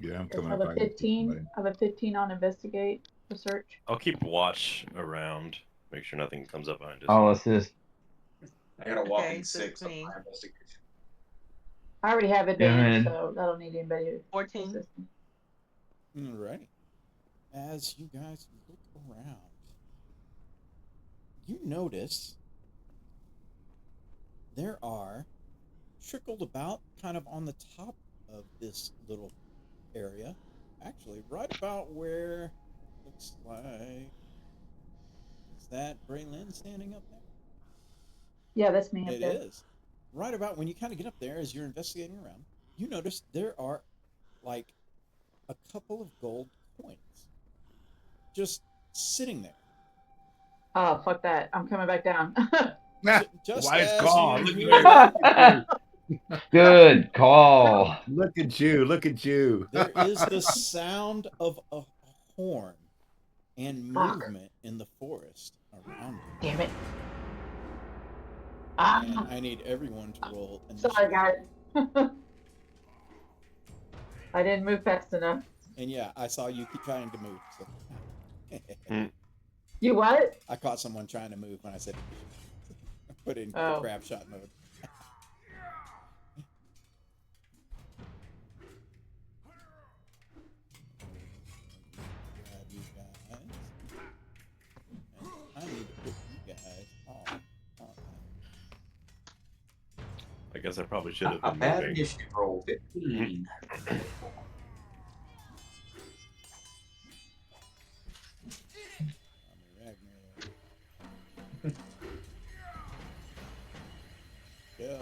Yeah, I'm I coming have up. a I can see 15. somebody. I have a 15 on investigate for search. I'll keep watch around. Make sure nothing comes up behind us. I'll assist. I got a whopping Okay, so it's 6 on me. my investigation. I already have advantage, ahead. so I don't need anybody to 14. assist me. All right. As you guys look around, you notice there are trickled about kind of on the top of this little area, actually right about where looks like, is that Braylon standing up there? Yeah, that's me up It there. is. Right about when you kind of get up there as you're investigating around, you notice there are like a couple of gold coins just sitting there. Oh, fuck that. I'm coming back down. Just Wise as call. you Look hear, at you. Good call. Look at you. Look at you. there is the sound of a horn and Fuck. movement in the forest around you. Damn it. And Ah, I need everyone to roll sorry, initiative. guys. I didn't move fast enough. And yeah, I saw you keep trying to move. So. You what? I caught someone trying to move when I said put in Oh. crab shot mode. Grab you guys. And I need to put you guys all on. I guess I probably should have A been bad moving. initiative roll, 15. Go.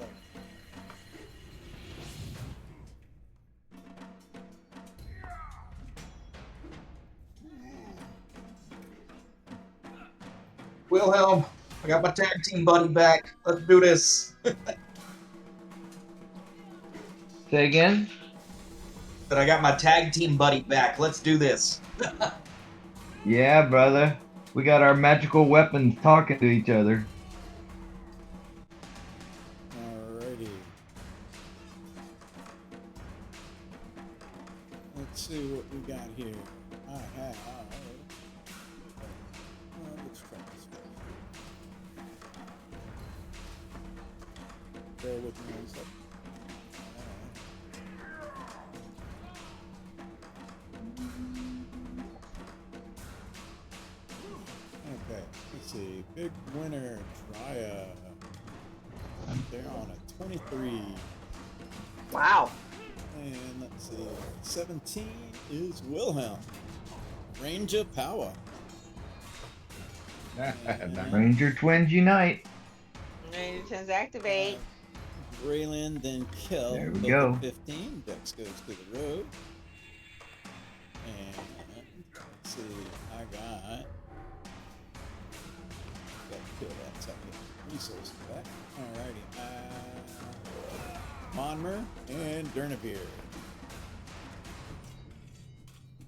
Wilhelm, I got my tag team buddy back. Let's do this. Say again? But I got my tag team buddy back. Let's do this. Yeah, brother. We got our magical weapons talking to each other. Alrighty. Let's see what we got here. I have. Let's try this first. Bear with me one second. Okay, let's see. Big winner, Drya. They're on a 23. Wow. And let's see. 17 is Wilhelm. Ranger Power. Nice. Ranger twins unite. Ranger twins activate. Braylon, then Kill. There we both go. at 15. Dex goes to the road. And let's see. I got Kill that second resource for that. Alrighty. Monmer and Durnavir.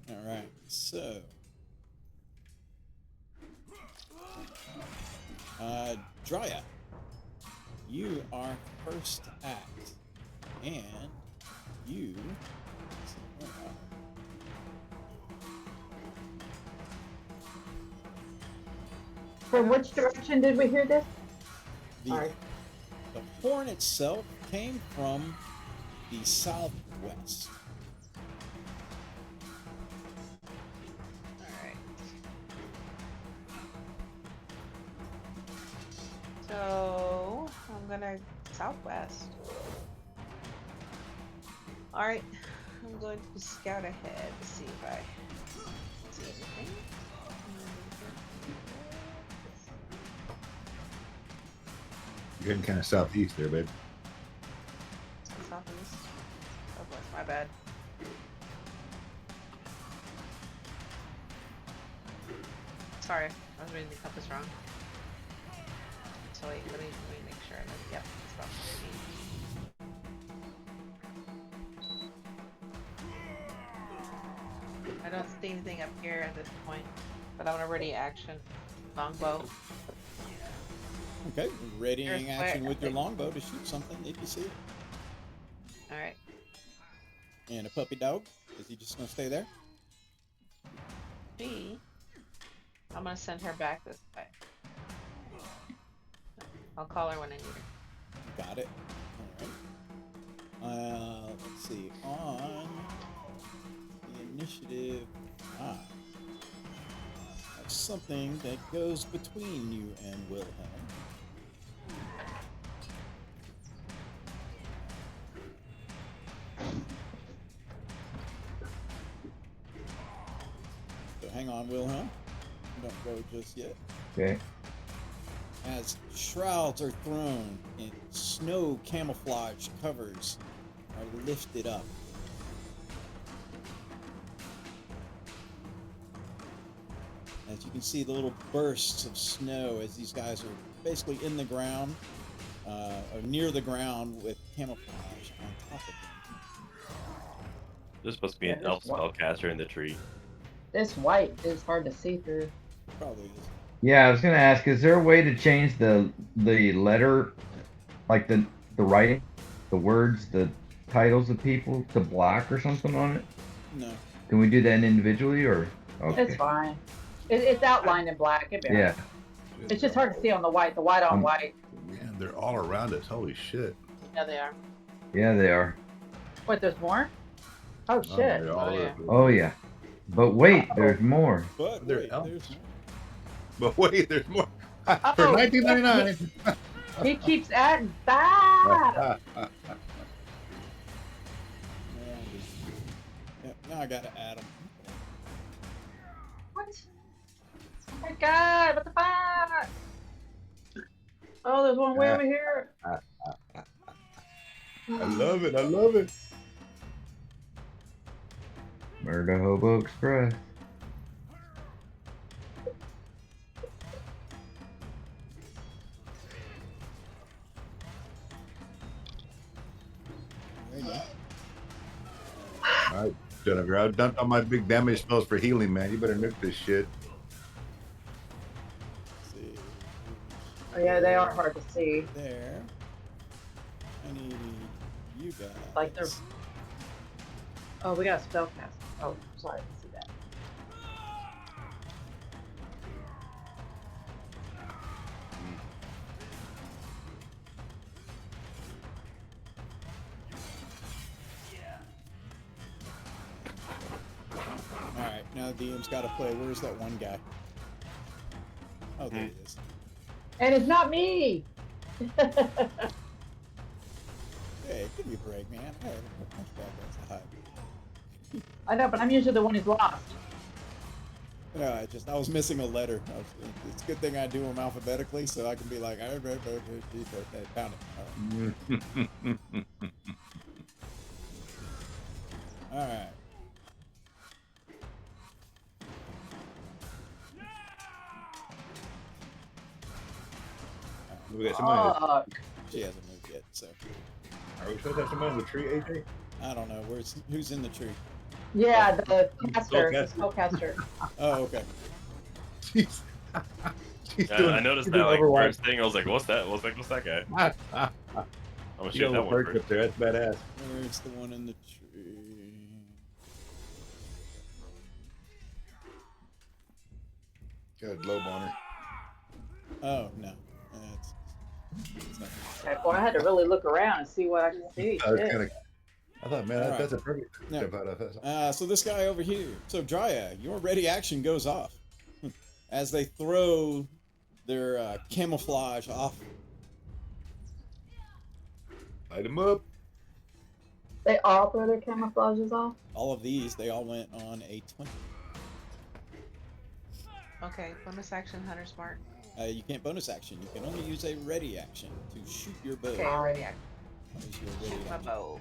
Alright, so Drya, you are first act, and you From which direction did we hear this? The, Sorry. the horn itself came from the southwest. Alright. So I'm gonna southwest. Alright. I'm going to scout ahead to see if I see anything. You're heading kind of southeast there, babe. Southeast. Southwest, my bad. Sorry, I was reading the compass wrong. So wait, let me make sure. Yep, it's about 15. I don't see anything up here at this point, but I'm gonna ready action longbow. Okay, readying Here's action where- with your longbow to shoot something if you see it. All right. And a puppy dog. Is he just gonna stay there? I'm gonna send her back this way. I'll call her when I need her. Got it. All right. Let's see. On the initiative 5, that's something that goes between you and Wilhelm. So hang on, Wilhelm. Don't go just yet. Okay. As shrouds are thrown and snow camouflage covers are lifted up. As you can see, the little bursts of snow as these guys are basically in the ground, or near the ground with camouflage on top of them. There's supposed to be Yeah, an there's elf one. spellcaster in the tree. This white is hard to see through. Probably is. Yeah, I was gonna ask, is there a way to change the letter, like the writing, the words, the titles of people to black or something on it? No. Can we do that individually or? Okay. It's fine. It's outlined in black. It'd be all Yeah. right. It's just hard to see on the white. The white on white. Man, they're all around us. Holy shit. Yeah, they are. Yeah, they are. What? There's more? Oh Oh, shit! they're all Oh, yeah. over. Oh yeah. But wait, there's more. But They're wait, elves. there's more. But wait, there's more. For Oh, $19.99. He keeps adding. Ah! Yeah, now I gotta add them. What? Oh my god! What the fuck? Oh, there's one way over here. I love it. I love it. Murder Hobo Express. All right, Jennifer. I've done all my big damage spells for healing, man. You better nuke this shit. Let's see. Oh yeah, they are hard to see. There. I need you guys. Like they're. Oh, we got a spell cast. Oh, sorry, I didn't see that. Alright, now the DM's gotta play. Where's that one guy? Oh, there he is. And it's not me. Hey, give me a break, man. Hey, a bunch of bad guys to hide. I know, but I'm usually the one who's lost. No, I was missing a letter. It's a good thing I do them alphabetically, so I can be like, found it. All right. We got somebody. Fuck. She hasn't moved yet, so Are we supposed to have somebody in the tree, AJ? I don't know. Who's in the tree? Yeah, the caster, the Spellcaster. spellcaster. Oh, okay. She's I noticed that like first thing. I was like, "What's that?" What's that guy? I'm gonna shoot that one perk first. up there. That's badass. Where's the one in the tree? Got a globe on her. Oh no, it's not. Okay, boy, I had to really look around and see what I could see. I was Shit. kinda- I thought, man, Alright. that's a perfect No. jump out of. That's So this guy over here. So Dryad, your ready action goes off as they throw their camouflage off. light him up. They all throw their camouflages off? All of these, they all went on a 20. Okay, bonus action, Hunter's Mark. You can't bonus action. You can only use a ready action to shoot your bow. Okay, ready action. That is your ready Shoot my action. bow.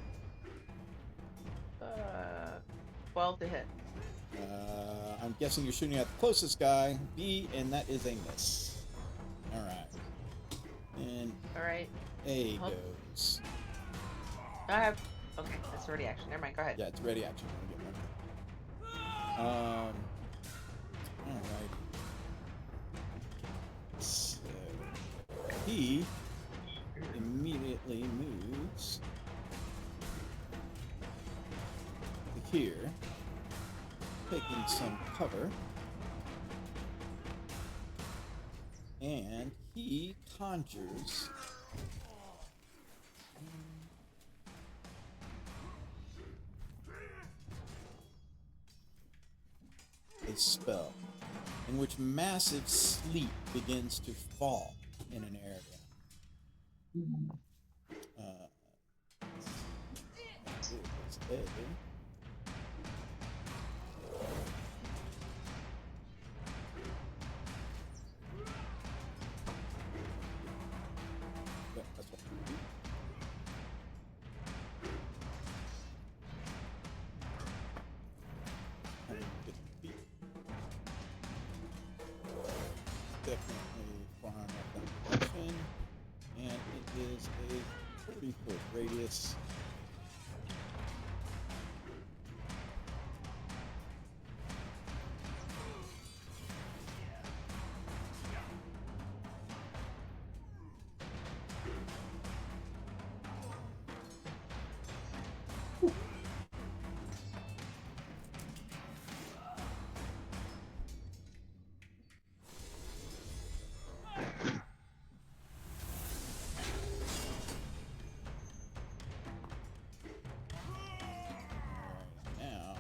12 to hit. I'm guessing you're shooting at the closest guy, B, and that is a miss. All right. And Alright. A Huh? goes. I have. Okay, that's ready action. Never mind, go ahead. Yeah, it's ready action. I'll get one. All right. So he immediately moves to here, taking some cover, and he conjures a spell in which massive sleet begins to fall in an area. This is A. Yeah, that's what we do. And get the beat. Definitely far enough that direction, and it is a 40-foot radius. Now,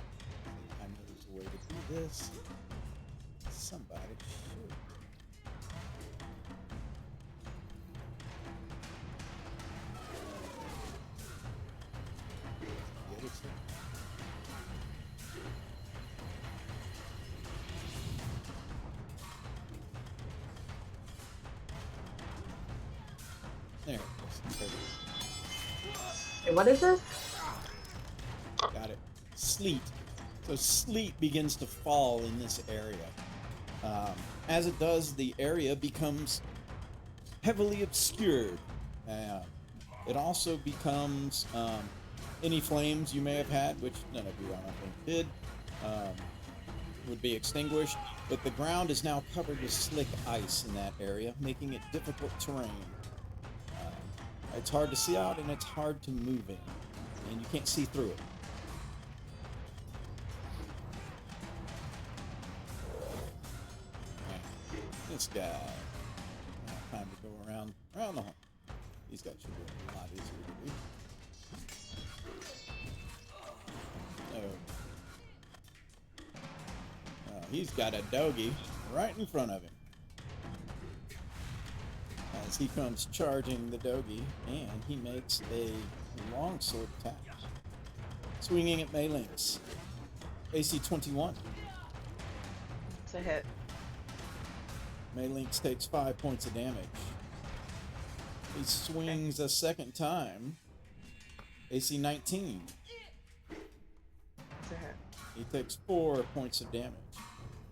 I know there's a way to do this. Somebody should. Get it, sir. There it goes. Perfect. Hey, what is this? Got it. Sleet. So sleet begins to fall in this area. As it does, the area becomes heavily obscured. It also becomes any flames you may have had, which none of you I don't think did, would be extinguished. But the ground is now covered with slick ice in that area, making it difficult terrain. It's hard to see out and it's hard to move in, and you can't see through it. This guy, time to go around the horn. These guys should be a lot easier to do. Oh, he's got a doggy right in front of him. As he comes charging the doggy, and he makes a longsword attack, swinging at Maylinks. AC 21. It's a hit. Maylinks takes 5 points of damage. He swings a second time. AC 19. It's a hit. He takes 4 points of damage.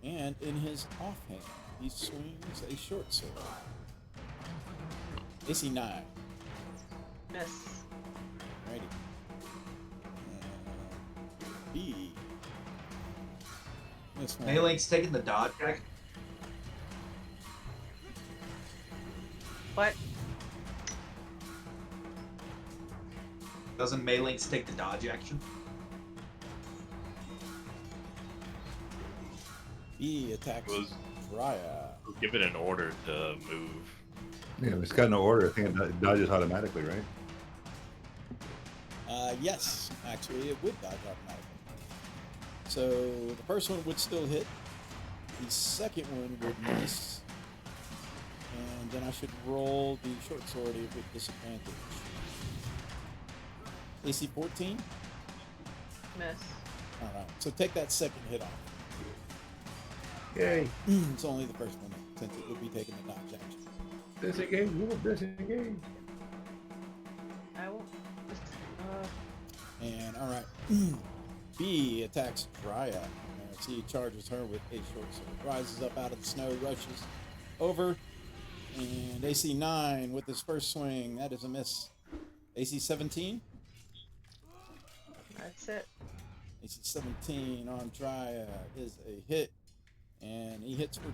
And in his offhand, he swings a short sword. AC 9. Miss. Righty. B. This one. Maylink's taking the dodge action. What? Doesn't Maylink's take the dodge action? B attacks Was- Dryad. Give it an order to move. Yeah, it's got no order. I think it dodges automatically, right? Yes, actually, it would dodge automatically. So the first one would still hit. The second one would miss. And then I should roll the short sword with disadvantage. AC 14? Miss. Alright, so take that second hit off. Yay! It's only the first one, since it would be taking the dodge action. Disengage! Disengage! I will. And alright. B attacks Drya. As he charges her with a short sword. Rises up out of the snow, rushes over. And AC 9 with his first swing. That is a miss. AC 17. That's it. AC 17 on Drya is a hit. And he hits for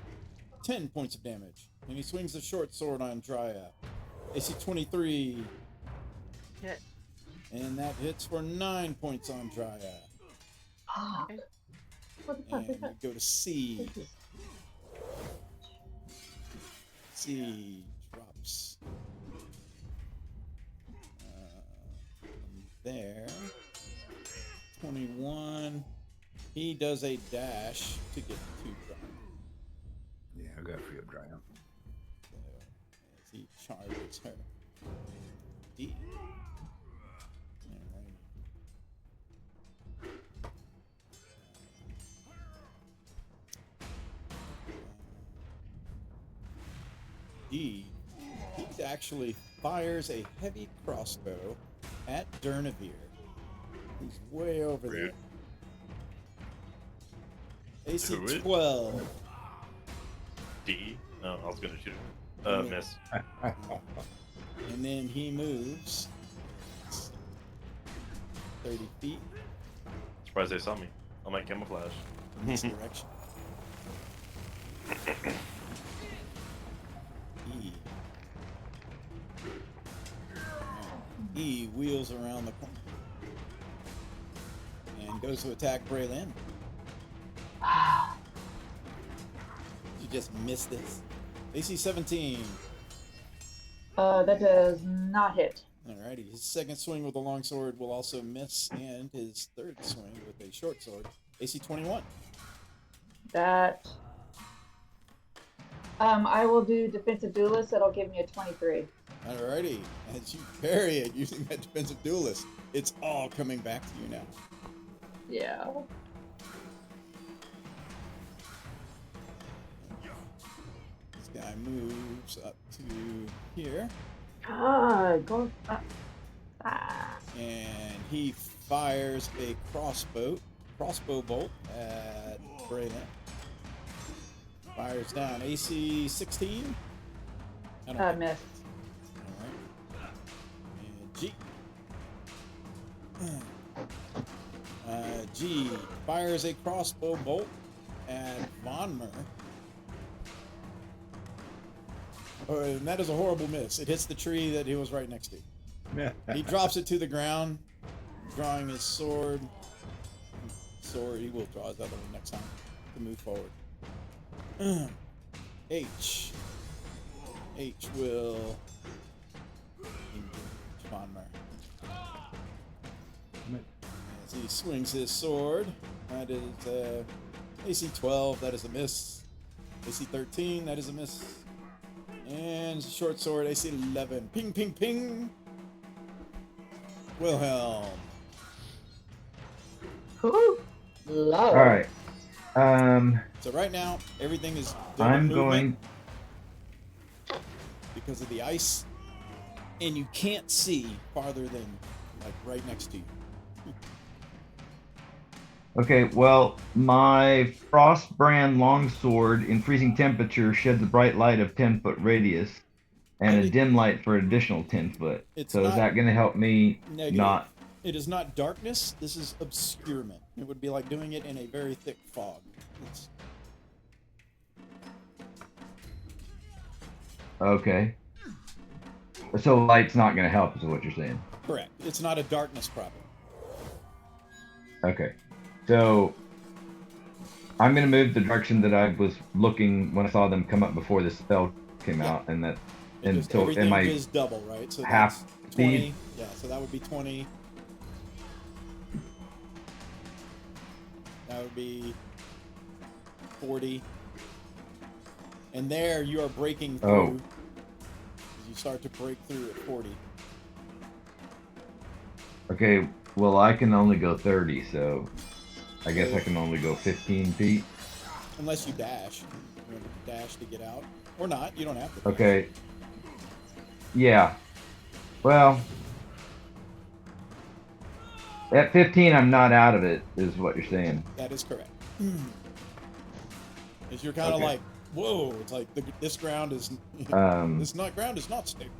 10 points of damage. And he swings the short sword on Drya. AC 23. Hit. And that hits for 9 points on Drya. Okay. What the fuck And is we that? go to C. This is- C drops from there. 21. He does a dash to get to Drya. Yeah, I got free up dry out. So, as he charges her. D. Alright. D. He actually fires a heavy crossbow at Durnavir. He's way over there. Rude. AC Who is- 12. D. No, I was gonna shoot him. Miss. And then he moves 30 feet Surprised they saw me. On my camouflage. in this direction. E. E wheels around the corner and goes to attack Braylon. You just missed this. AC 17. That does not hit. Alrighty, his second swing with the longsword will also miss, and his third swing with a short sword, AC 21. That. I will do defensive duelist. That'll give me a 23. Alrighty, as you parry it using that defensive duelist, it's all coming back to you now. Yeah. This guy moves up to here, God, go. Ah. and he fires a crossbow bolt at Braylon. Fires down, AC 16. I don't think- Missed. Alright. And G. G fires a crossbow bolt at Vonmer. Oh, and that is a horrible miss. It hits the tree that he was right next to. He drops it to the ground, drawing his sword. He will draw his other one next time to move forward. H will engage Vonmer. As he swings his sword, that is AC 12, that is a miss. AC 13, that is a miss. And short sword, AC 11. Ping, ping, ping. Wilhelm. Whew. Low. All right. So right now, everything is I'm movement going. because of the ice, and you can't see farther than like right next to you. Okay, well, my Frostbrand longsword in freezing temperature sheds a bright light of 10-foot radius and a Only- dim light for an additional 10 foot. It's So is not that going to help me negative. not? It is not darkness. This is obscurement. It would be like doing it in a very thick fog. It's, Okay. So light's not going to help, is what you're saying. correct. It's not a darkness problem. Okay. So I'm gonna move the direction that I was looking when I saw them come up before the spell came Yeah. out, and that It and just, so everything am I is double, right? So half that's speed? 20. Yeah, so that would be 20. That would be 40. And there you are breaking through. Oh. You start to break through at 40. Okay, well I can only go 30, so I guess So- I can only go 15 feet. Unless you dash. You want to dash to get out. Or not. You don't have to. dash. Okay. Yeah. Well, at 15 I'm not out of it, is what you're saying. That is correct. Is you're kind of Okay. like, whoa, it's like this ground is, Um, this not ground is not stable.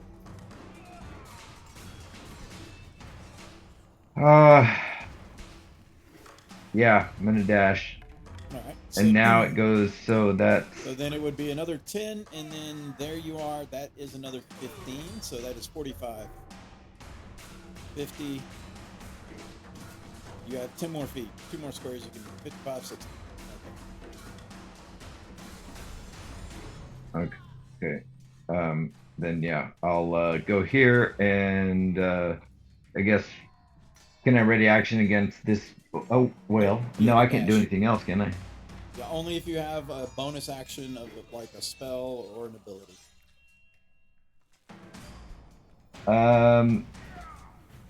Yeah, I'm gonna dash. All right. And now it goes, so that's So then it would be another 10, and then there you are. That is another 15, so that is 45. 50. You have 10 more feet. 2 more squares you can do. 55, 60. okay. Then yeah, I'll go here and I guess can I ready action against this? Oh well, Yeah, no, I can't do dash. anything else, can I? Yeah, only if you have a bonus action of like a spell or an ability.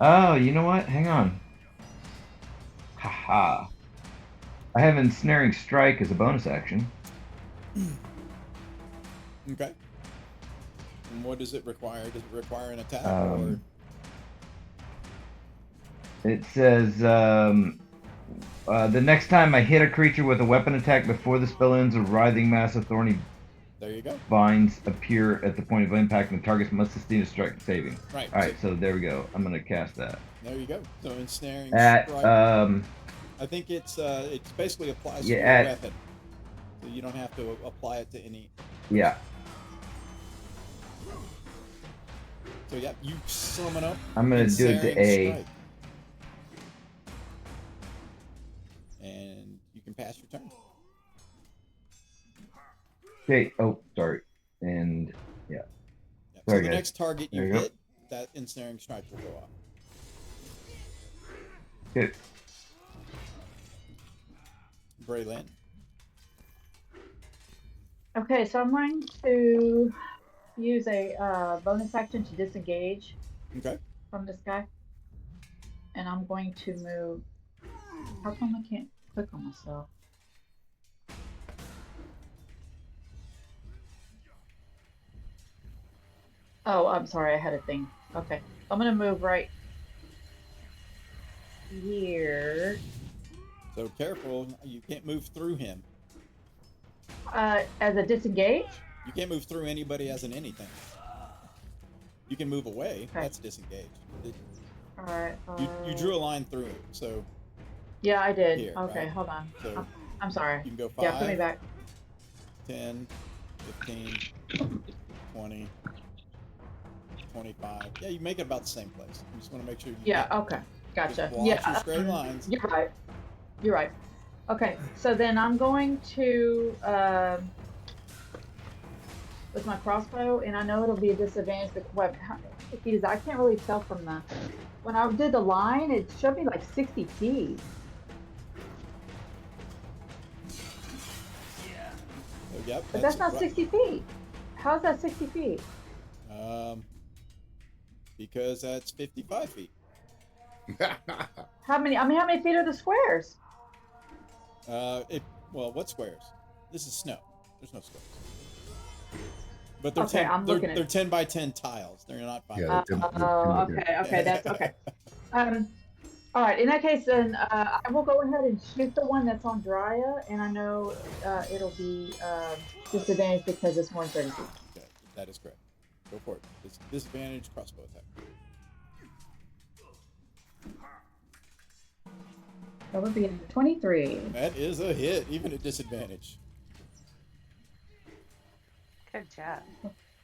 Oh, you know what? Hang on. Haha. I have ensnaring strike as a bonus action. Okay. And what does it require? Does it require an attack Um, It says the next time I hit a creature with a weapon attack before the spell ends, a writhing mass of thorny or there you go. vines appear at the point of impact, and the target must sustain a strike saving. Right. All right, so there we go. I'm gonna cast that There you go. So ensnaring at strike. I think it's basically applies to Yeah, your at- weapon, so you don't have to apply it to any. yeah. So yeah, you summon up. I'm gonna do it to ensnaring A. strike. And you can pass your turn. Okay. Oh, sorry. And yeah. Yeah. Sorry, So the guys. next target you There you go. hit, that ensnaring strike will go off. Okay. Braylon. Okay, so I'm going to use a bonus action to disengage Okay. from this guy. And I'm going to move. How come I can't click on myself? Oh, I'm sorry, I had a thing. Okay. I'm gonna move right here. So careful, you can't move through him. As a disengage? You can't move through anybody as an anything. You can move away. Okay. That's disengaged. Alright. You drew a line through him, so Yeah, I did. Here, Okay, right. hold on. So I'm sorry. you can go 5, Yeah, put me back. 10, 15, 20, 25. Yeah, you make it about the same place. You just want to make sure you Yeah, get- okay. Gotcha. just watch Yeah. your straight lines. You're right. You're right. Okay, so then I'm going to with my crossbow, and I know it'll be a disadvantage because I can't really tell from the when I did the line, it showed me like 60 feet. So, yep, But that's not right. 60 feet. How's that 60 feet? Because that's 55 feet. How many feet are the squares? Well, what squares? This is snow. There's no squares. But they're Okay, 10, I'm looking at- they're 10 by 10 tiles. They're not 5 Yeah, by they're 10. Oh, okay, that's okay. All right. In that case, then I will go ahead and shoot the one that's on Drya, and I know it'll be disadvantage because it's more than 30 feet. Okay, that is correct. Go for it. It's disadvantage crossbow attack. That would be a 23. That is a hit, even at disadvantage. Good job.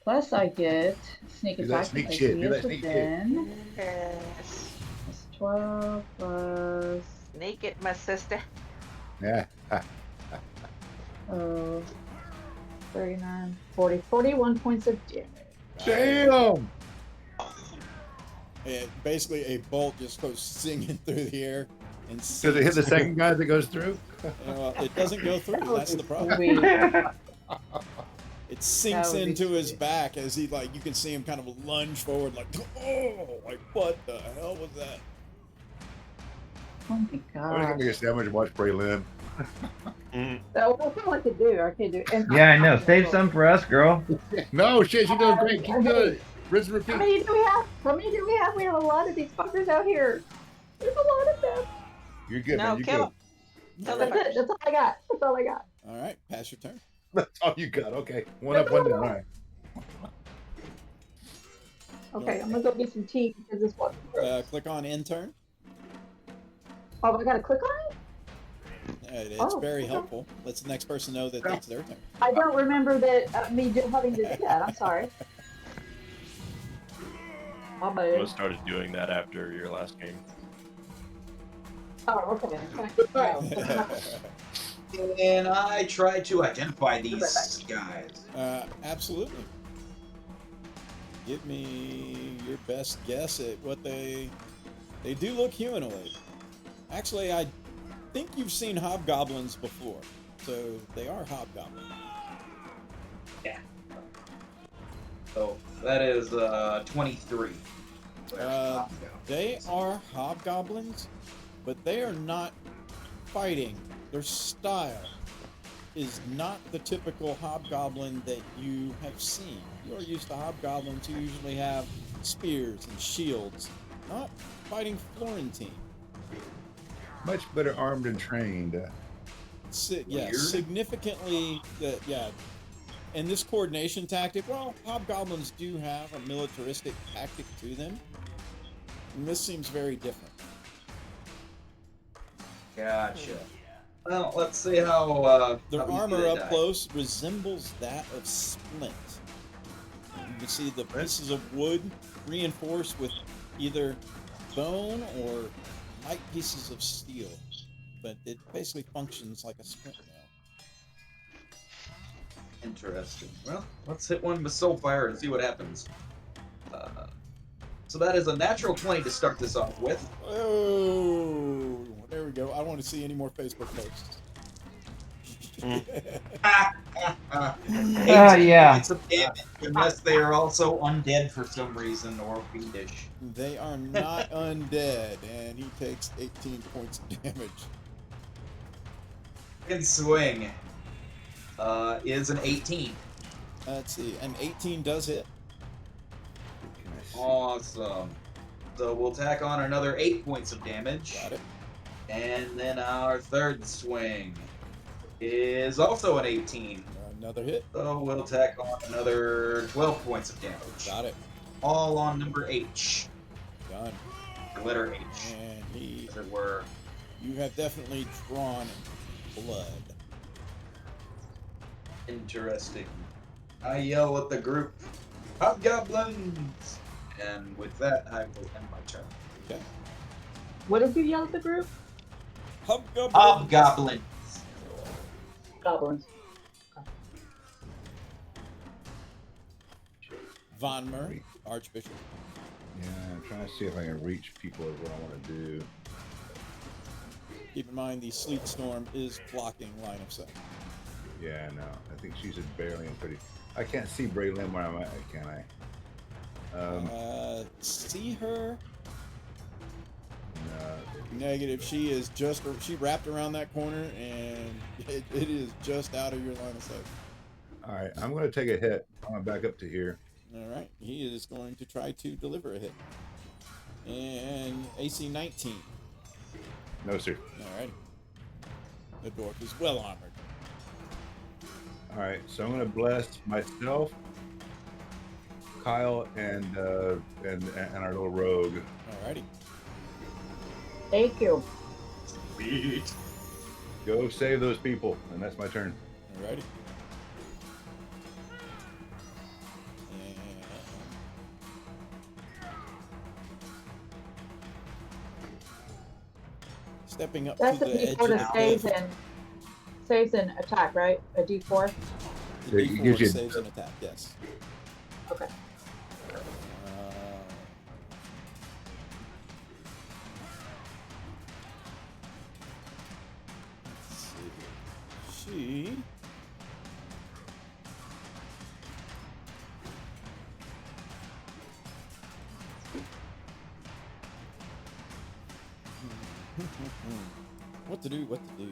Plus, I get sneak Do that attack. sneak because shit, he do is that sneak shit. within. Yes. That's 12 plus. Sneak it, my sister. Yeah. Oh, 39, 40, 41 points of damage. Damn! And basically, a bolt just goes singing through the air and Does it hit the sinks. second guy that goes through? Well, it doesn't go through. That would That's be the problem. sweet. It sinks would be into his sweet. back as he you can see him kind of lunge forward, what the hell was that? Oh my I'm just gonna god. make a sandwich and watch Braylon. That's all I could do. I can't do. And Yeah, I know. Save some for us, girl. No, shit, you're doing great. Keep doing it. Rinse and How repeat. many do we have? How many do we have? We have a lot of these fuckers out here. There's a lot of them. You're good, No, man. You're kill good. him. Kill That's the it. That's all I got. That's all I got. All right, pass your turn. That's all you got. Okay. One up, one down. All right. Okay, I'm gonna go get some tea because this one. Click on end turn. Oh, I gotta click on it. It's Oh, very okay. helpful. Lets the next person know that it's their turn. I don't remember that me just having to do that. I'm sorry. My I bad. started doing that after your last game. Oh, okay. And I try to identify these guys. Absolutely. Give me your best guess at what they do look humanoid. Actually, I think you've seen hobgoblins before, so they are hobgoblins. So that is 23. They are hobgoblins, but they are not fighting. Their style is not the typical hobgoblin that you have seen. You're used to hobgoblins who usually have spears and shields, not fighting Florentine. Much better armed and trained. Weird. Significantly. And this coordination tactic, well, hobgoblins do have a militaristic tactic to them, and this seems very different. Gotcha. Well, let's see how. Their how easy armor they up die. close resembles that of Splint. You can see the pieces of wood reinforced with either bone or light pieces of steel, but it basically functions like a Splint nail. Interesting. Well, let's hit one with Soulfire and see what happens. So that is a natural 20 to start this off with. Oh, there we go. I don't want to see any more Facebook posts. 18 yeah. points of damage, unless they are also undead for some reason or fiendish. They are not undead, and he takes 18 points of damage. Second swing is an 18. Let's see, an 18 does hit. Awesome. So we'll tack on another 8 points of damage. Got it. And then our third swing is also an 18. Another hit. So we'll tack on another 12 points of damage. Got it. All on number H. Done. The letter H, And he, as it were. you have definitely drawn blood. Interesting. I yell at the group, Hobgoblins! And with that, I will end my turn. Okay. What did you yell at the group? Hobgoblin. Hobgoblins! Goblins. Von Murray, Archbishop. Yeah, I'm trying to see if I can reach people is what I want to do. Keep in mind the sleet storm is blocking line of sight. Yeah, no. I think she's barely in pretty. I can't see Braylon where I'm at, can I? See her? No. Negative. She wrapped around that corner, and it is just out of your line of sight. All right, I'm going to take a hit. I'm going to back up to here. All right, he is going to try to deliver a hit. And AC 19. No, sir. All right. The dwarf is well armored. All right, so I'm going to bless myself, Kyle, and our little rogue. All righty. Thank you. Sweet. Go save those people, and that's my turn. All righty. Stepping up That's to if the you edge go of to the save cliff. him. saves an attack, right? A D4. The It D4 gives you- saves an attack, yes. Okay. Let's see. She what to do, what to do.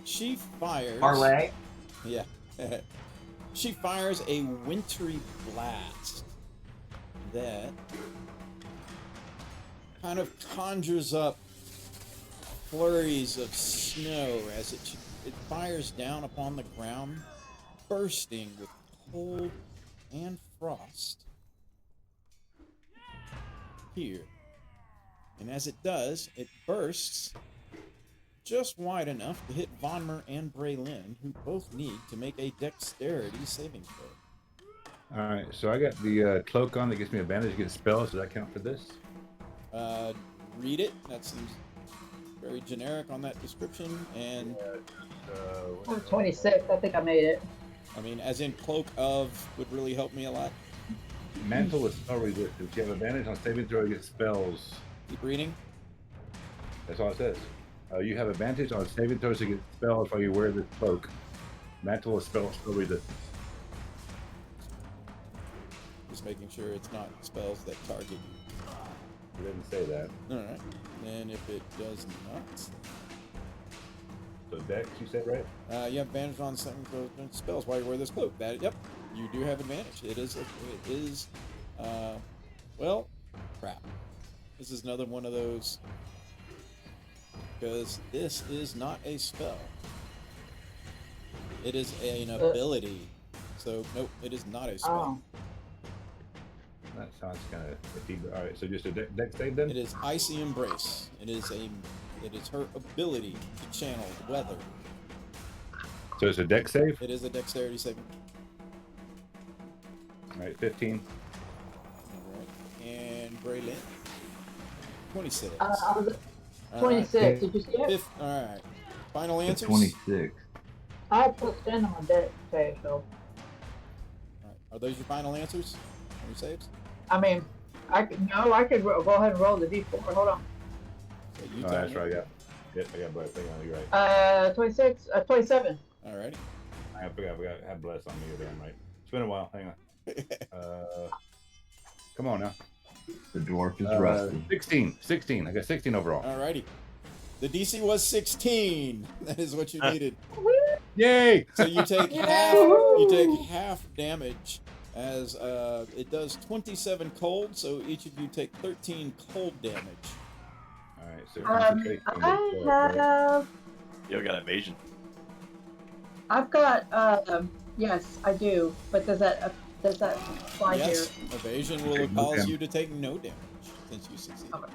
She fires. Parlay. Yeah. She fires a wintry blast that kind of conjures up flurries of snow as it fires down upon the ground, bursting with cold and frost here. And as it does, it bursts just wide enough to hit Vonmer and Braylin, who both need to make a dexterity saving throw. All right, so I got the cloak on that gives me advantage against spells. Does that count for this? Read it. That seems very generic on that description. And I'm 26. I think I made it. I mean, as in cloak of would really help me a lot. Mantle is spell resistance. You have advantage on saving throw against spells. Keep reading. That's all it says. You have advantage on saving throws against spells while you wear this cloak. Mantle is spell resistance. Just making sure it's not spells that target you. It didn't say that. Alright. And if it does not, So Dex, you said, right? you have advantage on saving throws against spells while you wear this cloak. That, yep, you do have advantage. It is, well, crap. This is another one of those, because this is not a spell. It is an ability. So, nope, it is not a spell. Oh. That sounds kind of iffy. But all right, so just a Dex save then? It is Icy Embrace. It is her ability to channel weather. So it's a Dex save? It is a dexterity saving. All right, 15. Alright. And Braylin. 26. I was Alright. 26. Did you see it? Alright. Final answers? 26. I had plus 10 on deck save, so. Alright. Are those your final answers? On your saves? I mean, I could go ahead and roll the D4. Hold on. So you Oh, tell that's me. right. Yeah, I got blessed. Hang on, you're right. 26, 27. Alrighty. I forgot. I had blessed on me. You're damn right. It's been a while. Hang on. Come on now. The dwarf is rusty. 16. I got 16 overall. Alrighty. The DC was 16. That is what you needed. Yay! So you take half damage as it does 27 cold, so each of you take 13 cold damage. All right, so concentration. Yo, got evasion. I've got yes, I do. But does that apply Yes, here? evasion will cause you to take no damage since you succeed. Okay.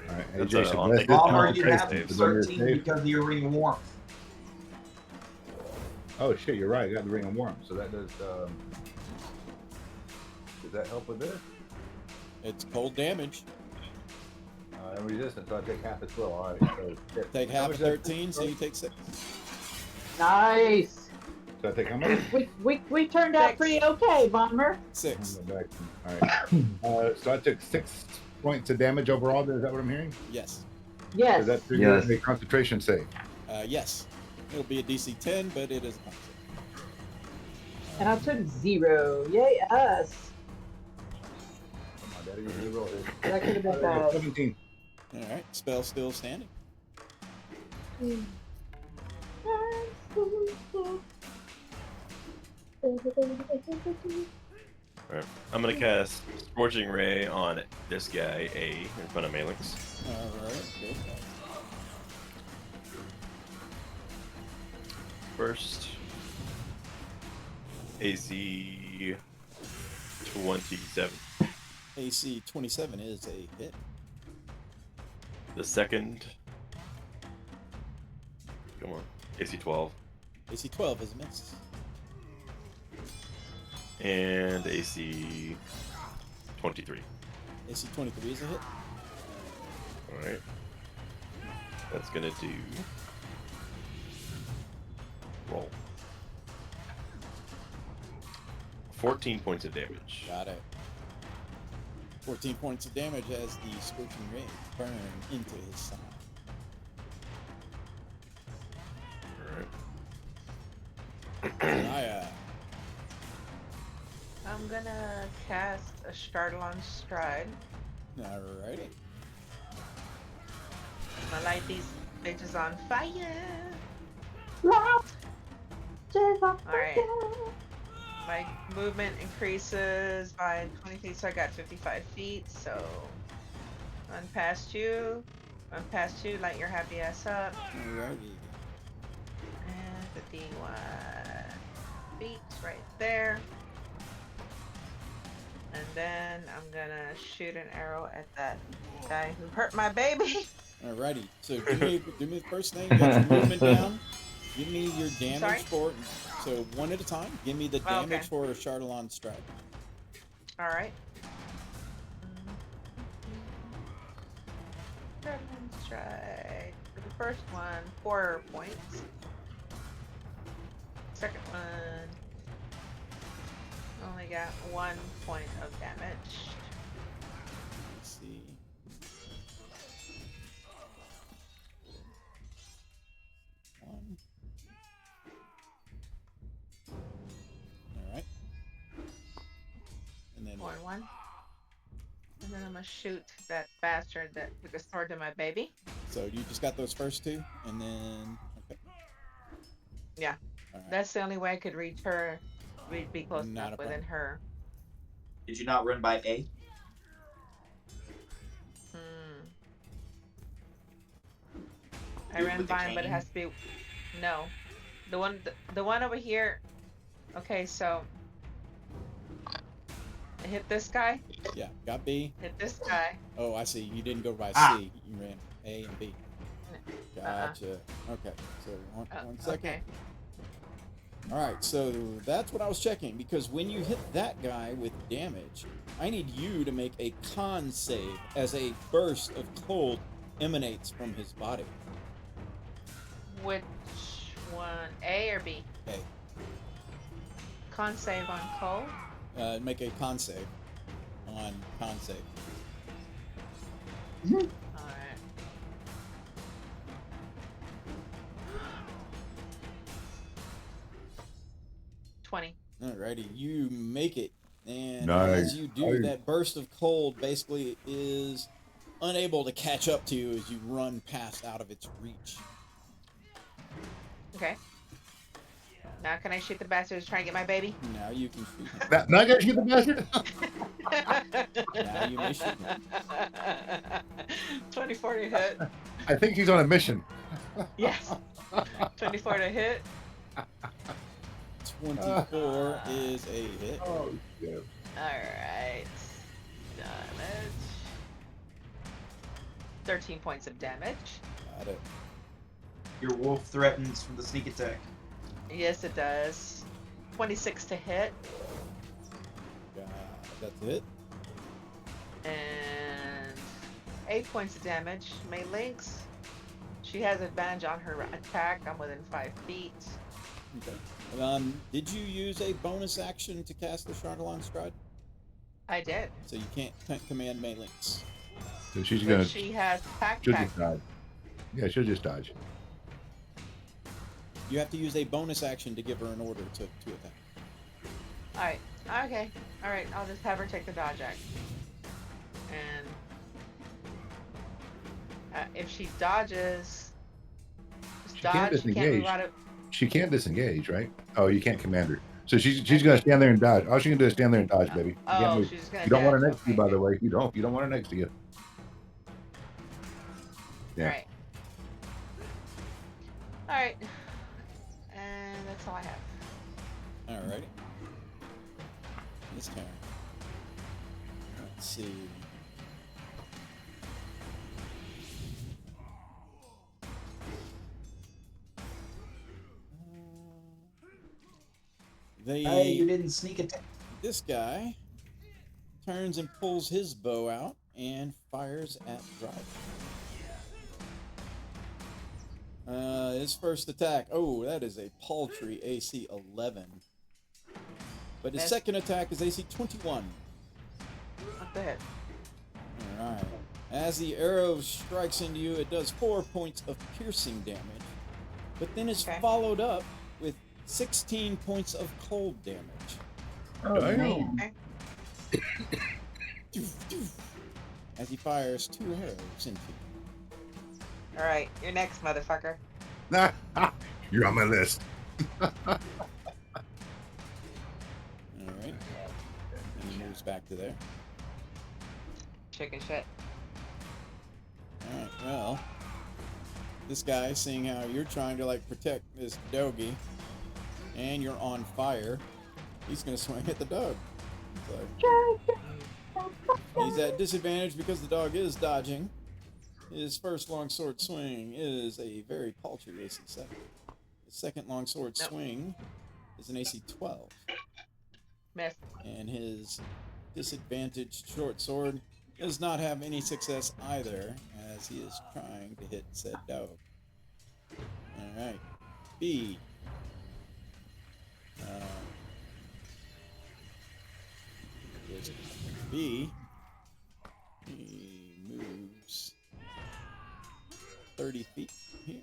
All right, That's AJ, so I'll bless take this it. Bomber, time you to have taste it. Is that your 13 save? because of your ring of warmth. Oh shit, you're right. I got the ring of warmth, so that does. Does that help with this? It's cold damage. And resistance, so I take half as well. All right, so shit. Take How half much of is that? 13, so you take 6. Nice. So I take how much? We turned out 6. pretty okay, Bomber. 6. All right. So I took 6 points of damage overall. Is that what I'm hearing? Yes. Yes. Is that through Yes. your concentration save? Yes. It'll be a DC 10, but it is not. And I took 0. Yay, us. Come on, Daddy, you roll it. That could have been bad. 17. Alright, spell still standing. Alright. I'm gonna cast Scorching Ray on this guy, A, in front of Malix. Alright, good. First, AC 27. AC 27 is a hit. The second, come on, AC 12. AC 12 is a miss. And AC 23. AC 23 is a hit. Alright. That's gonna do. Roll. 14 points of damage. Got it. 14 points of damage as the scorching ray burn into his side. Alright. Naya. I'm gonna cast a Stardalon Stride. Alrighty. I light these bitches on fire. Alright. My movement increases by 20 feet, so I got 55 feet, so run past you, light your happy ass up, Alrighty. and 51 feet right there. And then I'm gonna shoot an arrow at that guy who hurt my baby. Alrighty. So do me the first thing. Get your movement down. Give me your damage Sorry? for. So one at a time. Give me the Oh, damage okay. for a Chardalon Strike. Alright. Strike. For the first one, 4 points. Second one, only got 1 point of damage. Let's see. One. All right. And then 1. And then I'm gonna shoot that bastard that took a sword to my baby. so you just got those first two, and then okay. Yeah. All right. That's the only way I could reach her. We'd be close Not enough a within her. Did you not run by A? I Do it ran with the by him, but it cane? has to be. No, the one over here. Okay, so I hit this guy. Yeah, got B. Hit this guy. Oh, I see. You didn't go by Ah. C. You ran A and B. Uh-uh. Gotcha. Okay. So one second. Okay. All right, so that's what I was checking, because when you hit that guy with damage, I need you to make a con save as a burst of cold emanates from his body. Which one? A or B? Okay, Con save on cold. make a con save on con save. All right. Alrighty, you make it, and Nice. as you do, that burst of cold basically is unable to catch up to you as you run past out of its reach. Okay. Now can I shoot the bastard who's trying to get my baby? Now you can shoot him. Now I gotta shoot the bastard. Now you may shoot him. 24 to hit. I think he's on a mission. Yes. 24 to hit. 24 is a hit. Oh shit. Alright. Damage. 13 points of damage. Got it. Your wolf threatens from the sneak attack. Yes, it does. 26 to hit. That's it. And 8 points of damage. May Lynx. She has advantage on her attack. I'm within 5 feet. Okay. Did you use a bonus action to cast the Chardalon Stride? I did. So you can't command Malinx. So she's But gonna. she has pack She'll pack. just dodge. Yeah, she'll just dodge. You have to use a bonus action to give her an order to attack. Alright. Okay. Alright, I'll just have her take the dodge act. And if she dodges, just She can't dodge, she can't move disengage. out of. She can't disengage, right? Oh, you can't command her. So she's gonna stand there and dodge. All she can do is stand there and dodge, baby. You can't Oh, move. she's gonna You don't want her dash, next to you, okay. by the way. You don't want her next to you. Yeah. Alright. Alright. And that's all I have. Alrighty. This turn. Let's see. Hey, you didn't sneak attack. This guy turns and pulls his bow out and fires at Driver. His first attack. Oh, that is a paltry AC 11. But his Miss. second attack is AC 21. What the heck? All right. As the arrow strikes into you, it does 4 points of piercing damage, but then is Okay. followed up with 16 points of cold damage. Oh Damn. man. As he fires 2 arrows into you. All right, you're next, motherfucker. You're on my list. All right. And he moves back to there. Chicken shit. All right. Well, this guy, seeing how you're trying to like protect this doggy, and you're on fire, he's gonna swing at the dog. So, he's at disadvantage because the dog is dodging. His first longsword swing is a very paltry AC 7. His second longsword Nope. swing is an AC 12. Miss. And his disadvantaged short sword does not have any success either, as he is trying to hit said dog. Alright. B. Here's B. He moves 30 feet here.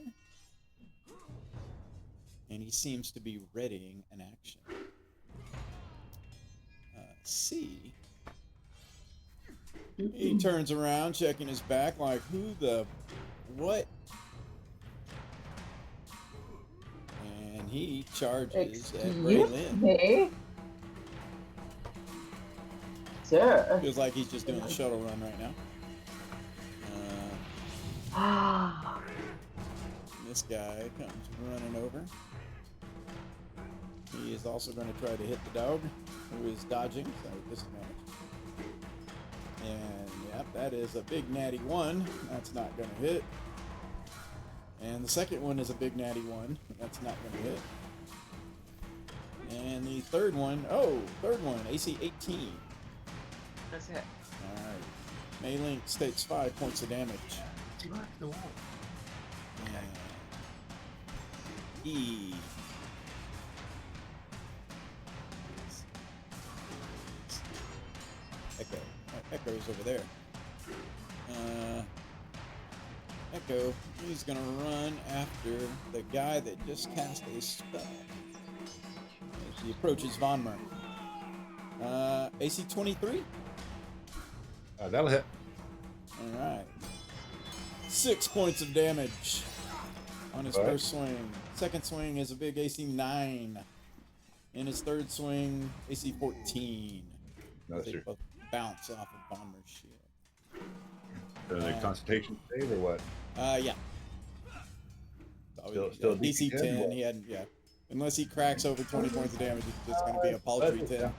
And he seems to be readying an action. C. He turns around, checking his back, like, who the... what? And he charges at Excuse Braylin. me? Sir. Feels like he's just doing a shuttle run right now. Ah. This guy comes running over. He is also going to try to hit the dog, who is dodging, so disadvantage. And, yep, that is a big natty 1. That's not going to hit. And the second one is a big natty 1. That's not going to hit. And the third one, AC 18. That's it. Alright. Maylink takes 5 points of damage. And E. Echo. Echo's over there. Echo, he's gonna run after the guy that just cast a spell. As he approaches Vonmer. AC 23? That'll hit. Alright. 6 points of damage on his Alright. first swing. Second swing is a big AC 9. And his third swing, AC 14. No, They sir. both bounce off of Bomber's shield. The concentration save or what? Yeah. Still DC 10. What? He hadn't, yeah. Unless he cracks over 20 points of damage, it's just going to be a paltry 10.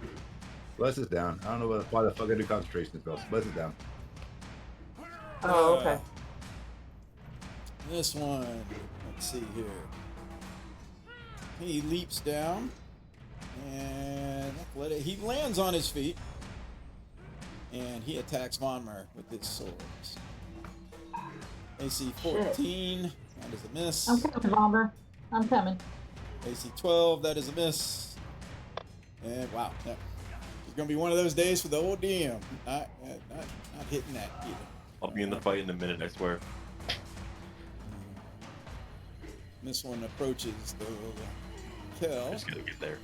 Bless is down. I don't know why the fuck I do concentration spells. Bless is down. Oh, okay. This one, let's see here. He leaps down and he lands on his feet and he attacks Vonmer with his swords. AC 14, that is a miss. I'm coming, Bomber. I'm coming. AC 12, that is a miss. And wow, that, it's gonna be one of those days for the old DM. Not hitting that either. I'll be in the fight in a minute, I swear. This one approaches the kill. Just gotta get there.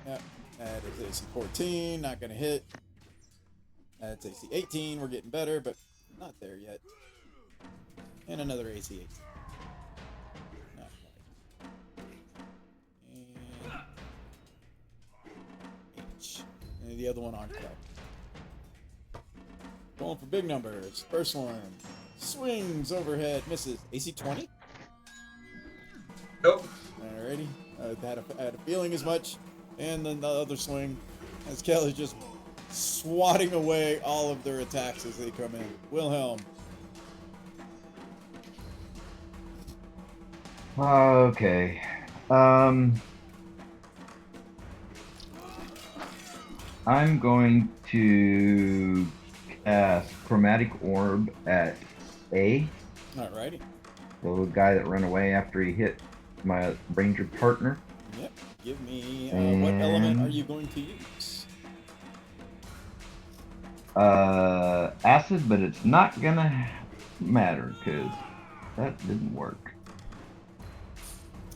Yep, that is AC 14, not gonna hit. That's AC 18, we're getting better, but not there yet. And another AC 18. Not quite. And H. And the other one on club. Going for big numbers. First one swings overhead, misses. AC 20? Nope. Alrighty. I had a feeling as much. And then the other swing, as Kelly's just swatting away all of their attacks as they come in. Wilhelm. Okay. I'm going to cast Chromatic Orb at A. Alrighty. The guy that ran away after he hit my ranger partner. Yep. Give me what element are you going to use? Acid, but it's not gonna matter because that didn't work.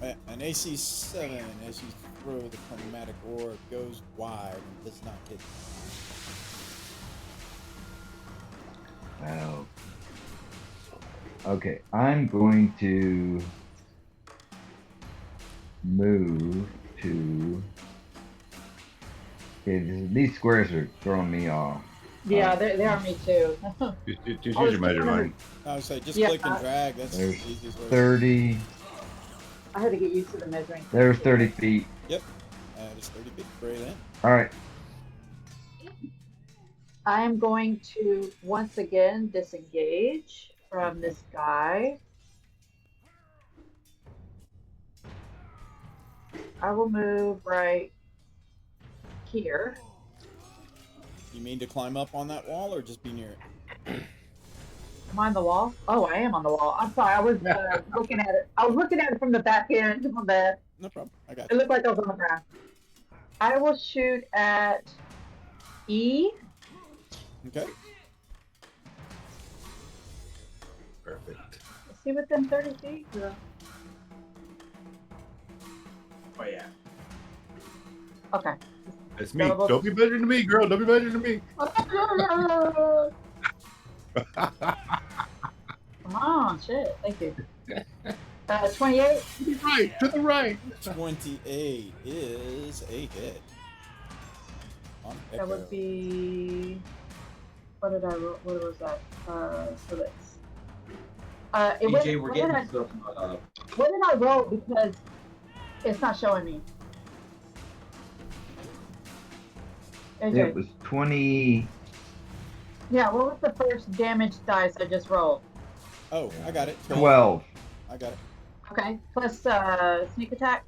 An AC 7 as you throw the chromatic orb goes wide and does not hit. Oh. Okay, I'm going to move to. Okay, these squares are throwing me off. Yeah, they are me too. Just use your measure line. I would say just Yeah, click and drag. That's the There's easiest way. 30. I had to get used to the measuring. There's 30 feet. Yep. Just 30 feet. Great in. All right. I am going to once again disengage from this guy. I will move right here. You mean to climb up on that wall or just be near it? Am I on the wall? Oh, I am on the wall. I'm sorry. I was looking at it. I was looking at it from the back end. My bad. No problem. I got It you. looked like I was on the ground. I will shoot at E. Okay. Perfect. Is he within 30 feet? Yeah. Oh yeah. Okay. That's me. Don't be better than me, girl. Don't be better than me. Come on, shit. Thank you. 28. To the right. To the right. 28 is a hit. On That Echo. would be. What did I roll? What was that? So that's. DJ, we're what getting did I, some. what did I roll? Because it's not showing me. AJ. It was 20. Yeah, what was the first damage dice I just rolled? Oh, I got it. 12. I got it. Okay, plus sneak attack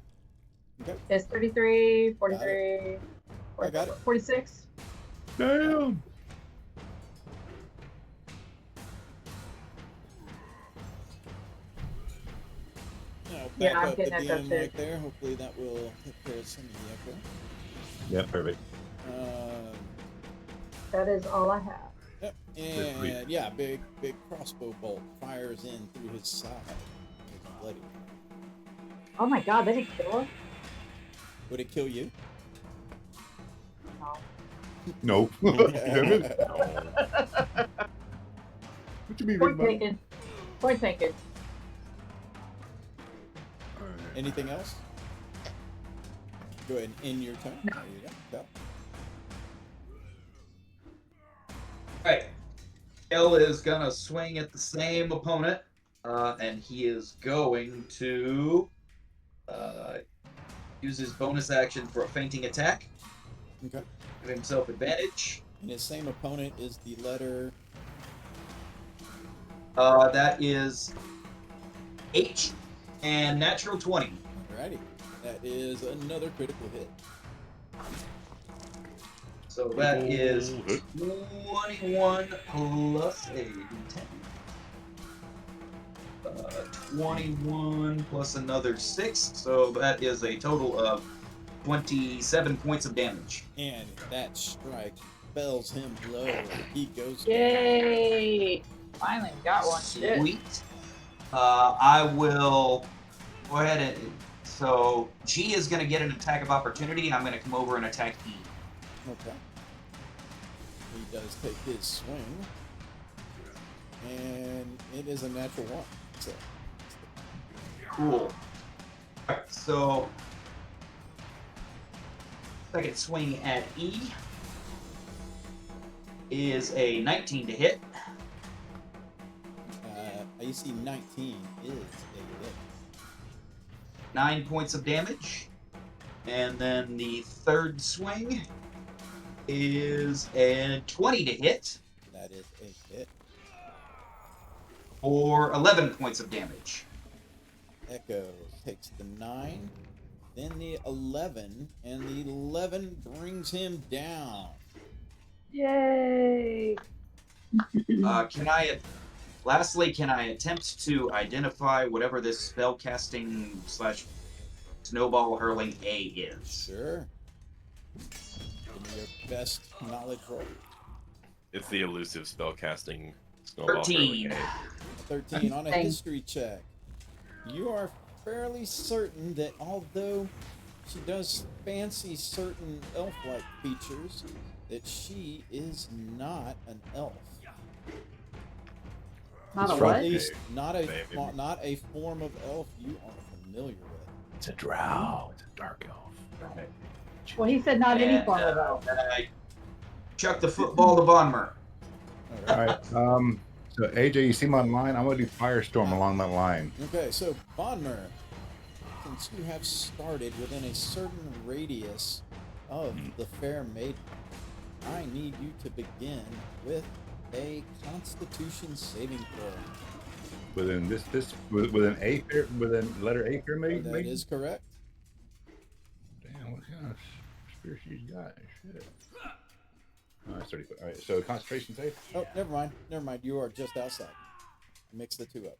Okay. is 33, 43, I got it. 46. Damn. Now, Yeah, back I'm up the getting echo DM too. right there. Hopefully that will take care of some of the echo. Yeah, perfect. That is all I have. Yep. And yeah, big crossbow bolt fires in through his side. It's bloody. Oh my god, they didn't kill us? Would it kill you? No. No. Damn it. What you mean, Point Red Button? taken. Point taken. Anything else? Go ahead and end your turn. No. There you go. Right. L is gonna swing at the same opponent, and he is going to use his bonus action for a fainting attack. Okay. Give himself advantage. And his same opponent is the letter. That is H and natural 20. Alrighty. That is another critical hit. So that is 21 plus a d10. 21 plus another 6, so that is a total of 27 points of damage. And that strike fells him low. He goes down. Yay! Finally got one. Shit. Sweet. I will go ahead and. So G is going to get an attack of opportunity. I'm going to come over and attack E. Okay. He does take his swing. And it is a natural one. So, Cool. Alright, so second swing at E is a 19 to hit. AC 19 is a hit. 9 points of damage. And then the third swing is a 20 to hit That is a hit. for 11 points of damage. Echo takes the 9, then the 11, and the 11 brings him down. Yay! Lastly, can I attempt to identify whatever this spell casting / snowball hurling A is? Sure. Give me your best knowledge roll. It's the elusive spellcasting snowball 13. hurling A. A 13 on a Thanks. history check. You are fairly certain that although she does fancy certain elf-like features, that she is not an elf. Not a Or what? at least not a Maybe. not a form of elf you are familiar with. It's a drow. It's a dark elf. Right. Well, he said not any And, form of elf. then I chuck the football to Vonmer. All All right. right. So AJ, you see my line? I'm gonna do firestorm along that line. Okay, so Bonmer, since you have started within a certain radius of the fair maiden, I need you to begin with a Constitution saving throw. Within within letter A pyramid. That is correct. Damn, what kind of spirit she's got? Shit. Oh, that's 30 foot. All right, so concentration save. Oh, never mind. Never mind. You are just outside. Mix the two up.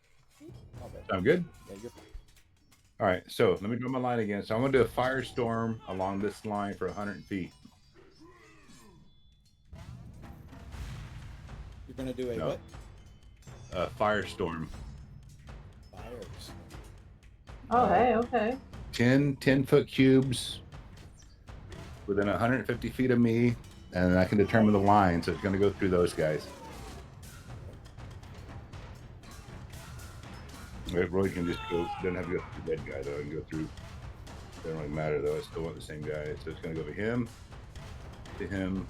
All bad. I'm good. Yeah, you're fine. All right, so let me draw my line again. So I'm gonna do a firestorm along this line for 100 feet. You're gonna do a No. what? Firestorm. Fires. Oh, hey, okay. 10-foot cubes within 150 feet of me, and I can determine the line, so it's going to go through those guys. Roy can just go, doesn't have to go through the dead guy, though. I can go through, doesn't really matter, though. I still want the same guy. So it's going to go to him, to him,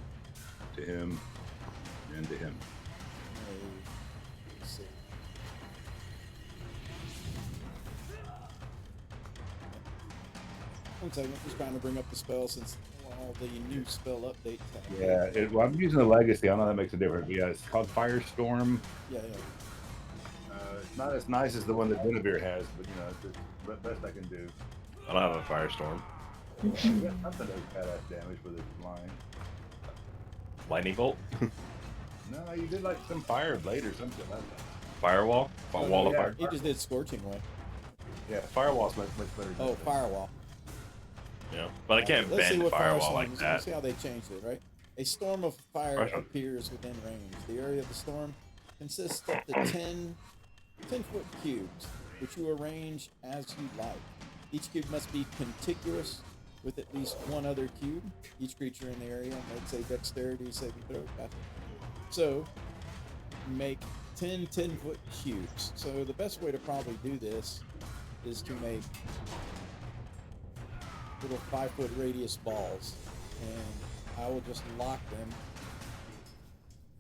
to him, and to him. Let's see. One second, just trying to bring up the spell since all the new spell updates have. Yeah, well, I'm using the legacy. I know that makes a difference. But yeah, it's called Firestorm. Yeah. It's not as nice as the one that Guinevere has, but you know, it's the best I can do. I don't have a firestorm. You got nothing does badass damage with this line. Lightning bolt? No, you did like some fire blade or something like that. Firewall? Wall of yeah. fire? He just did Scorching Ray. Yeah, firewall's much better. than Oh, that. Firewall. Yeah. But I can't Let's see bend what firewall Firestorm like is. that. Let's see how they changed it, right? A storm of fire Firestorm. appears within range. The area of the storm consists of the 10-foot cubes, which you arrange as you like. Each cube must be contiguous with at least one other cube. Each creature in the area makes a dexterity saving throw. Gotcha. So, make 10 10-foot cubes. So the best way to probably do this is to make little 5-foot radius balls, and I will just lock them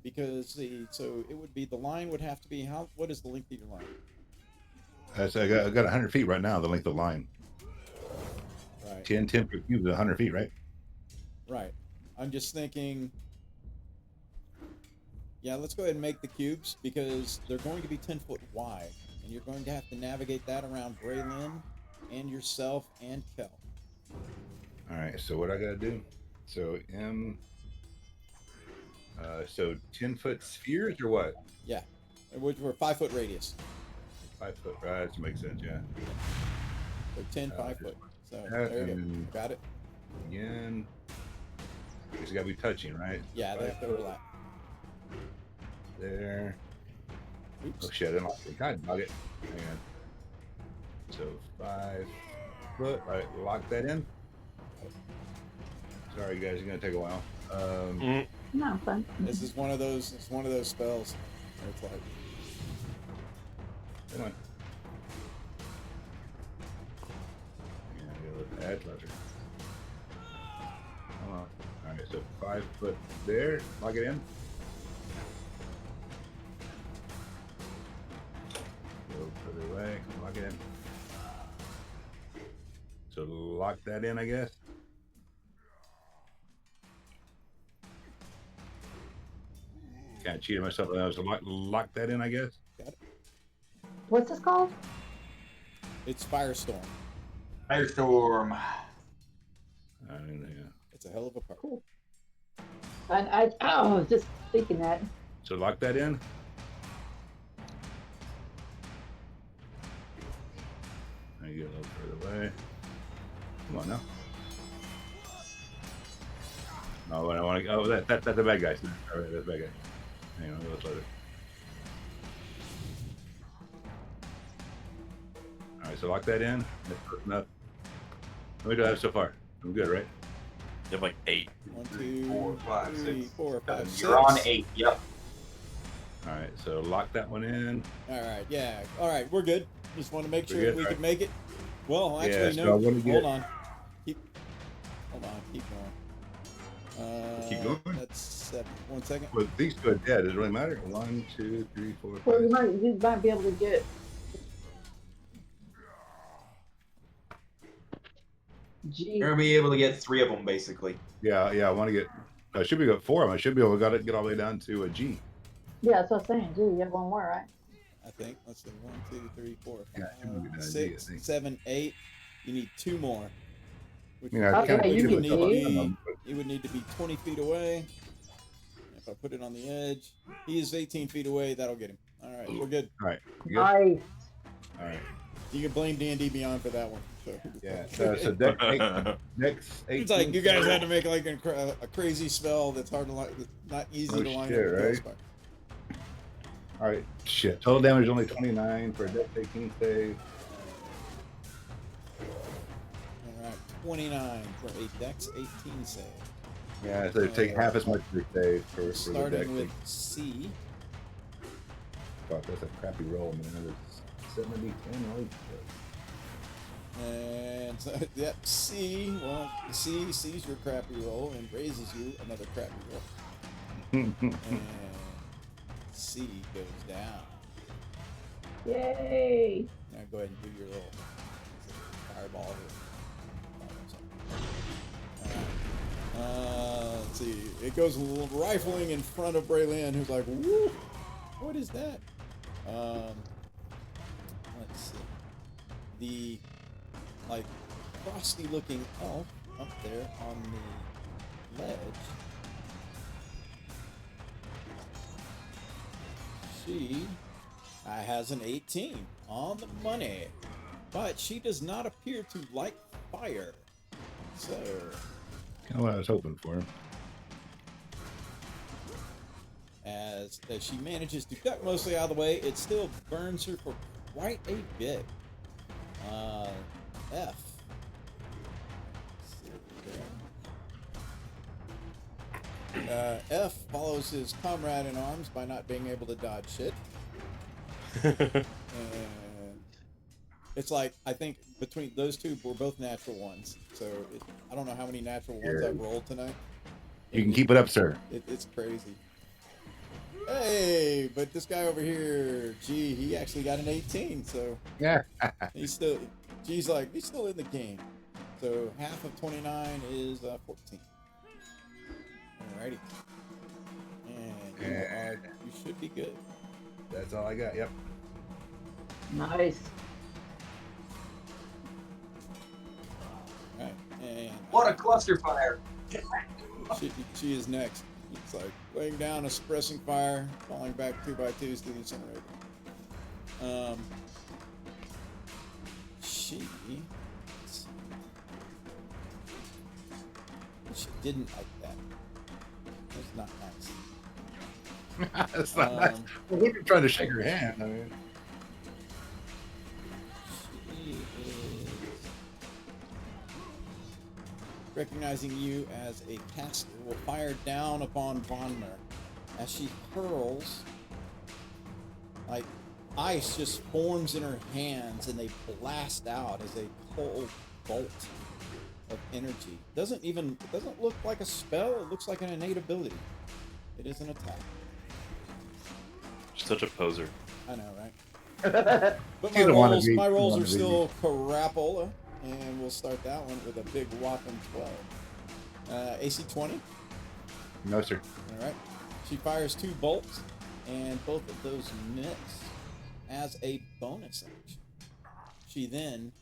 because so it would be, the line would have to be, what is the length of your line? So I got 100 feet right now, the length of the line. Right. 10 per cube is 100 feet, right? Right. I'm just thinking, yeah, let's go ahead and make the cubes because they're going to be 10 foot wide, and you're going to have to navigate that around Braylon and yourself and Kel. All right, so what I got to do? So so 10-foot spheres or what? Yeah, which were 5-foot radius. 5 foot, right? That makes sense, yeah. They're 10 5-foot. So that there you go. and- Got it? Again, it's got to be touching, right? Yeah, they have to overlap. There. Oops. Oh shit, I didn't like it. God dog it. Hang on. So 5 foot. All right, lock that in. Sorry guys, it's gonna take a while. No, fun. This is one of those. It's one of those spells. Where it's like, Come on. Yeah, add closer. Come on. All right, so 5 foot there. Lock it in. Go further away. Lock it in. So lock that in, I guess. Kind of cheated myself. I was lock that in, I guess. What's this called? it's Firestorm. Firestorm. I don't know. It's a hell of a part. Cool. And I was just thinking that. So lock that in. Now you get a little further away. Come on now. No, I want to. Oh, that's the bad guy. All right, that's the bad guy. Hang on, let's let it. All right, so lock that in. That's close enough. What do I have so far? I'm good, right? You have like 8. 1, 2, 4, 5, 3, 6, 4, 5, 6. You're on 8. Yep. All right, so lock that one in. All right, yeah. All right, we're good. Just want to make We're sure good, we all could right. make it. Well, actually, Yeah, so I no. wanna get- Hold on. Hold on. Keep going. Keep going? That's 7. 1 second. Well, these two are dead. Does it really matter? 1, 2, 3, 4, Well, 5. you might be able to get. Gee. You're gonna be able to get 3 of them basically. Yeah, I want to get. I should be got 4 of them. I should be able to get all the way down to a G. Yeah, that's what I'm saying. Gee, you have one more, right? I think. Let's see. 1, 2, 3, 4, Yeah, I think we can 5, do it, I 6, think. 7, 8. You need 2 more. Which I mean, I Okay, kind of you figured can myself do- on them, but He would need to be 20 feet away. If I put it on the edge, he is 18 feet away. That'll get him. All right, we're good. all right, good? Nice. All right. You can blame D&D Beyond for that one. So. Yeah. So deck 8, next 18. It's like you guys had to make like a crazy spell that's hard to line, not easy Oh, to line shit, up. with right? Spell. All right. Shit. Total damage only 29 for a deck 18 save. All right, 29 for a Dex 18 save. Yeah, so take half as much for save for the deck. Starting with C. Fuck, that's a crappy roll, man. It's 70, 10, holy shit. And so, yep, C. Well, C sees your crappy roll and raises you another crappy roll. And C goes down. Yay. Now go ahead and do your little fireball here. Let's see. It goes rifling in front of Braylon, who's like, "Woo! What is that?" Let's see. The like frosty-looking elf up there on the ledge. She has an 18 on the money, but she does not appear to like fire. So, Kind of what I was hoping for. as she manages to duck mostly out of the way, it still burns her for quite a bit. F. F follows his comrade in arms by not being able to dodge shit. And it's like, I think between those two, we're both natural ones. So I don't know how many natural ones Yeah. I've rolled tonight. You can keep it up, sir. It's crazy. Hey, but this guy over here, gee, he actually got an 18. So Yeah. he's still, G's like, he's still in the game. So half of 29 is 14. Alrighty. And you should be good. That's all I got. Yep. Nice. Alright. And What a cluster fire! she is next. It's like laying down a suppressing fire, falling back 2x2s to the incinerator. She didn't like that. That's not nice. That's not nice. Well, we were trying to shake her hand. I mean, She is recognizing you as a caster will fire down upon Vonmer as she hurls. Like ice just forms in her hands and they blast out as a cold bolt of energy. It doesn't look like a spell. It looks like an innate ability. It is an attack. Such a poser. I know, right? But You don't wanna be- my you rolls wanna are be- still crapola, and we'll start that one with a big whopping 12. AC 20. no, sir. All right. She fires 2 bolts, and both of those miss as a bonus action. She then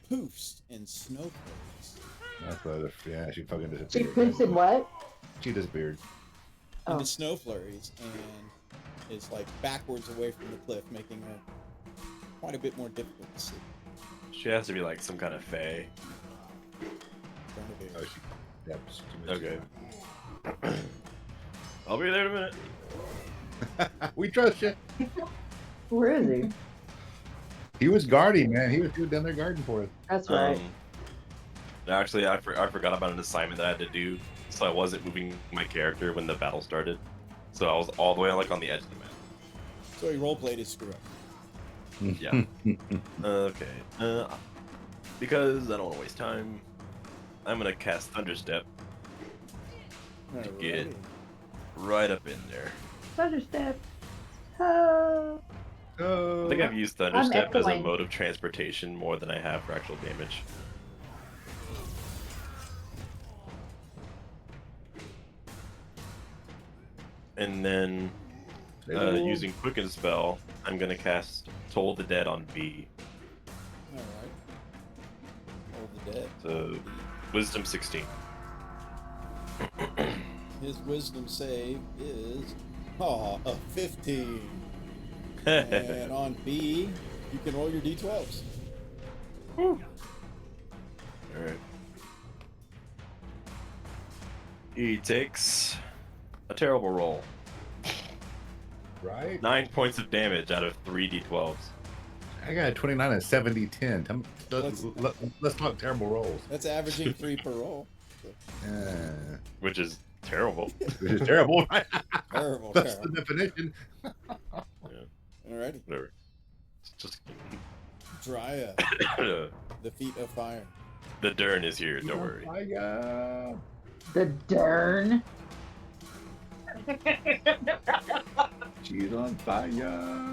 poofs in snowflakes. That's what. Yeah, she fucking She disappeared. poofs in what? She disappeared. into Oh. snow flurries and is like backwards away from the cliff, making her quite a bit more difficult to see. She has to be like some kind of fae. Trying to do- Oh, yep, she missed Okay. I'll be there in a minute. it. We trust you. Where is he? He was guarding, man. He was down there guarding for us. That's right. Actually, I forgot about an assignment that I had to do, so I wasn't moving my character when the battle started. So I was all the way like on the edge of the map. So he roleplayed his screw up. Yeah. Okay. Because I don't want to waste time, I'm gonna cast Thunderstep get Alrighty. right up in there. Thunderstep. Oh. Oh, I think I've used Thunderstep as a echoing. mode of transportation more than I have for actual damage. And then using Quicken Spell, I'm gonna cast Toll the Dead on B. Alright. Hold the dead. So Wisdom 16. His wisdom save is a 15. And on B, you can roll your d12s. Alright. He takes a terrible roll. right? 9 points of damage out of 3 d12s. I got a 29 and 70 10. Let's- Let's talk terrible rolls. That's averaging 3 per roll. Which is terrible. Which is terrible, right? Terrible, That's terrible. the definition. Alrighty. Whatever. It's just Drya, the feet of fire. the Dern is here, don't worry. Fire. The Dern. She's on fire.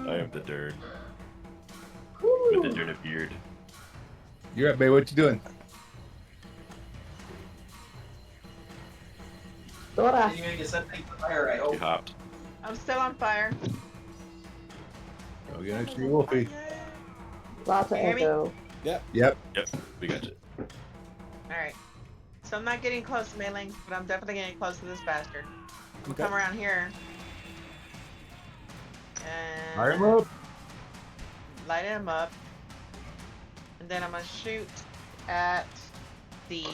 I am the Dern. With the Dern beard. You're up, babe. What you doing? Dora. Continuing to set things fire, I You hope. hopped. I'm still on fire. Oh, get next to your Wolfie. Lots of Can you hear me? echo. Yep. Yep, we got you. Alright. So I'm not getting close to Mailing, but I'm definitely getting close to this bastard. We'll Okay. come around here. And Fire him up. light him up. And then I'm gonna shoot at the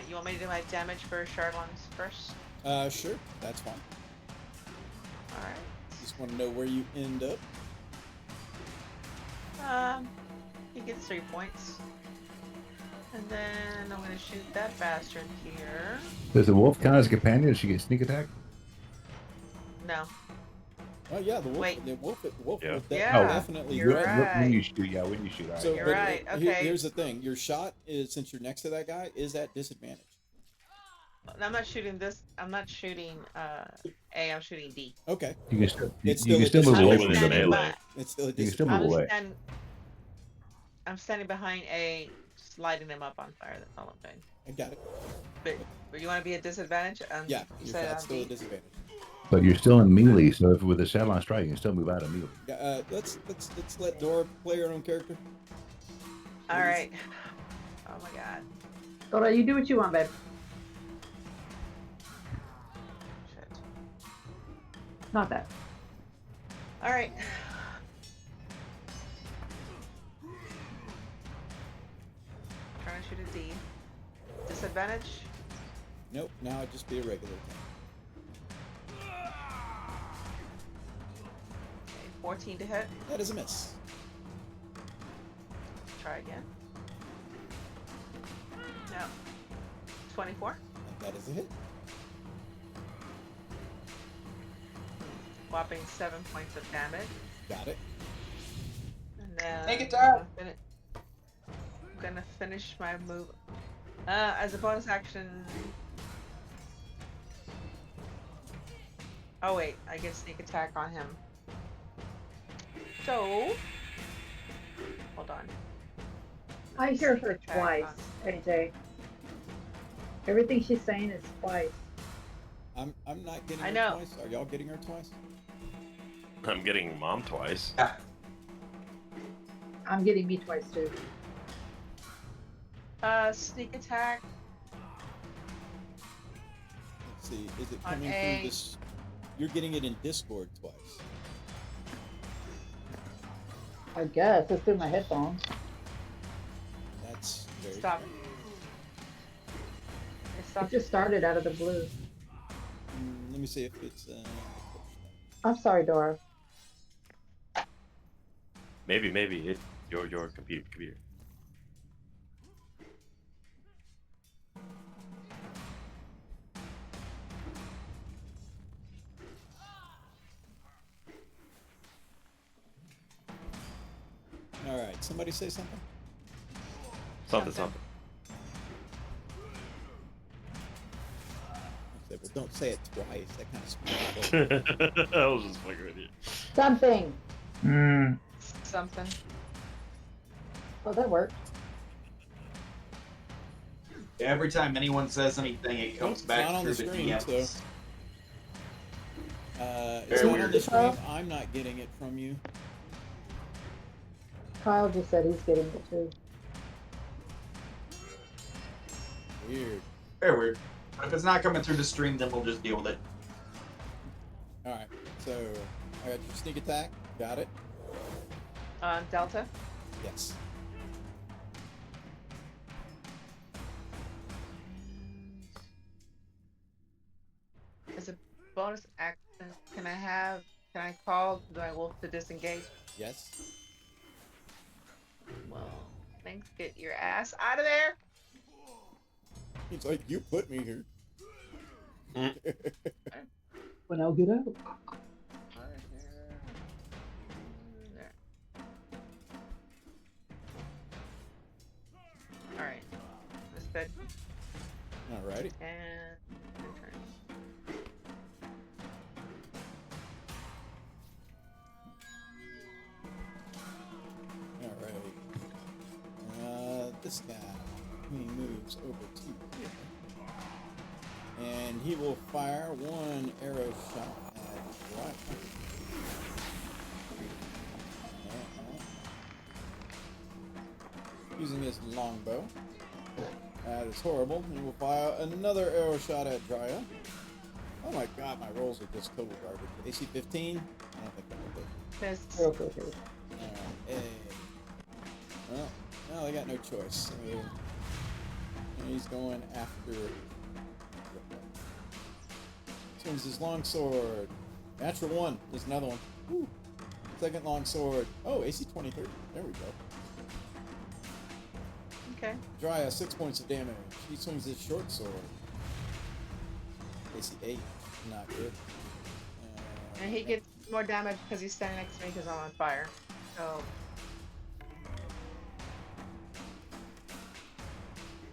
you want me to do my damage for Chardlons first? Sure, that's fine. Alright. Just want to know where you end up. He gets 3 points. And then I'm gonna shoot that bastard here. Does the wolf count as a companion? Does she get sneak attack? No. Oh yeah, the wolf. Wait. The wolf Yeah. would Yeah, definitely. you're grab- right. When you shoot, yeah, when you shoot. All right. So, You're but right, here- okay. here's the thing: your shot is, since you're next to that guy, is at disadvantage. I'm not shooting this. I'm not shooting A. I'm shooting D. Okay, you can still, It's you can still still a move away disadvantage. from the Standing melee. by. it's still a You can still disadvantage. move away. I'm standing behind A, just lighting them up on fire. That's all I'm doing. I got it. But you want to be at disadvantage? Yeah, You your said shot's on still a D. disadvantage. But you're still in melee, so if with a Shadowline Strike, you can still move out of melee. Yeah, let's let Dora play her own character. All right. Oh my god. Dora, you do what you want, babe. Shit. Not that. All right. Trying to shoot a D. Disadvantage. Nope. Now it'd just be a regular attack. Okay, 14 to hit. That is a miss. Try again. No. 24. And that is a hit. Whopping 7 points of damage. Got it. And then Make it die. I'm gonna finish my move. As a bonus action. Oh wait, I get sneak attack on him. So hold on. I hear her Sneak attack twice, on- AJ. Everything she's saying is twice. I'm not getting I her know. twice. Are y'all getting her twice? I'm getting mom twice. I'm getting me twice too. Sneak attack Let's see, is it On coming A. through this? You're getting it in Discord twice. I guess it's through my headphones. That's very Stop. strange. It It stopped. just started out of the blue. Let me see if it's. I'm sorry, Dora. Maybe it's your computer. All right, somebody say something. Something. Okay, but don't say it twice. That kind of screws I was just fucking with you. Something. Hmm. Something. Oh, that worked. Every time anyone says anything, it comes It's back not on through the the screen, DMs. so- it's Very not on weird. the stream. I'm not getting it from you. Kyle just said he's getting it too. Weird. Very weird. If it's not coming through the stream, then we'll just deal with it. All right, so I got your sneak attack. Got it. Delta. Yes. As a bonus action, can I call my wolf to disengage? Yes. Well, thanks. Get your ass out of there. He's like, you put me here. When I'll get out. There. Alright. That's good. Alrighty. And your turn. Alright. This guy, he moves over to here. And he will fire one arrow shot at right. Using his longbow. That is horrible. He will fire another arrow shot at Drya. Oh my god, my rolls are just total garbage. AC 15? I don't think that will do. Miss. Real quick here. Alright, hey. Well, no, they got no choice. So, he's going after. Swings his longsword. Natural 1. There's another one. Woo. Second longsword. Oh, AC 23. There we go. Okay. Drya, 6 points of damage. He swings his short sword. AC 8. Not good. And he gets more damage because he's standing next to me because I'm on fire. So.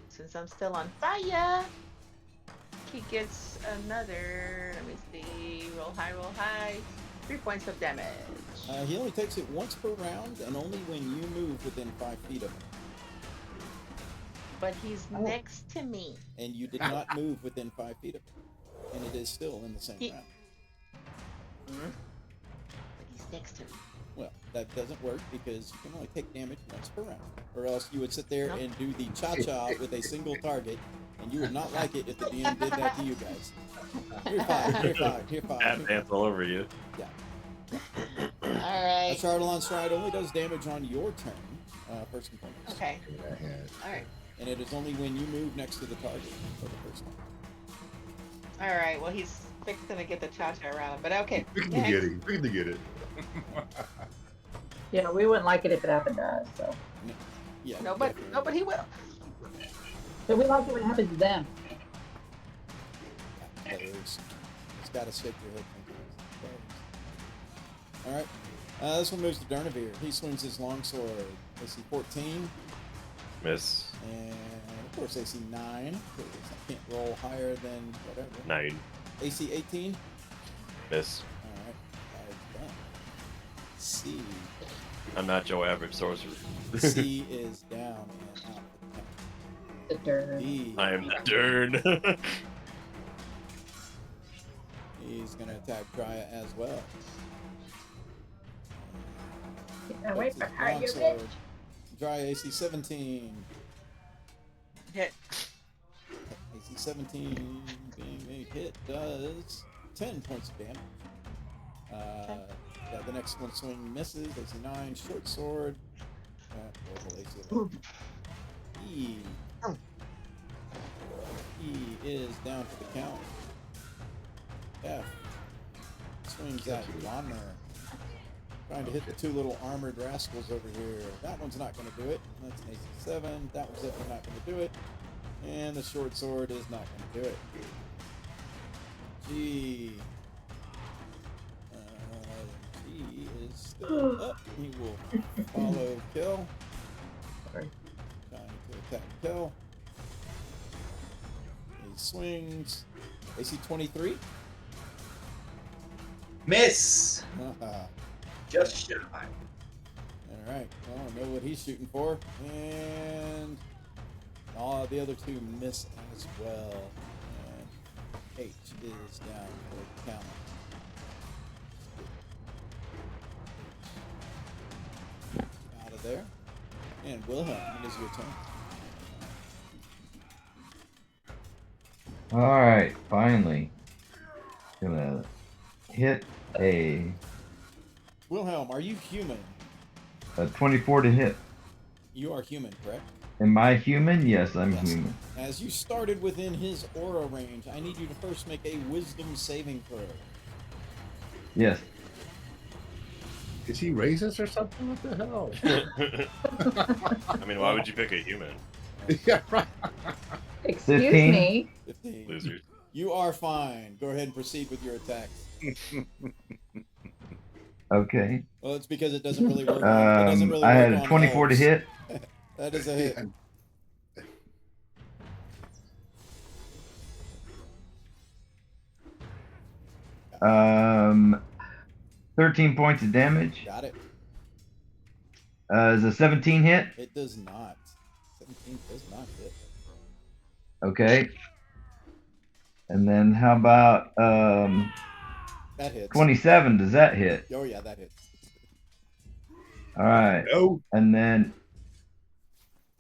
Since I'm still on fire, he gets another. Let me see. Roll high. 3 points of damage. He only takes it once per round and only when you move within 5 feet of him. But he's next to me. And you did not move within 5 feet of him. And it is still in the same round. But he's next to me. Well, that doesn't work because you can only take damage once per round. Or else you would sit there and do the cha-cha with a single target, and you would not like it if the DM did that to you guys. Here 5. Tap dance all over you. Yeah. Alright. A Chardalon Stride only does damage on your turn, first and foremost. Okay. Alright. And it is only when you move next to the target for the first one. Alright, well he's fixing to get the cha-cha around him, but okay. We can Next. get it. We can get it. Yeah, we wouldn't like it if it happened to us, so. Yeah. No, but he will. So we like it when it happens to them. It's got to stick your head. Alright. This one moves to Durnavir. He swings his longsword. AC 14. Miss. And of course AC 9. Because I can't roll higher than whatever. 9. AC 18. Miss. Alright. That is done. C. I'm not your average sorcerer. C is down and out. The dirt. D. I am the Dern. He's going to attack Drya as well. Wait for her, you Longsword. bitch. Drya AC 17. Hit. AC AC 17 being a hit does 10 points of damage. Yeah, the next one swing misses. AC 9, short sword. Horrible AC 11. He is down for the count. F swings at Bonmer. Trying to hit the two little armored rascals over here. That one's not going to do it. That's an AC 7. That one's definitely not going to do it. And the short sword is not going to do it. G. G is still up. He will follow kill. Sorry. Trying to attack kill. He swings. AC 23. Miss. Just shy. Alright, well, I know what he's shooting for. And all the other two miss as well. And H is down for the count. Out of there. And Wilhelm, it is your turn. Alright, finally. Gonna hit a Wilhelm, are you human? 24 to hit. You are human, correct? Am I human? Yes, I'm Yes. human. As you started within his aura range, I need you to first make a wisdom saving throw. Yes. Is he racist or something? What the hell? I mean, why would you pick a human? Yeah, right. Excuse 15? me. 15. Losers. You are fine. Go ahead and proceed with your attacks. Okay. Well, it's because it doesn't really work. It doesn't really I work had a on 24 to elves. hit. That is a hit. Um, 13 points of damage. Got it. Is a 17 hit? It does not. 17 does not hit. Okay. And then how about That hits. 27? Does that hit? Oh yeah, that hits. All right. No. And then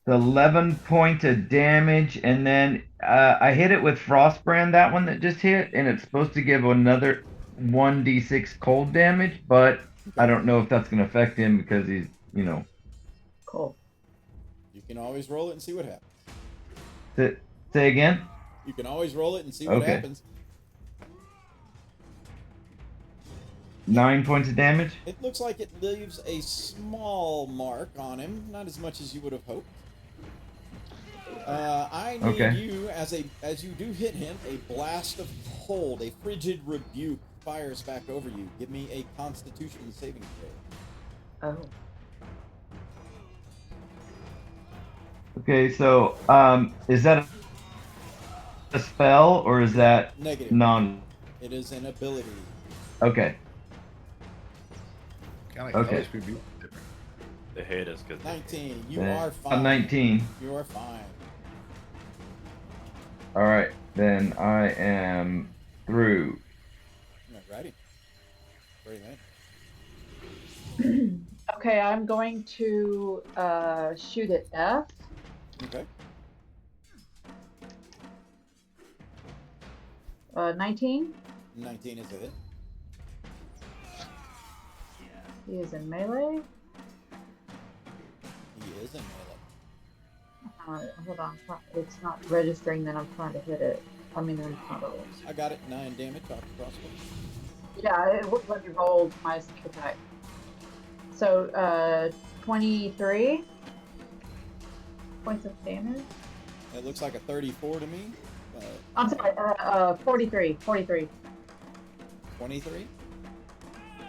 11 points of damage, and then I hit it with Frostbrand, that one that just hit, and it's supposed to give another 1d6 cold damage, but I don't know if that's going to affect him because he's, you know. Cool. You can always roll it and see what happens. Say again? You can always roll it and see what Okay. happens. 9 points of damage? It looks like it leaves a small mark on him, not as much as you would have hoped. I need Okay. you, as you do hit him, a blast of cold, a frigid rebuke fires back over you. Give me a Constitution saving throw. Oh. Okay, so is that a spell or is that Negative. non? It is an ability. Okay. Kind Okay. of different. They hate us because 19. You Then are a fine. 19. You are fine. All right, then I am through. Alrighty. Very nice. Okay, I'm going to shoot at F. Okay. 19. 19 is a hit. He is in melee. He is in melee. Hold on, it's not registering that I'm trying to hit it. I mean, it's not rolling. I got it. 9 damage off the crossbow. Yeah, it would let me roll my sneak attack. So, 23 points of damage. It looks like a 34 to me. I'm sorry, 43. 23?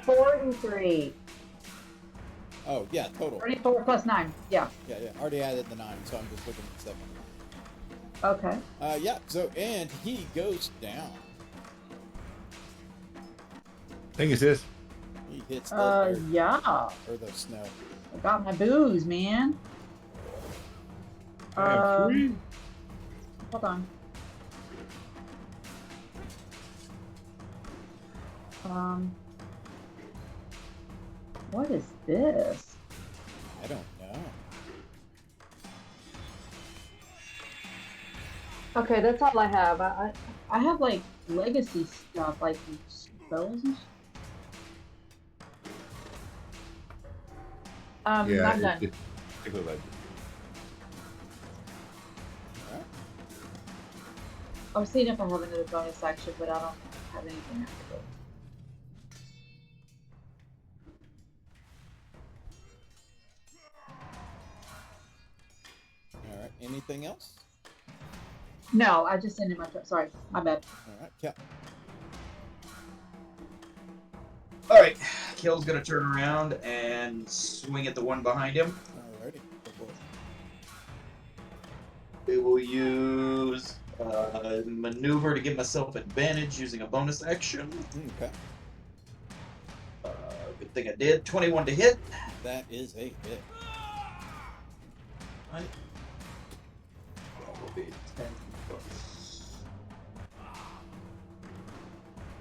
43. Oh, yeah, total. 34 plus 9. Yeah. Yeah, already added the 9, so I'm just looking at 7. Okay. Yeah, so, and he goes down. Thing is this. He hits the dirt, Yeah. or the snow. I got my booze, man. I am free. Hold on. What is this? I don't know. Okay, that's all I have. I have like legacy stuff, like spells and Yeah, I'm done. it's particularly like I was seeing if I have another bonus action, but I don't have anything after it. All right. Anything else? No, I just ended my turn. Sorry, my bad. All right, Cap. All right, Kill's gonna turn around and swing at the one behind him. Alrighty. Go for it. We will use maneuver to give myself advantage using a bonus action. Okay. Good thing I did. 21 to hit. That is a hit. Right. That will be 10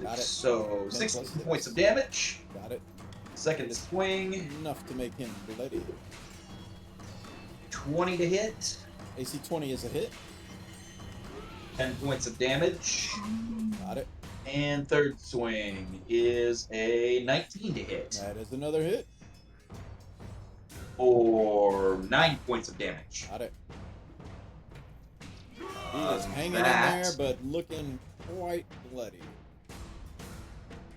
Got it. So 10 16 plus points six. of damage. Got it. Second swing, Enough to make him bloody. 20 to hit. AC 20 is a hit. 10 points of damage. Got it. And third swing is a 19 to hit. That is another hit. For 9 points of damage. Got it. He is hanging that- in there, but looking quite bloody.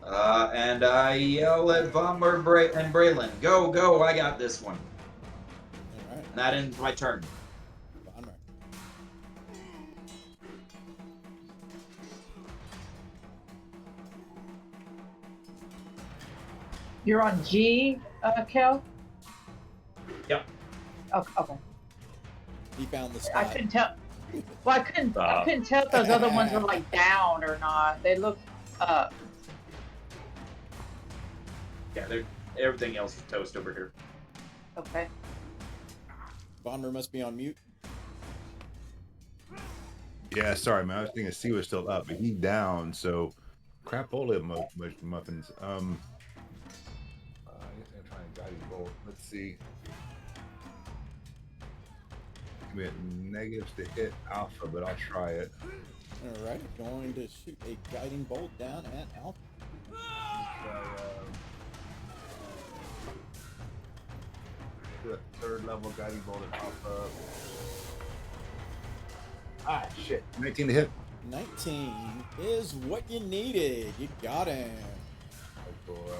And I yell at Vommer and Braylon, go, go, I got this one. All right. And that ends my turn. Bonmer. You're on G, Kel? Yep. Okay. He found the I spot. couldn't tell. Well, I couldn't tell if those other ones were like down or not. They look up. Yeah, everything else is toast over here. Okay. Bonmer must be on mute. yeah. Sorry, man. I was thinking C was still up, but he's down. So crapola muffins. I guess I'm trying to guide you both. Let's see. We had negatives to hit Alpha, but I'll try it. All right. Going to shoot a guiding bolt down at Alpha. Do a third level guiding bolt at Alpha. Ah, shit. 19 to hit. 19 is what you needed. You got him. Alright,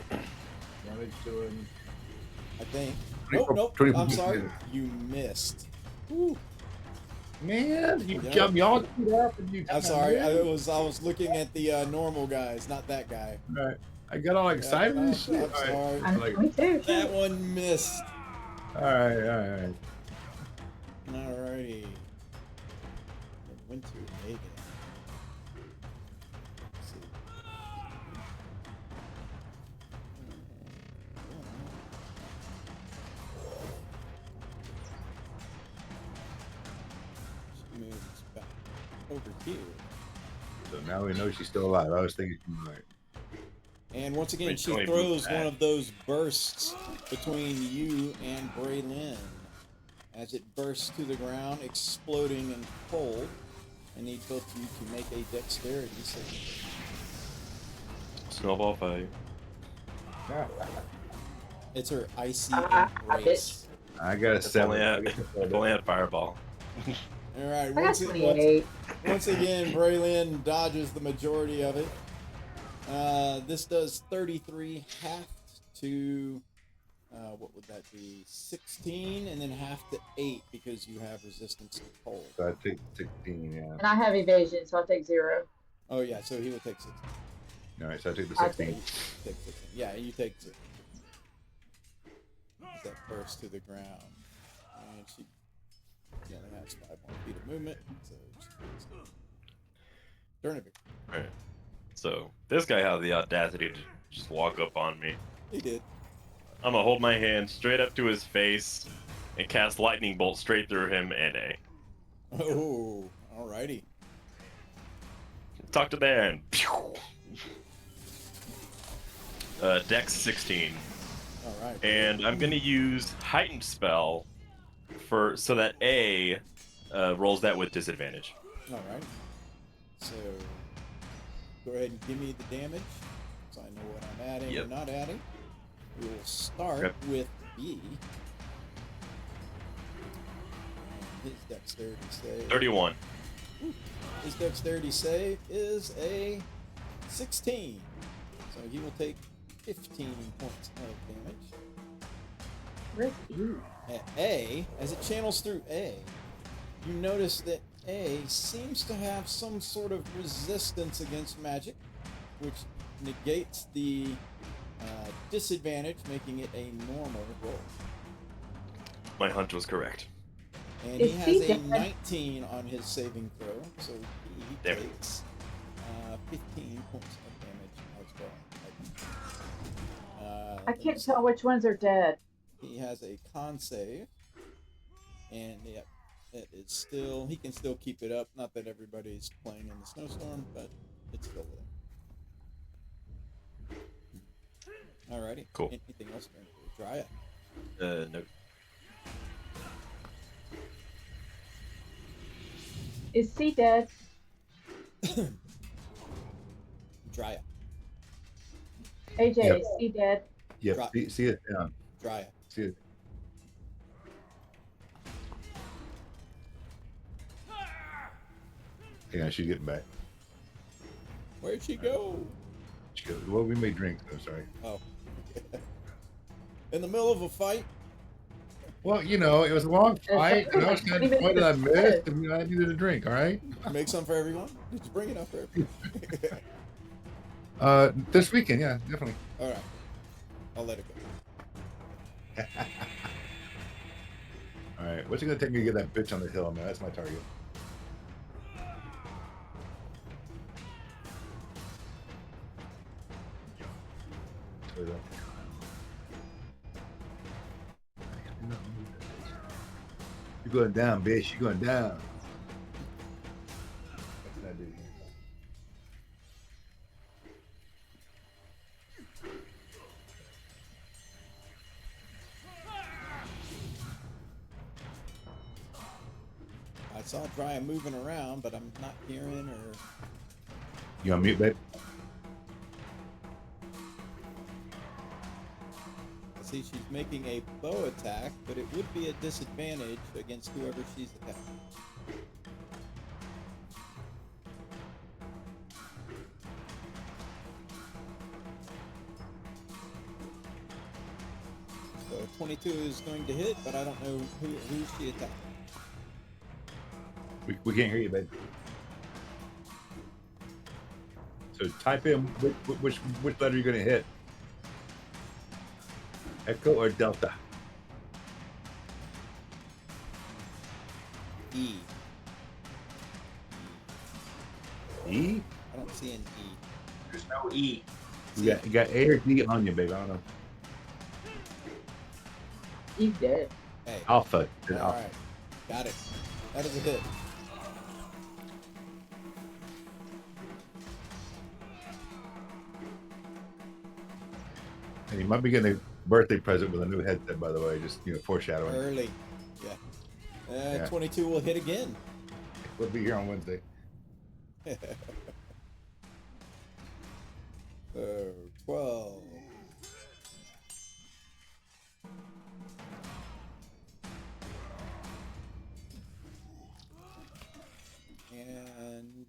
so damage doing. I think. 24 Nope. 24 I'm sorry. points. You missed. Woo. Man, you Yeah. jump y'all shoot up and you. I'm sorry. I was looking at the normal guys, not that guy. Right. I got all excited and shit. I'm All right. sorry. Like, Me too. That one missed. all right. Alrighty. Winter Megan. Let's see. She moves back over here. So now we know she's still alive. I was thinking she might. And once again, Wait, she don't even throws move one back. of those bursts between you and Braylon. As it bursts to the ground, exploding in cold. I need both of you to make a dexterity save. Snowball fight. It's her icy I embrace. I got a If 7. only if only had fireball. Alright, I got once, 28. once again, Braylon dodges the majority of it. This does 33 half to, what would that be? 16, and then half to 8 because you have resistance to cold. So I take 16, yeah. And I have evasion, so I'll take 0. Oh, yeah, so he will take 16. All right, so I take the I 16. Take 16. Yeah, you take 16. As that bursts to the ground. And she only has 5 more feet of movement, so she takes turn of it. Alright. So this guy had the audacity to just walk up on me. He did. I'm gonna hold my hand straight up to his face and cast lightning bolt straight through him and A. Oh, alrighty. Talk to the hand. Dex 16. Alright. And I'm gonna use heightened spell so that A rolls that with disadvantage. All right. So go ahead and give me the damage, so I know what I'm adding or Yep. not adding. We will start Okay. with B. And his dexterity save. 31. His dexterity save is a 16. So he will take 15 points of damage. Where's E? At A, as it channels through A, you notice that A seems to have some sort of resistance against magic, which negates the disadvantage, making it a normal roll. My hunch was correct. And Is he has he a dead? 19 on his saving throw, so he There. takes 15 points of damage as well. I can't tell which ones are dead. He has a con save, and yeah, it is still, he can still keep it up. Not that everybody's playing in the snowstorm, but it's still there. Alrighty. Cool. Anything else during the Dryad? No. Is C dead? Dryad. AJ, Yep. is C dead? Yep. Drop. See it down. Dryad. See it. Yeah, she's getting back. Where'd she go? She goes, well, we made drinks. I'm sorry. Oh. In the middle of a fight? Well, you know, it was a long fight, and I was kind of 20 what did I minutes miss? ahead. I mean, I needed a drink. All right. Make some for everyone? Did you bring enough for everyone? This weekend, yeah, definitely. Alright. I'll let it go. All right. What's it gonna take me to get that bitch on the hill, man? That's my target. You're going down, bitch. You're going down. What can I do here? I saw Dryad moving around, but I'm not hearing or... You on mute, babe? I see she's making a bow attack, but it would be a disadvantage against whoever she's attacking. So 22 is going to hit, but I don't know who she attacked. We can't hear you, babe. So type in which letter you're gonna hit. Echo or Delta? E. E? I don't see an E. There's no E. You got A or D on you, babe. I don't know. He's dead. Hey. Alpha. All right. Got it. That is a hit. And you might be getting a birthday present with a new headset, by the way. Just foreshadowing. Early. Yeah. Yeah. 22 will hit again. We'll be here on Wednesday. So 12. And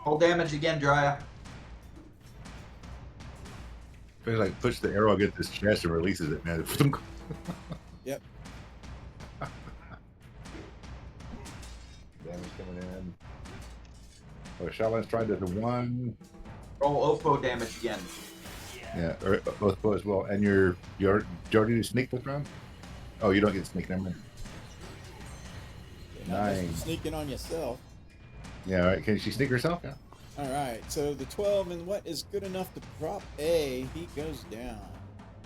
Full damage again, Dryad. Feels like push the arrow against his chest and releases it, man. yep. Damage coming in. Oh, Shaolin Stride does a 1. Roll Ofo damage again. Yeah, or both as well. And you already do sneak this round? Oh, you don't get sneak, never mind. Not just 9. sneaking on yourself. Yeah, all right. Can she sneak herself? Yeah. All right. So the 12 and what is good enough to drop A? He goes down.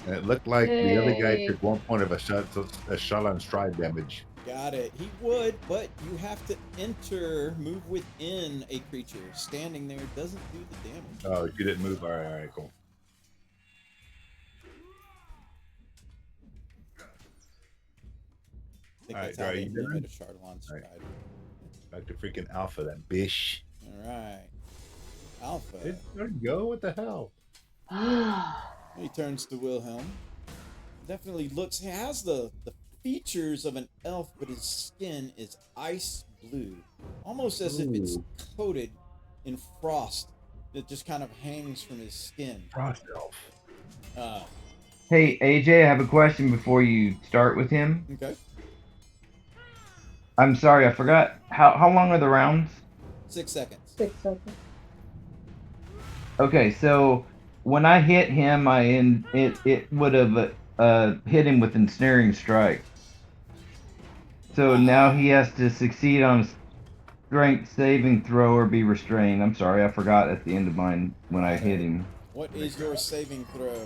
And it looked like the other guy Yay. took 1 point of a Shaolin Stride damage. Got it. He would, but you have to move within a creature. Standing there doesn't do the damage. Oh, you didn't move. All right, cool. think All that's right, how are they you name done? it, a Chardalon All right. Strider. Back to freaking Alpha, that bish. All right. Alpha. There you go. What the hell? He turns to Wilhelm. Definitely looks, he has the features of an elf, but his skin is ice blue. Almost as if it's Ooh. coated in frost that just kind of hangs from his skin. Frost elf. Hey, AJ, I have a question before you start with him. Okay. I'm sorry, I forgot. How long are the rounds? 6 seconds. 6 seconds. Okay, so when I hit him, it would have hit him with ensnaring strike. So now he has to succeed on a strength saving throw or be restrained. I'm sorry, I forgot at the end of mine when I hit him. What is your saving throw?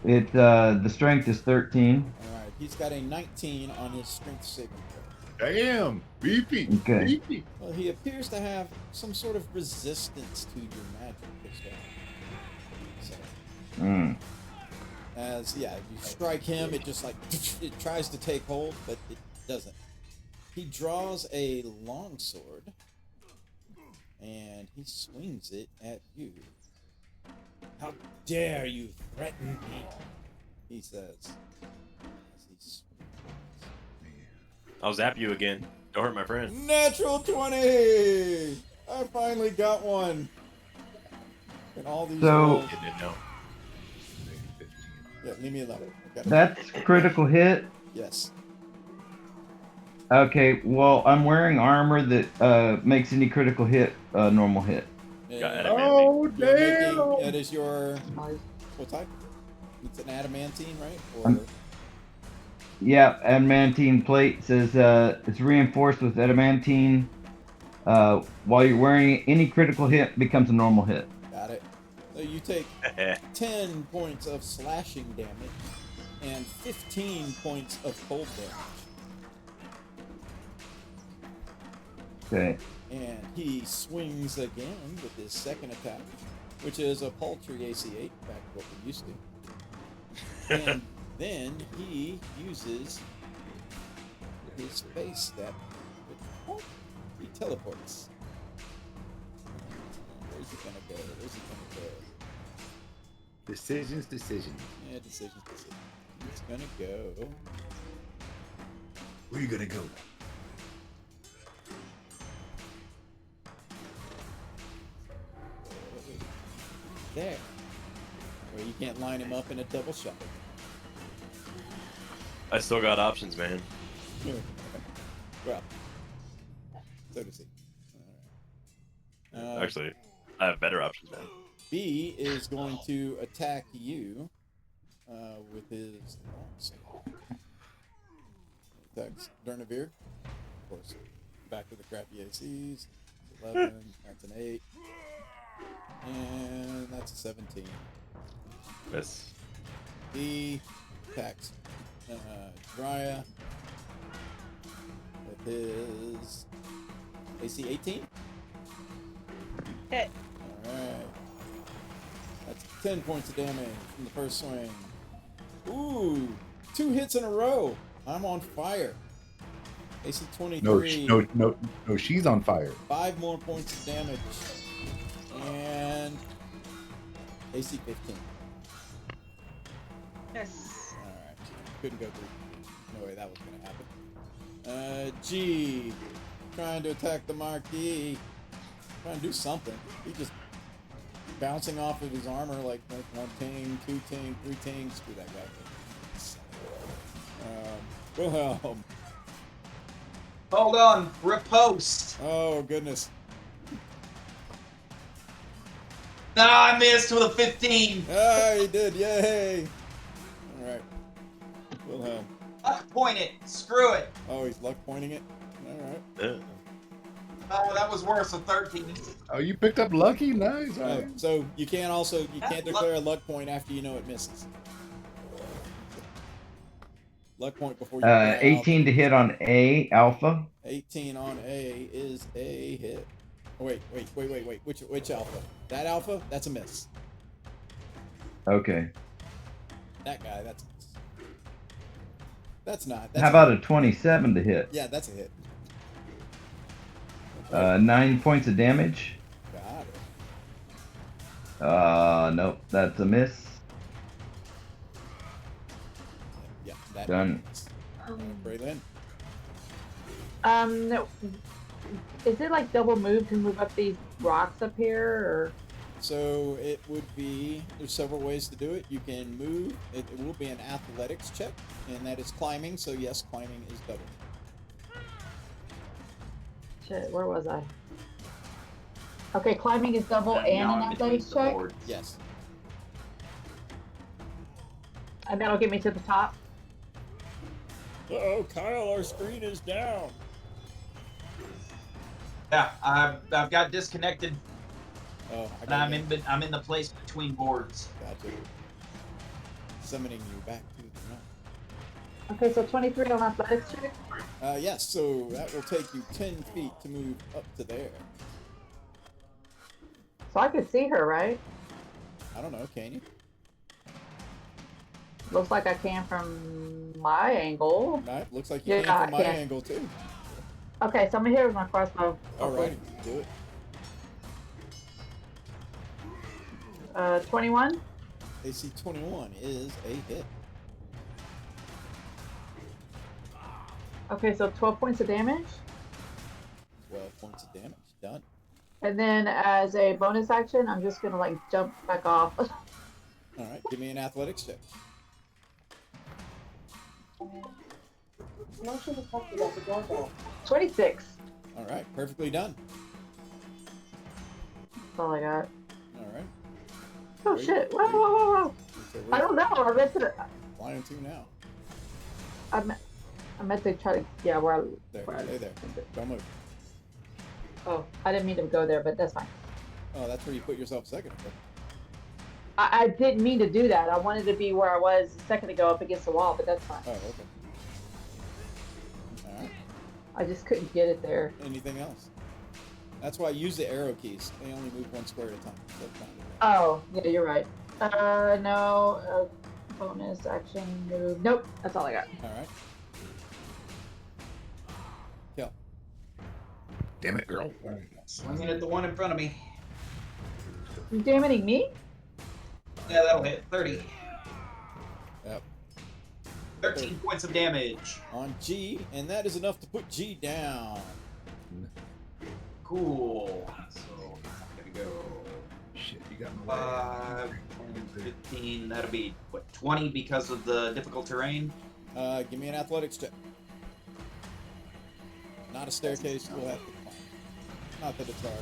The strength is 13. All right. He's got a 19 on his strength saving throw. Damn, beefy. Okay. Beefy. Well, he appears to have some sort of resistance to your magic as well. So, Mm. as you strike him, it just like it tries to take hold, but it doesn't. He draws a longsword and he swings it at you. How dare you threaten me? He says. As he swings. I'll zap you again. Don't hurt my friend. Natural 20! I finally got one. And all these So- rolls. Getting it now. Yeah, leave me alone. I got it. That's critical hit. Yes. Okay, well, I'm wearing armor that makes any critical hit a normal hit. Got And adamantine. Oh, you're making, damn. that is your Nice. what type? It's an adamantine, right? Or Yeah, adamantine plate says it's reinforced with adamantine. While you're wearing it, any critical hit becomes a normal hit. got it. So you take 10 points of slashing damage and 15 points of cold damage. Okay. And he swings again with his second attack, which is a paltry AC 8, back to what we're used to. And then he uses his space step, which he teleports. Where's he gonna go? Where's he gonna go? Decisions. Yeah, decisions. He's gonna go. Where you gonna go? There. Where you can't line him up in a double shot. I still got options, man. Well, so does he. Alright. Actually, I have better options, man. B is going to attack you with his longsword. Attacks Durnavir. Of course, back to the crappy ACs. 11, that's an 8. And that's a 17. Miss. B attacks Drya with his AC 18. Hit. Alright. That's 10 points of damage from the first swing. Ooh, 2 hits in a row. I'm on fire. AC 23. No, she's on fire. 5 more points of damage. And AC 15. Yes. Alright. Couldn't go through. No way that was gonna happen. G. Trying to attack the Marquis. Trying to do something. He just bouncing off of his armor like 1 ting, 2 ting, 3 ting. Screw that guy. Wilhelm. Hold on. Riposte. Oh, goodness. No, I missed with a 15. Ah, he did. Yay. All right. Wilhelm. Luck point it. Screw it. Oh, he's luck pointing it. All right. Yeah. Oh, that was worse. A 13. Oh, you picked up lucky. Nice. All Oh, right. so you can't declare a luck point after you know it misses. Luck point before you. 18 to hit on A, alpha. 18 on A is a hit. Oh, wait. Which alpha? That alpha? That's a miss. Okay. That guy, that's a miss. That's not. How about a 27 to hit? Yeah, that's a hit. 9 points of damage. Got it. Nope, that's a miss. Yeah, that Done. Braylon. No, is it like double move to move up these rocks up here, or? So it would be, there's several ways to do it. You can move, it will be an athletics check, and that is climbing, so yes, climbing is double. Shit, where was I? Okay, climbing is double And and now an I'm between athletics the check, boards. Yes. and that'll get me to the top. Uh-oh, Kyle, our screen is down. Yeah, I've got disconnected, Oh, I and got I'm in the place between boards. Gotcha. Summoning you back to the room. Okay, so 23 on athletics check. Yes, so that will take you 10 feet to move up to there. So I could see her, right? I don't know, can you? Looks like I can from my angle. Right, looks like you Yeah, can from I my can. angle too. Okay, so I'm gonna hit her with my crossbow. Alright, do it. 21. AC 21 is a hit. Okay, so 12 points of damage. 12 points of damage. Done. And then as a bonus action, I'm just gonna like jump back off. Alright, give me an athletics check. 26. Alright, perfectly done. That's all I got. Alright. Oh Wait, shit! Whoa, wait. whoa, whoa, whoa! So I we're don't know. I meant to. flying to now. I meant to try to. Yeah, where I. There, Where I stay there. Don't move. Oh, I didn't mean to go there, but that's fine. Oh, that's where you put yourself a second ago. I didn't mean to do that. I wanted to be where I was a second ago, up against the wall, but that's fine. Oh, okay. Alright. I just couldn't get it there. Anything else? That's why I use the arrow keys. They only move one square at a time. So it's fine. Oh, yeah, you're right. No. Bonus action move. Nope, that's all I got. Alright. Kill. Damn it, girl. Swinging at the one in front of me. You damaging me? Yeah, that'll hit. 30. Yep. 13 points of damage. On G, and that is enough to put G down. Cool. So, I'm gonna go Shit, you got my 5, 10, 15. That'll be, what, 20 because of the difficult terrain? Give me an athletics check. Not a staircase, we'll have to climb. Not that it's hard.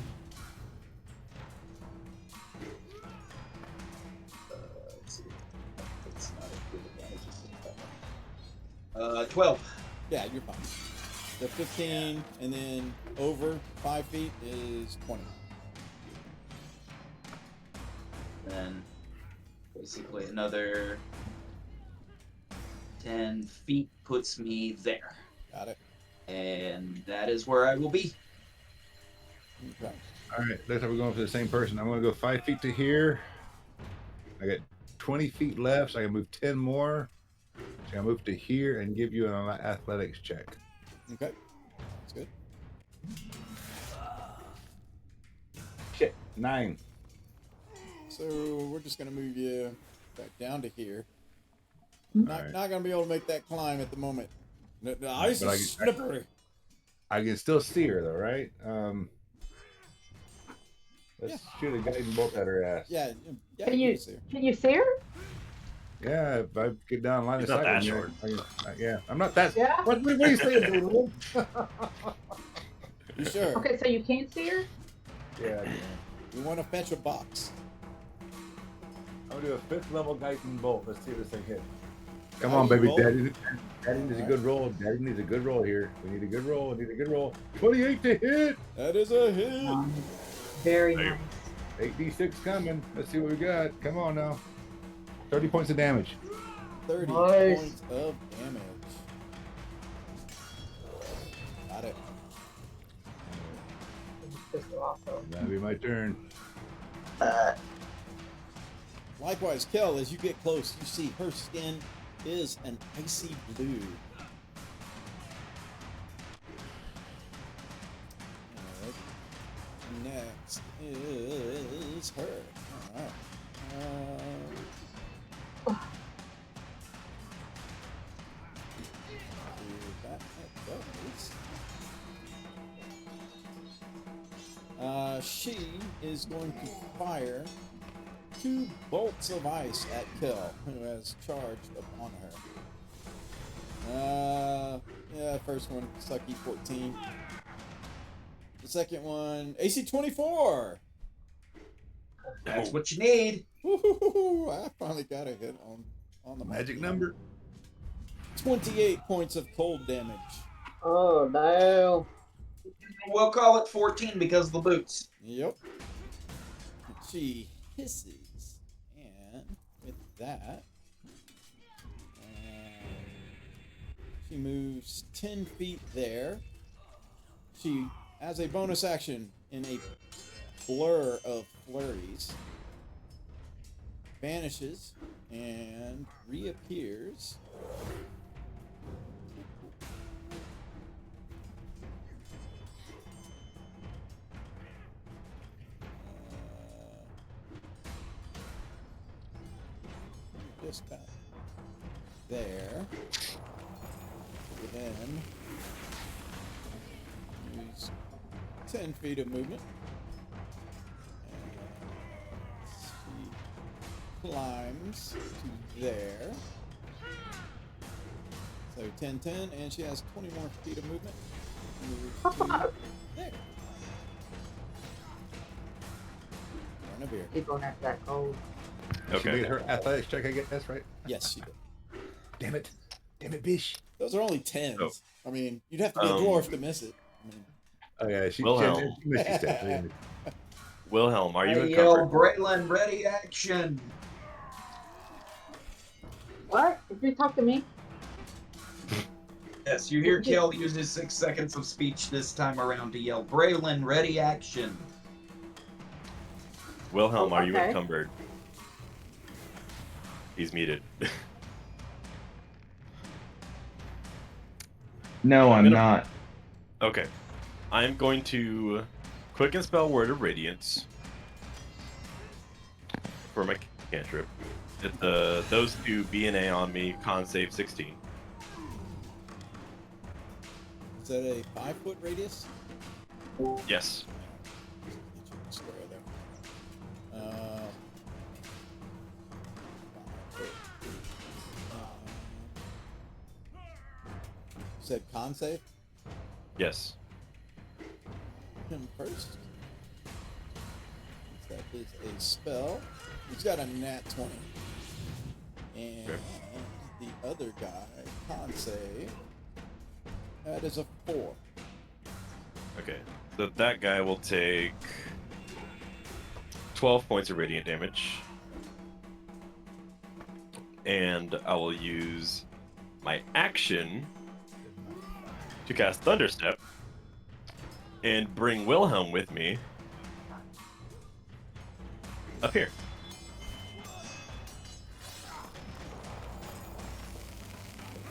Let's see. It's not a good advantage. 12. Yeah, you're fine. The 15, and then over 5 feet is 20. Then basically another 10 feet puts me there. Got it. And that is where I will be. Okay. All right, looks like we're going for the same person. I'm going to go 5 feet to here. I got 20 feet left, so I can move 10 more. So I move to here and give you an athletics check. Okay. That's good. Shit, 9. So we're just gonna move you back down to here. Not gonna be able to make that climb at the moment. The ice But is slippery. I can still see her though, right? Let's shoot a guiding bolt at her ass. Yeah, yeah. Can you see her. can you see her? Yeah, if I get down line He's of not sight. that with short. you, yeah, I'm not that. Yeah. What are you saying, dude? You sure? Okay, so you can't see her? Yeah, You want to fetch a box? I'm gonna do a 5th level guiding bolt. Let's see if this thing hits. Come on, Guiding baby, bolt? Daddy needs a good roll. Daddy needs a good roll here. We need a good roll. 28 to hit. That is a hit. Very Hey. nice. 8d6 coming. Let's see what we got. Come on now. 30 points of damage. 30 Nice. points of damage. Got it. This is awesome. That'll be my turn. Likewise, Kel, as you get close, you see her skin is an icy blue. Alright. Next is her. Alright. That goes. She is going to fire 2 bolts of ice at Kill, who has charged upon her. Yeah, first one, Sucky 14. The second one, AC 24. That's what you need. Woo-hoo-hoo-hoo. I finally got a hit on the Magic monkey. number. 28 points of cold damage. Oh no. We'll call it 14 because of the boots. Yep. She hisses, and with that, she moves 10 feet there. She, as a bonus action, in a blur of flurries, vanishes and reappears. Just about there. Then use 10 feet of movement. And she climbs to there. So 10, 10, and she has 20 more feet of movement. Moves to there. Burn a beer. Keep going after that cold. She Okay. made her athletics check, I guess, right? Yes, she did. Damn it, bish. Those are only 10s. Oh. I mean, you'd have to be a dwarf to miss it. I mean, Oh yeah, she Wilhelm. missed you, Steph. Wilhelm, are you I yell, encumbered? Braylon, ready, action. What? Did you talk to me? Yes, you hear Kel use his 6 seconds of speech this time around to yell, Braylon, ready, action. Wilhelm, are you Okay. encumbered? He's muted. No, I'm gonna- not. Okay. I'm going to quicken spell Word of Radiance for my cantrip. If those 2 B and A on me, con save 16. is that a 5-foot radius? Yes. Square there. 5 foot. Said con save? Yes. Him first. That is a spell. He's got a nat 20. And Okay. the other guy, con save, that is a 4. Okay. So that guy will take 12 points of radiant damage. And I will use my action to cast Thunderstep and bring Wilhelm with me up here.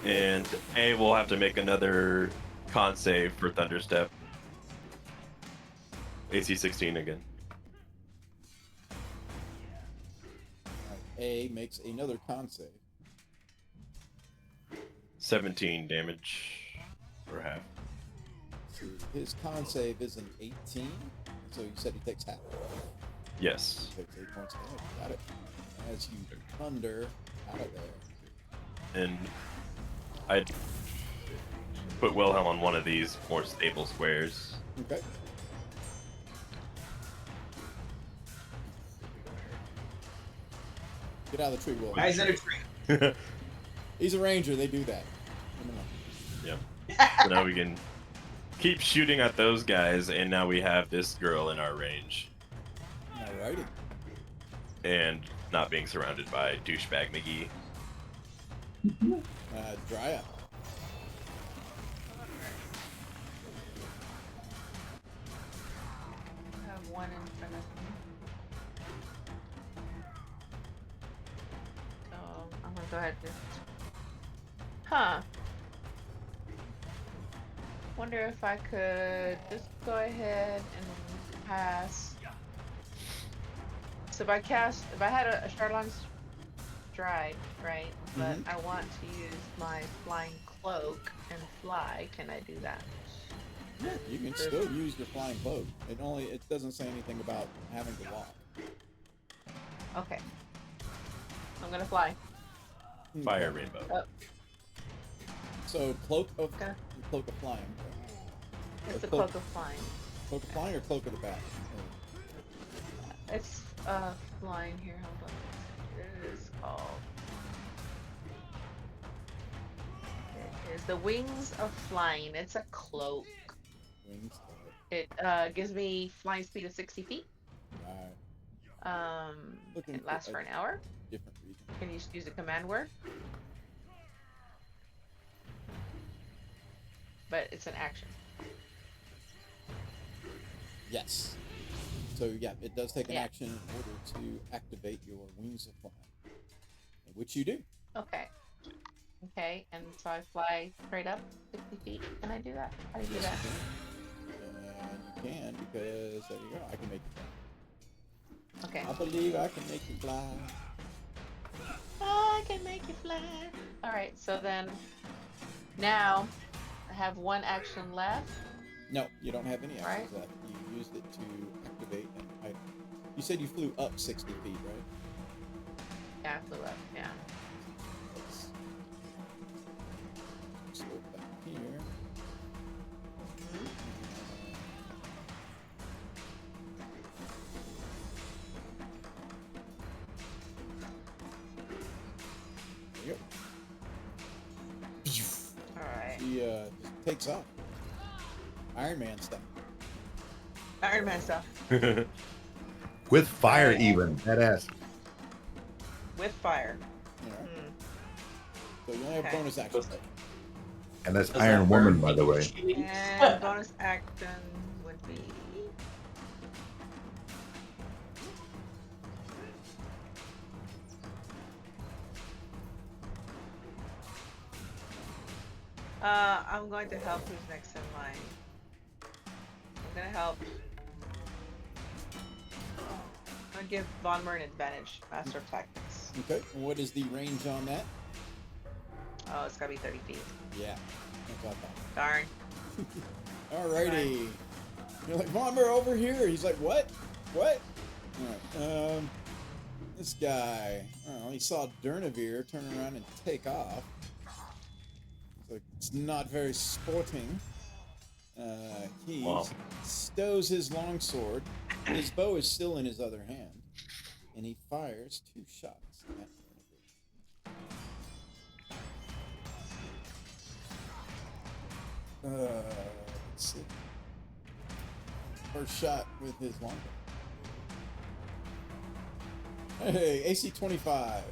And A will have to make another con save for Thunderstep. AC 16 again. A makes another con save. 17 damage for half. So his con save is an 18. So you said he takes half. Yes. Takes 8 points of damage. Got it. As you thunder out of there. And I'd put Wilhelm on one of these more stable squares. Okay. Get out of the tree, Will. Guys in a tree. He's a ranger. They do that. Come on. So now we can keep shooting at those guys, and now we have this girl in our range. Alrighty. And not being surrounded by douchebag McGee. Dry up. I have one in front of me. So I'm gonna go ahead and Huh. Wonder if I could just go ahead and pass. So if I had a Charlon Stride, right? But I want to use my flying cloak and fly. Can I do that? Yeah, you can still use your flying cloak. It doesn't say anything about having to walk. Okay. I'm gonna fly. Fire rainbow. Oh, So cloak of Okay. flying. it's Or a cloak of flying. Cloak of flying or cloak of the bat? It's flying here. Hold on. It is called. It is the Wings of Flying. It's a cloak. Wings. It gives me flying speed of 60 feet. Right. Looking It lasts for for an hour. Different region. Can you use a command word? But it's an action. Yes. So yeah, it does take an Yeah. action in order to activate your Wings of Flying, which you do. Okay. Okay, and so I fly straight up 60 feet. Can I do that? How do you do that? And you can, because there you go. I can make you fly. Okay. I believe I can make you fly. I can make you fly. Alright, so then now I have one action left. No, you don't have any actions Right. left. You used it to activate an item. You said you flew up 60 feet, right? Yeah, I flew up. Yeah. Let's go back here. There you go. Alright. He just takes off. Iron Man stuff. Iron Man stuff. With fire, even. Badass. With fire. You know? Hmm. So you only have Okay. bonus action. And that's Does Iron that Woman, burn by the way. cheese? And bonus action would be. I'm going to help who's next in line. I'm gonna help. I'm gonna give Von Mer an advantage, Master of Tactics. Okay. And what is the range on that? Oh, it's gotta be 30 feet. Yeah. That's what I thought. Darn. Alrighty. You're like, Bomber over here. He's like, what? What? Alright. This guy. He saw Durnavir turn around and take off. He's like, it's not very sporting. He Wow. stows his longsword. His bow is still in his other hand. And he fires 2 shots at Durnavir. Let's see. First shot with his longbow. Hey, AC 25.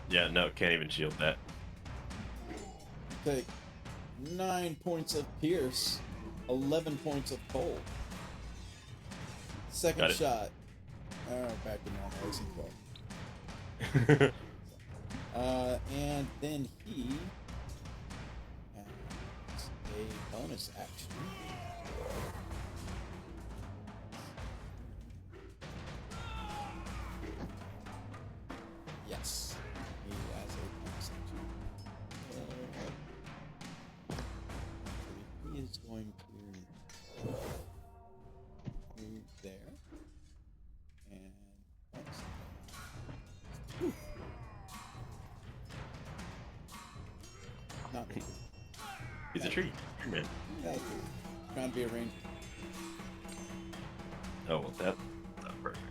Yeah, no, can't even shield that. Take 9 points of pierce, 11 points of cold. Second Got it. shot. Back to normal AC 12. And then he has a bonus action. Yes, he has a bonus action. He is going to move there. And Whew. Not me. He's a tree. Tree man. That's it. Trying to be a ranger. Oh, well, that's not perfect.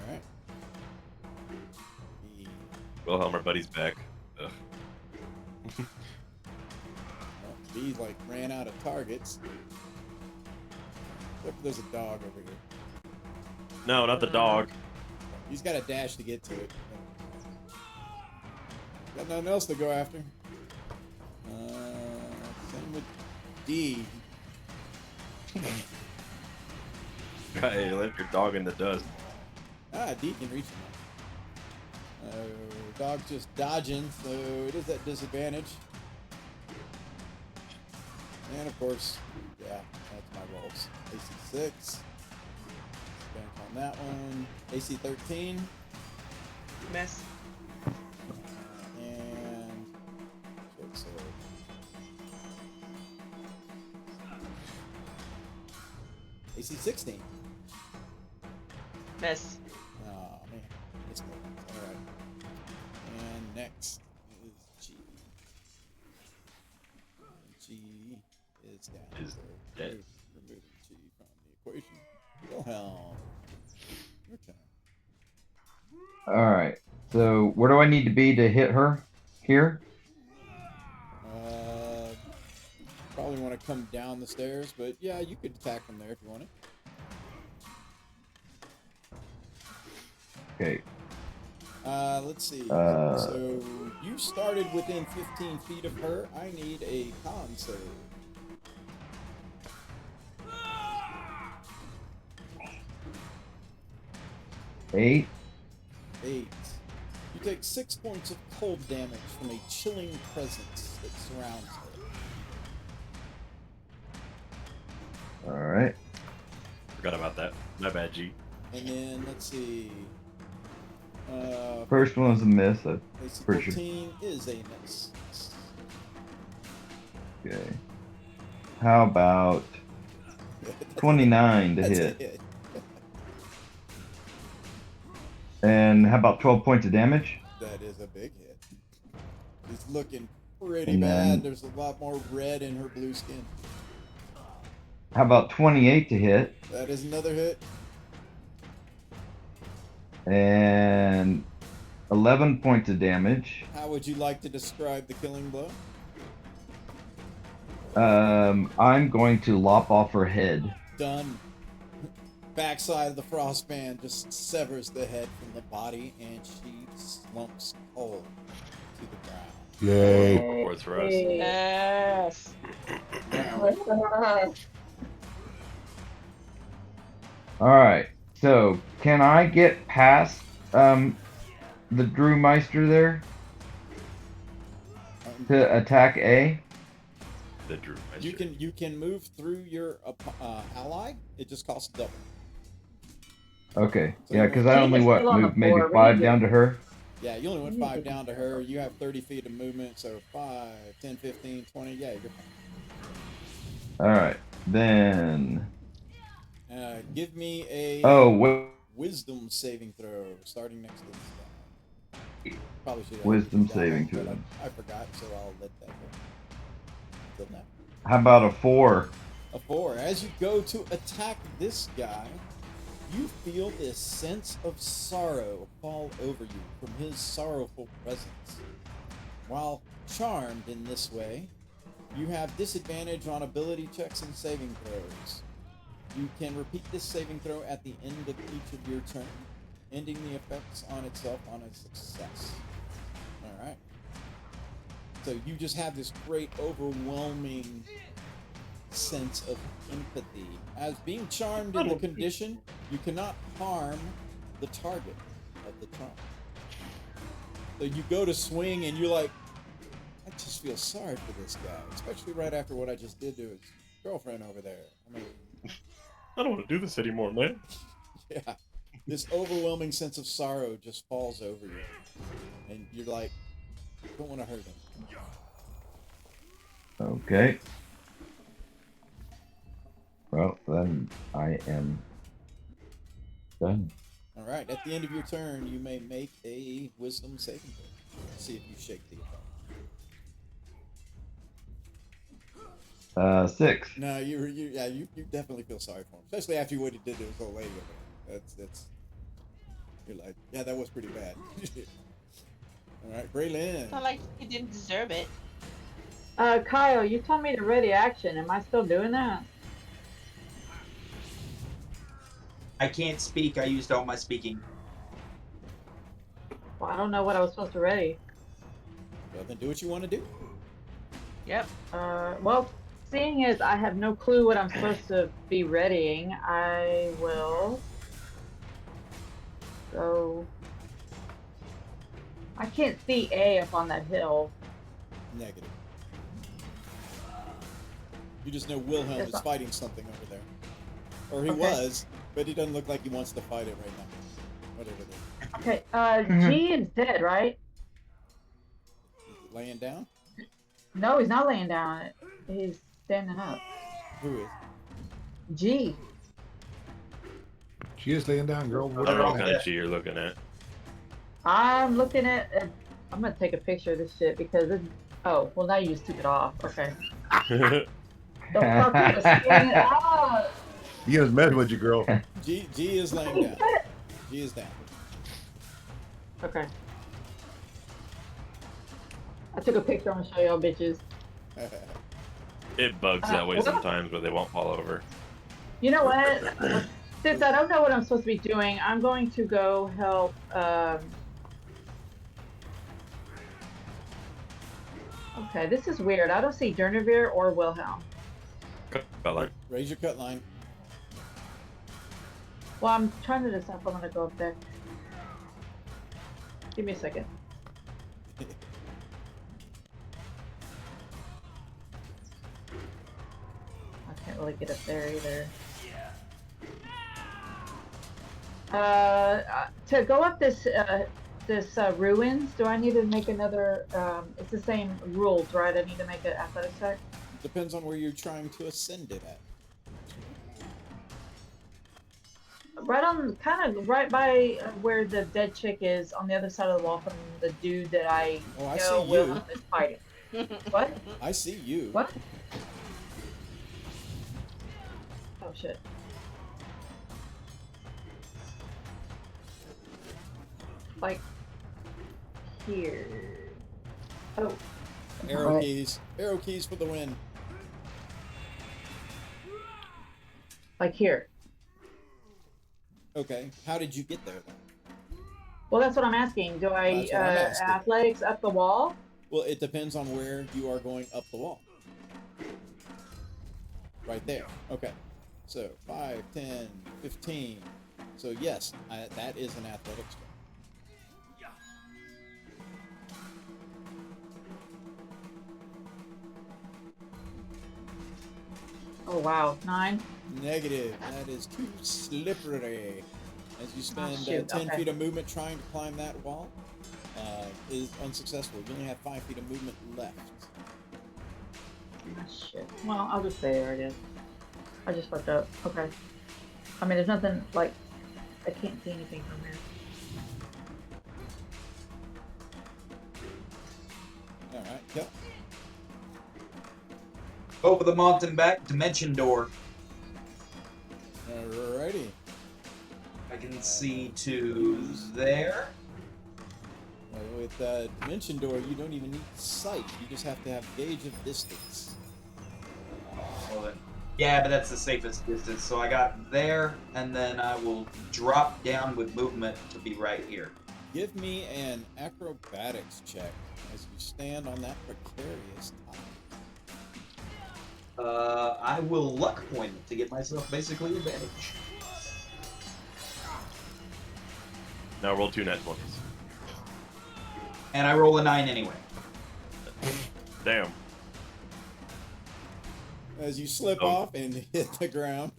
Alright. He, Wilhelm, our buddy's back. Ugh. well, he like ran out of targets. Except for there's a dog over here. No, not the dog. He's got a dash to get to it. Got nothing else to go after. Same with D. Hey, left your dog in the dust. D can reach him. Dog's just dodging, so it is at disadvantage. And of course, yeah, that's my rolls. AC 6. Bank on that one. AC 13. Miss. And short sword. AC 16. Miss. Oh man, it's good. All right. And next is G. G is down. Is so dead. removing G from the equation. Wilhelm, your turn. All right. So where do I need to be to hit her? Here? Probably want to come down the stairs, but yeah, you could attack from there if you wanted. Okay. Let's see. Uh, So you started within 15 feet of her. I need a con save. Eight. 8. You take 6 points of cold damage from a chilling presence that surrounds her. All right. Forgot about that. My bad, G. And then let's see. First one was a miss. AC pretty sure. 14 is a miss. Okay. How about 29 to That's a hit? hit. And how about 12 points of damage? That is a big hit. It's looking pretty And bad. then- There's a lot more red in her blue skin. How about 28 to hit? That is another hit. And 11 points of damage. How would you like to describe the killing blow? I'm going to lop off her head. Done. Backside of the frostband just severs the head from the body, and she slumps cold to the ground. Yay. Worth for us. Yes. All right. So can I get past the Drewmeister there to attack A? The Drew. You can move through your ally. It just costs double. Okay. So Yeah, you because want- I only She's what still on the moved maybe floor. We 5 need to- down to her. Yeah, you only went 5 down to her. You have 30 feet of movement, so 5, 10, 15, 20. Yeah, you're fine. All right. Then. Give me a Oh wait. wisdom saving throw starting next to this guy. Probably should have Wisdom done that, saving but throw. I forgot, so I'll let that go. Until now. How about a 4? A 4. As you go to attack this guy, you feel this sense of sorrow fall over you from his sorrowful presence. While charmed in this way, you have disadvantage on ability checks and saving throws. You can repeat this saving throw at the end of each of your turn, ending the effects on itself on a success. Alright. So you just have this great overwhelming sense of empathy. As being charmed in the condition, you cannot harm the target of the charm. So you go to swing and you're like, I just feel sorry for this guy, especially right after what I just did to his girlfriend over there. I mean, I don't want to do this anymore, man. yeah, this overwhelming sense of sorrow just falls over you, and you're like, don't want to hurt him. Okay. Well, then I am done. All right, at the end of your turn, you may make a wisdom saving throw. See if you shake the effect. 6. No, you definitely feel sorry for him, especially after what he did to his old lady over there. That's you're like, yeah, that was pretty bad. All right, Braylon. Not like you didn't deserve it. Kyle, you told me to ready action. Am I still doing that? I can't speak. I used all my speaking. Well, I don't know what I was supposed to ready. Well, then do what you want to do. Yep. Well, seeing as I have no clue what I'm supposed to be readying, I will go I can't see A up on that hill. Negative. You just know Wilhelm Yes, is I- fighting something over there. Or he Okay. was, but he doesn't look like he wants to fight it right now. Whatever it is. Okay, Mhm. G is dead, right? Is it laying down? No, he's not laying down. He's standing up. Who is? G. She is laying down, girl. I What don't know are what you kind of G you're looking at. I'm looking at. I'm gonna take a picture of this shit because it's. Oh, well now you just took it off. Okay. The fuck is going on? He is messing with you, girl. G is laying down. G is down. Okay. I took a picture. I'm gonna show y'all bitches. It bugs that way What? sometimes where they won't fall over. You know what? Since I don't know what I'm supposed to be doing, I'm going to go help. Okay, this is weird. I don't see Durnevere or Wilhelm. Felt like Raise your cut line. Well, I'm trying to decide if I'm gonna go up there. Give me a second. I can't really get up there either. To go up this ruins, do I need to make another? It's the same rules, right? I need to make an athletics check. Depends on where you're trying to ascend it at. Right on, kind of right by where the dead chick is, on the other side of the wall from the dude that I Oh, I know see Wilhelm you. is fighting. What? I see you. What? Oh shit. Like here. Oh. Arrow Alright. keys. Arrow keys for the win. Like here. Okay. How did you get there then? Well, that's what I'm asking. Do I That's what I'm asking. athletics up the wall? Well, it depends on where you are going up the wall. Right there. Okay. So 5, 10, 15. So yes, that is an athletics check. Oh wow, 9. Negative. That is too slippery. As you spend shoot, 10 okay. feet of movement trying to climb that wall, is unsuccessful. You only have 5 feet of movement left. Ah, shit. Well, I'll just stay there, I guess. I just fucked up. Okay. I mean, there's nothing like I can't see anything from here. All right. Yep. Over the mountain back, dimension door. Alrighty. I can see to there. Well, with Dimension Door, you don't even need sight. You just have to have gauge of distance. Well, then- Yeah, but that's the safest distance. So I got there, and then I will drop down with movement to be right here. Give me an acrobatics check as you stand on that precarious top. I will luck point it to get myself basically advantage. now roll 2 net 20s. And I roll a 9 anyway. Damn. As you slip Oh. off and hit the ground,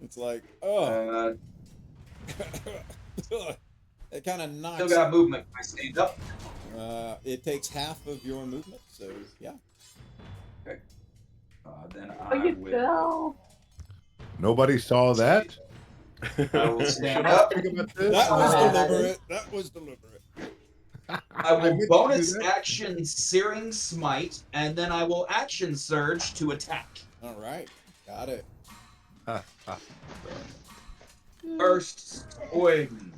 it's like, oh, it kind of knocks. Still got movement if I stand up. It takes half of your movement, so yeah. Then Oh, I you will. fell. Nobody saw that. I will stand up. Think about this. That was Oh. deliberate. That was deliberate. I will meant to bonus do that. action Searing Smite, and then I will action surge to attack. All right, got it. First swing.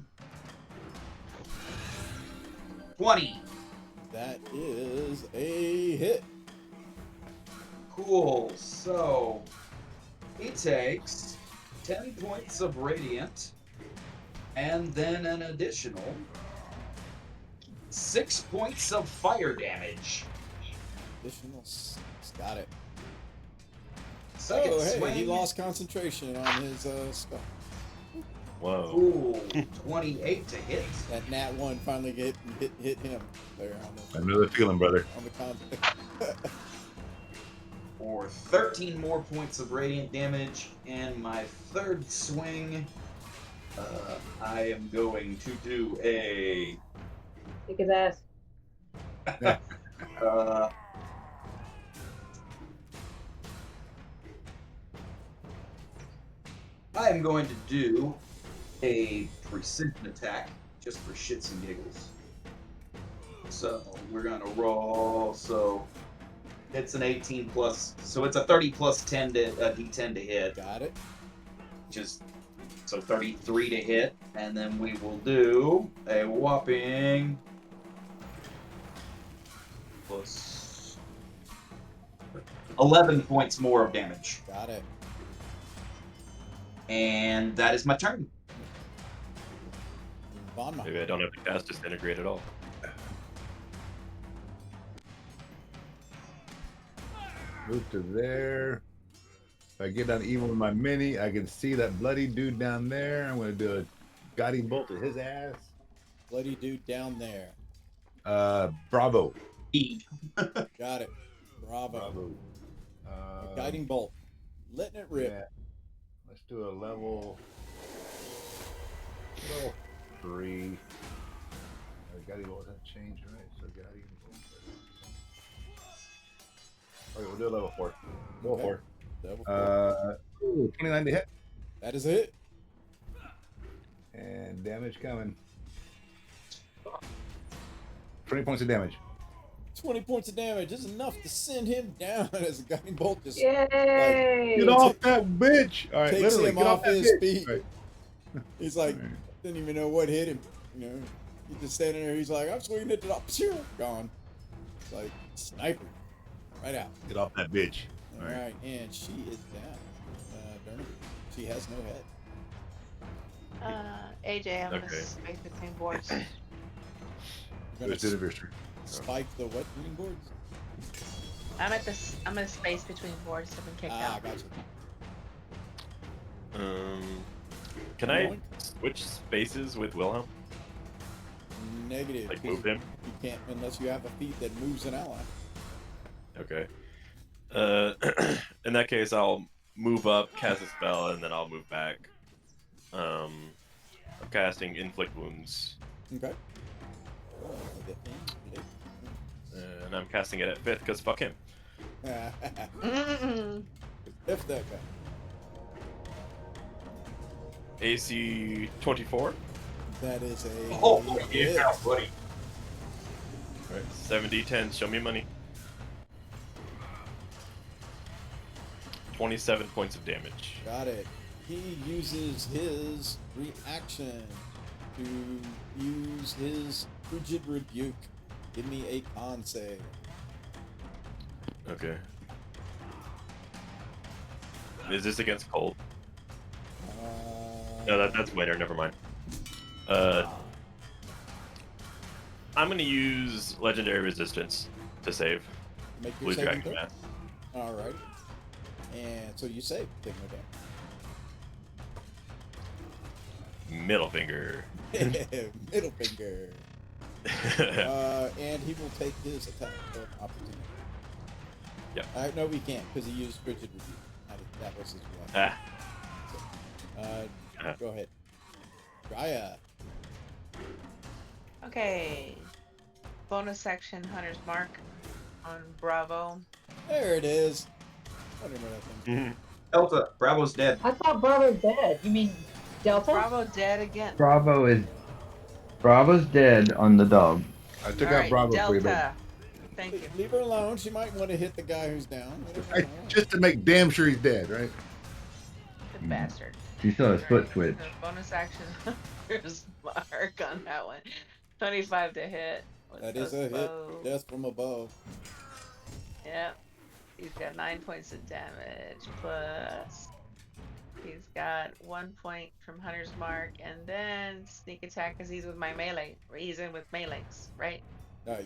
20. That is a hit. Cool. So he takes 10 points of radiant, and then an additional 6 points of fire damage. Additional 6. Got it. Second Oh, hey, swing. he lost concentration on his spell. Whoa. Ooh, 28 to hit. That nat 1 finally hit him there on I know the feeling, brother. the conflict. For 13 more points of radiant damage, and my third swing, I am going to do a Kick his ass. I am going to do a precision attack just for shits and giggles. So we're gonna roll. So it's an 18 plus. So it's a 30 plus 10 to d10 to hit. Got it. Just so 33 to hit, and then we will do a whopping plus 11 points more of damage. Got it. And that is my turn. Bonma. Maybe I don't have to cast Disintegrate at all. Move to there. If I get down even with my mini, I can see that bloody dude down there. I'm going to do a guiding bolt at his ass. Bloody dude down there. Bravo. E. Got it. Bravo. Bravo. A guiding bolt. Letting it rip. Yeah. Let's do a level 3. Guiding bolt hasn't changed, right? So guiding bolt. Okay, we'll do a level 4. Level 4. Level 4. 29 to hit. That is it. And damage coming. 20 points of damage. 20 points of damage is enough to send him down as a guiding bolt just Yay! Get off that bitch! All right, takes literally, him get off that his bitch. feet. All right. He's like, All right. didn't even know what hit him. You know, he's just standing there. He's like, I'm swinging it to the gone. It's like sniper, right out. Get off that bitch. All right, and she is down. Dernaby. She has no head. AJ, I'm gonna Okay. space between boards. You're gonna It's anniversary. spike the what green boards? I'm at this. I'm in space between boards. I've been kicked out. Gotcha. Can I switch spaces with Wilhelm? Negative. Like move him? You can't unless you have a feat that moves an ally. Okay. In that case, I'll move up, cast a spell, and then I'll move back. I'm casting Inflict Wounds, Okay. and I'm casting it at 5th because fuck him. Mm-mm. If that guy. AC 24. That is a. Oh, hit. yeah, buddy. Right. 7d10. Show me money. 27 points of damage. Got it. He uses his reaction to use his frigid rebuke. Give me a con save. Okay. Is this against cold? No, that's winter. Never mind. I'm gonna use legendary resistance to save. Make your Blue saving Dragon throw. Math. All right. And so you save. Take Middle finger. no damage. Middle finger. And he will take his attack of opportunity. Yep. No, we can't because he used frigid rebuke. That was his one. Go ahead. Gaia. Okay. Bonus action, Hunter's Mark on Bravo. There it is. I don't remember that thing. Delta, Bravo's dead. I thought Bravo's dead. You mean Delta? Bravo dead again. Bravo's dead on the dog. I took All out right, Bravo for you, baby. Delta. Thank you. Leave her alone. She might want to hit the guy who's down. You never know. Just to make damn sure he's dead, right? Good bastard. She still has foot Alright, switch. so bonus action. There's mark on that one. 25 to hit. with That is the a bow. hit. Death from above. Yep. He's got 9 points of damage plus. He's got 1 point from Hunter's Mark and then sneak attack because he's with my melee. He's in with melees, right? Yes.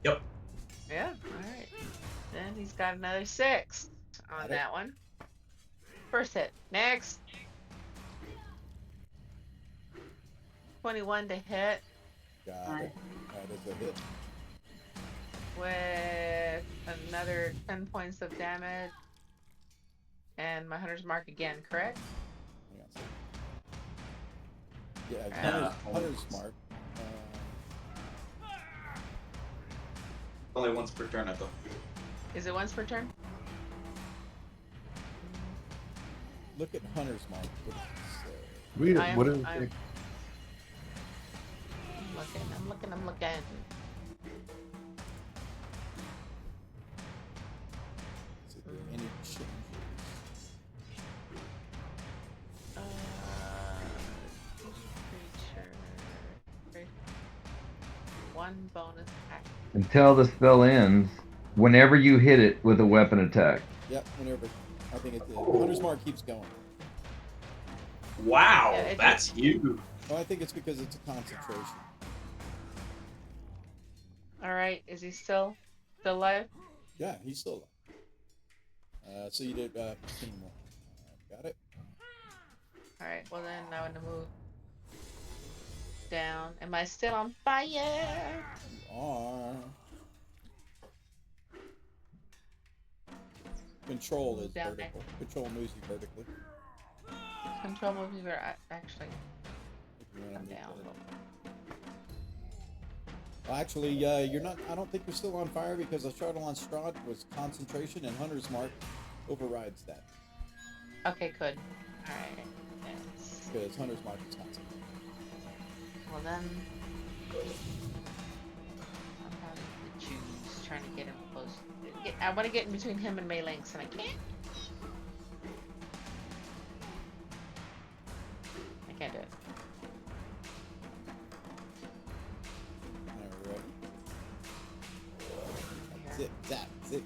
Yep. Yeah. Alright. Then he's got another 6 on Got it. that one. First hit. Next. 21 to hit Got it. That is a hit. with another 10 points of damage. And my hunter's mark again, correct? Hang on a second. Yeah, Yeah. Hunter's mark. Only once per turn, I thought. Is it once per turn? Look at Hunter's mark. What does it say? Read it. I'm- What is it? I'm looking. Is there any changes? Creature. One bonus action. Until the spell ends, whenever you hit it with a weapon attack. Yep, whenever. I think it's Hunter's mark keeps going. Wow, Yeah, it that's huge. Well, I think it's because it's a concentration. Alright, is he still alive? Yeah, he's still alive. So you did 15 more. Got it? Alright, well then I want to move down. Am I still on fire? You are. Control is Down vertical. Control moves you vertically. Control moves are actually If you want to come move down. to Well, actually, you're not. I don't think you're still on fire because Chardalon Strahd was concentration, and Hunter's Mark overrides that Okay, good. Alright. Yes. because Hunter's Mark is concentration. Well then, I'm having to choose, trying to get him close. I want to get in between him and Maylinks, and I can't. I can't do it. Alright. Zip, zap, zip.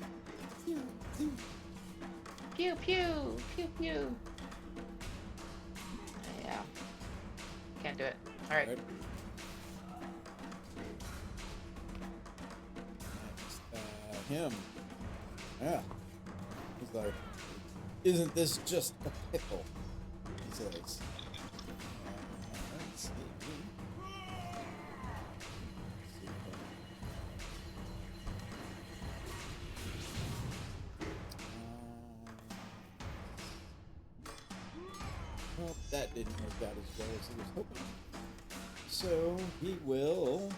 Pew, pew. Pew pew pew pew. Yeah. Can't do it. All right. Alright. Next, him. Yeah. He's like, isn't this just a pickle? He says. Let's see. Well, that didn't work out as well as he was hoping. So he will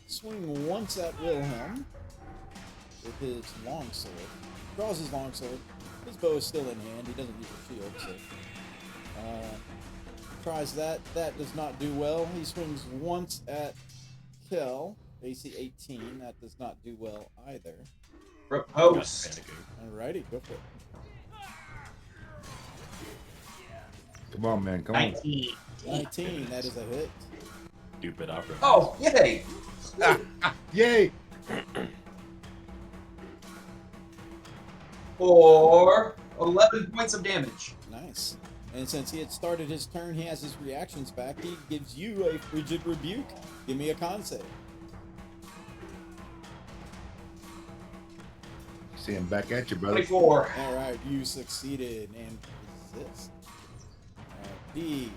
swing once at Wilhelm with his longsword. Draws his longsword. His bow is still in hand. He doesn't use a shield, so tries that. That does not do well. He swings once at Kel. AC 18. That does not do well either. Riposte. Alrighty, go for it. Come on, man. Come on. 19. 19. That is a hit. Stupid opera. Oh, yay! Yay! For 11 points of damage. Nice. And since he had started his turn, he has his reactions back. He gives you a frigid rebuke. Give me a con save. See him back at you, brother. 24. All right, you succeeded and resist. D.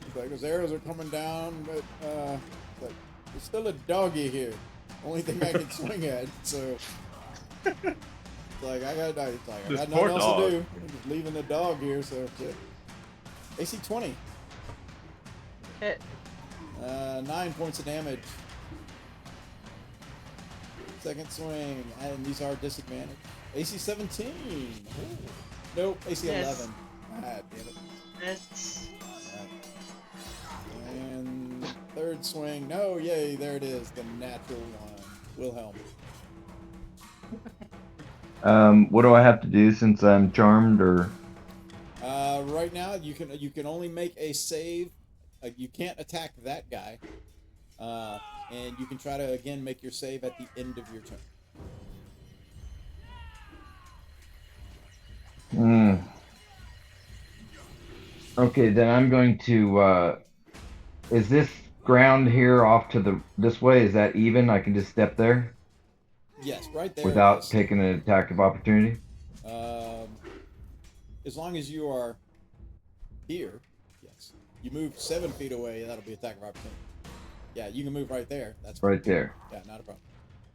He's like, those arrows are coming down, but it's like, there's still a doggy here. Only thing I can swing at. So it's like I got This nothing poor else dog. to do. I'm just leaving the dog here. So shit. AC 20. Hit. 9 points of damage. Second swing, and these are disadvantaged. AC 17. Ooh. Nope, AC Yes. 11. Ah, damn it. This. And third swing. No, yay, there it is. The natural one. Wilhelm. What do I have to do since I'm charmed or? Right now, you can only make a save. You can't attack that guy. And you can try to again make your save at the end of your turn. Okay, then I'm going to. Is this ground here off to this way? Is that even? I can just step there Yes, right there. without is. taking an attack of opportunity. As long as you are here, yes. You move 7 feet away, that'll be attack of opportunity. Yeah, you can move right there. That's Right there. Yeah, not a problem.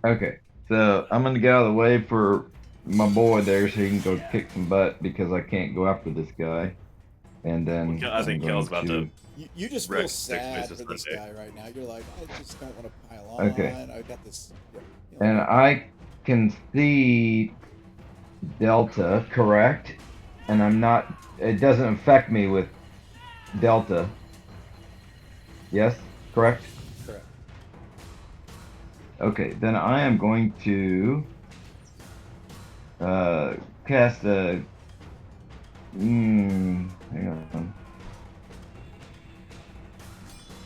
Okay, so I'm gonna get out of the way for my boy there so he can go kick some butt because I can't go after this guy. And then I think I'm Kel's going about to. You just Wreck feel 6 sad bases for this Sunday. guy right now. You're like, I just don't want to pile on. Okay. I got this. You know, And I can see Delta, correct? And I'm not. It doesn't affect me with Delta. Yes, correct. correct. Okay, then I am going to cast a. Hang on.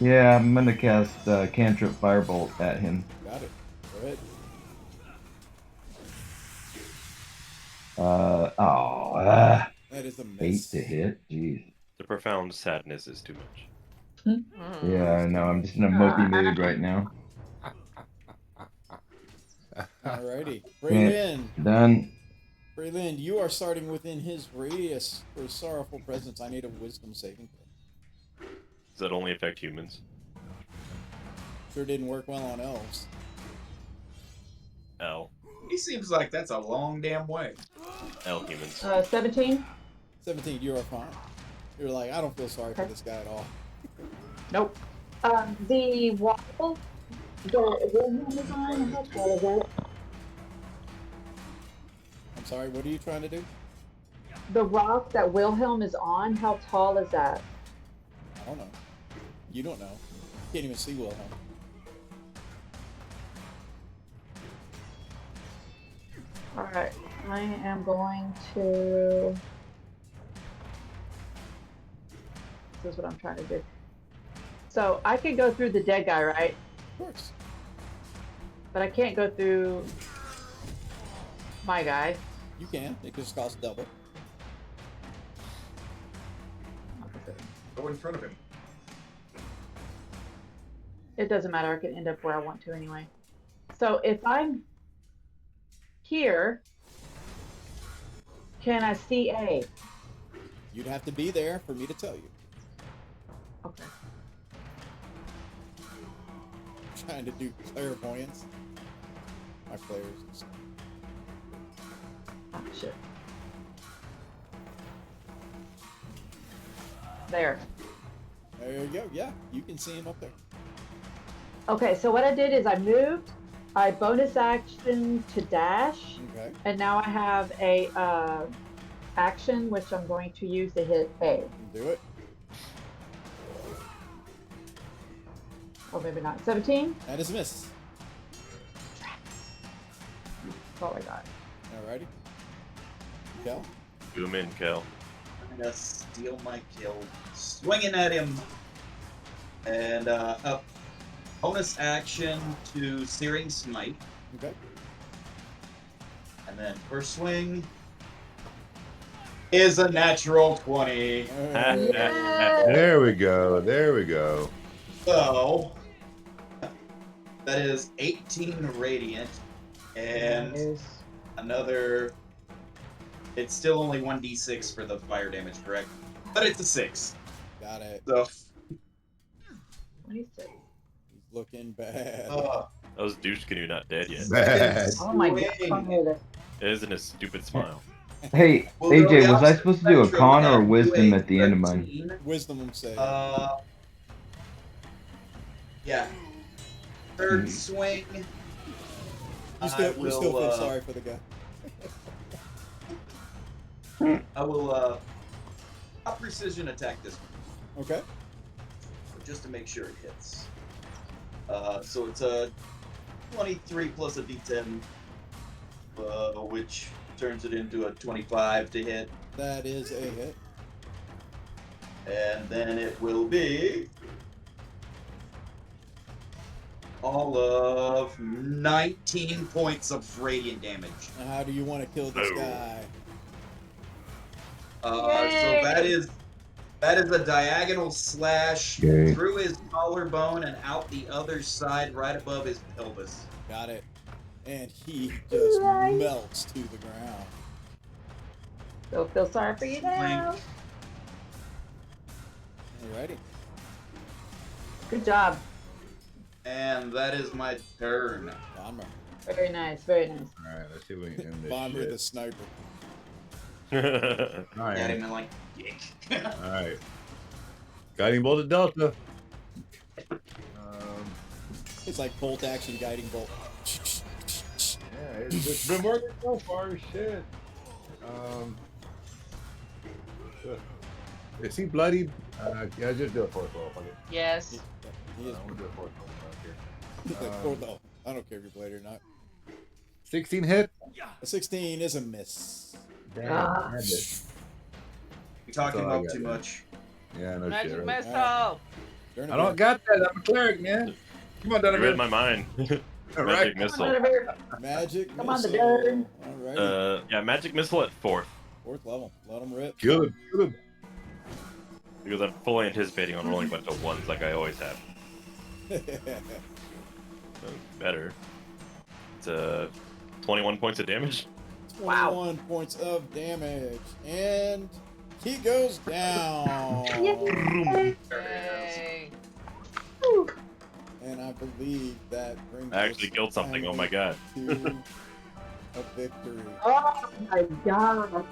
Yeah, I'm gonna cast Cantrip Firebolt at him. Got it. Go ahead. That is a 8 miss. to hit. Jeez. The profound sadness is too much. Yeah, I know. I'm just in a mopey mood right now. Alrighty. Braylin. Done. Braylin, you are starting within his radius for sorrowful presence. I need a wisdom saving throw. Does that only affect humans? Sure didn't work well on elves. L. He seems like that's a long damn way. L humans. 17? 17, you are fine. You're like, I don't feel sorry for Okay. this guy at all. Nope. The wall, the Wilhelm design, how tall is that? I'm sorry, what are you trying to do? The rock that Wilhelm is on, how tall is that? I don't know. You don't know. You can't even see Wilhelm. Alright, I am going to... This is what I'm trying to do. So, I could go through the dead guy, right? Of course. But I can't go through my guy. You can. It just costs double. Go in front of him. It doesn't matter, I can end up where I want to anyway. So, if I'm here, can I see A? You'd have to be there for me to tell you. Okay. Trying to do clairvoyance. My players and stuff. Oh, shit. There. There you go. Yeah, you can see him up there. Okay, so what I did is I moved, I bonus action to dash, Okay. and now I have a action which I'm going to use to hit A. Do it. Or maybe not. 17? That is a miss. That's all I got. Alrighty. Kel? Boom in, Kel. I'm gonna steal my kill. Swinging at him. And up. Bonus action to Searing Smite. Okay. And then first swing is a natural 20. There we go. There we go. So that is 18 radiant and Is- another. It's still only 1d6 for the fire damage, correct? But it's a 6. Got it. So 26. He's looking bad. Those douche canoe not dead yet. Bad. Oh my Swing. god. Isn't a stupid smile. Hey, Well, no, AJ, the was I opposite supposed to do a spectrum con or a had wisdom UA at the end of mine? 13. Wisdom save. Yeah. Third swing. you still feel will, sorry for the guy. I will I'll precision attack this one Okay. just to make sure it hits. So it's a 23 plus a d10, which turns it into a 25 to hit, That is a hit. and then it will be all of 19 points of radiant damage. Now, how do you want to kill this Oh. guy? So Yay! that is a diagonal slash Yay. through his collarbone and out the other side, right above his pelvis. Got it. And he just Right. melts to the ground. Don't feel sorry for you now. Alrighty. Good job. And that is my turn. Bomber. Very nice. Very nice. All right, let's see if we can end this Bomber shit. the sniper. All Get right, him in like. all right. Guiding bolt at Delta. It's like bolt action guiding bolt. Yeah, it's been working so far. Shit. Is he bloodied? Yeah, just do a fourth roll. Fuck it. Yes. He is. I'm gonna do a fourth roll here. Like, fourth roll. I don't care if you're blade or not. 16 hit. A 16 is a miss. Damn, Ah. I did. You're talking That's all I about got, too man. much. Yeah, no Magic shit. Right? missile. Turn I it don't back. got that. I'm a cleric, man. Come on, You read Donovan. my mind. All Magic right. missile. Magic Come on, the missile. darn. Alrighty. Yeah, magic missile at 4th. Fourth level. Let him rip. Good. Good. Because I'm fully anticipating on rolling a bunch of ones like I always have. So better. It's 21 points of damage. 21 points of damage. And he goes down. Yay. Yay. And I believe that brings I actually us killed something. Oh my god. to a victory. Oh my god.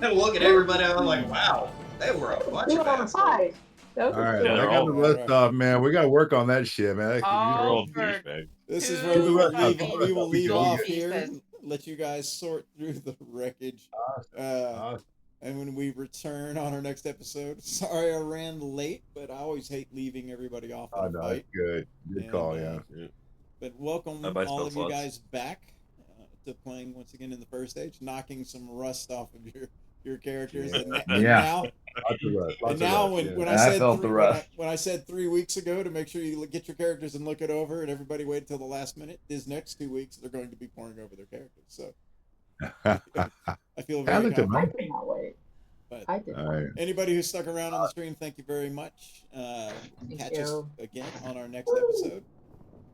I look at everybody. I'm like, wow, they were a bunch Two of out of assholes. five. That was All right, Yeah, I they're got all- the rust off, man. We got to work on that shit, man. You're Oh. all for- douchebags. This is Two where we will fucking leave, we will leave gold off pieces. here and let you guys sort through the wreckage. And when we return on our next episode, sorry I ran late, but I always hate leaving everybody off Oh, in a no, fight. it's good. Good call, And, yeah. But welcome Bye-bye, all spell of you slots. guys back to playing once again in the first stage, knocking some rust off of your characters. And, and Yeah. now, Lots of rust, lots and of now rust, when, yeah. when I I said felt the when I- rust. when I said 3 weeks ago to make sure you get your characters and look it over, and everybody waited till the last minute, these next 2 weeks they're going to be pouring over their characters. So I feel I very looked at confident. mine. I could not wait. But I did. All right. anybody who stuck around on the stream, thank you very much. Thank Catch us you. again on our next episode.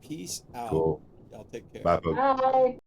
Peace out. Cool. Y'all take care. Bye, folks. Bye.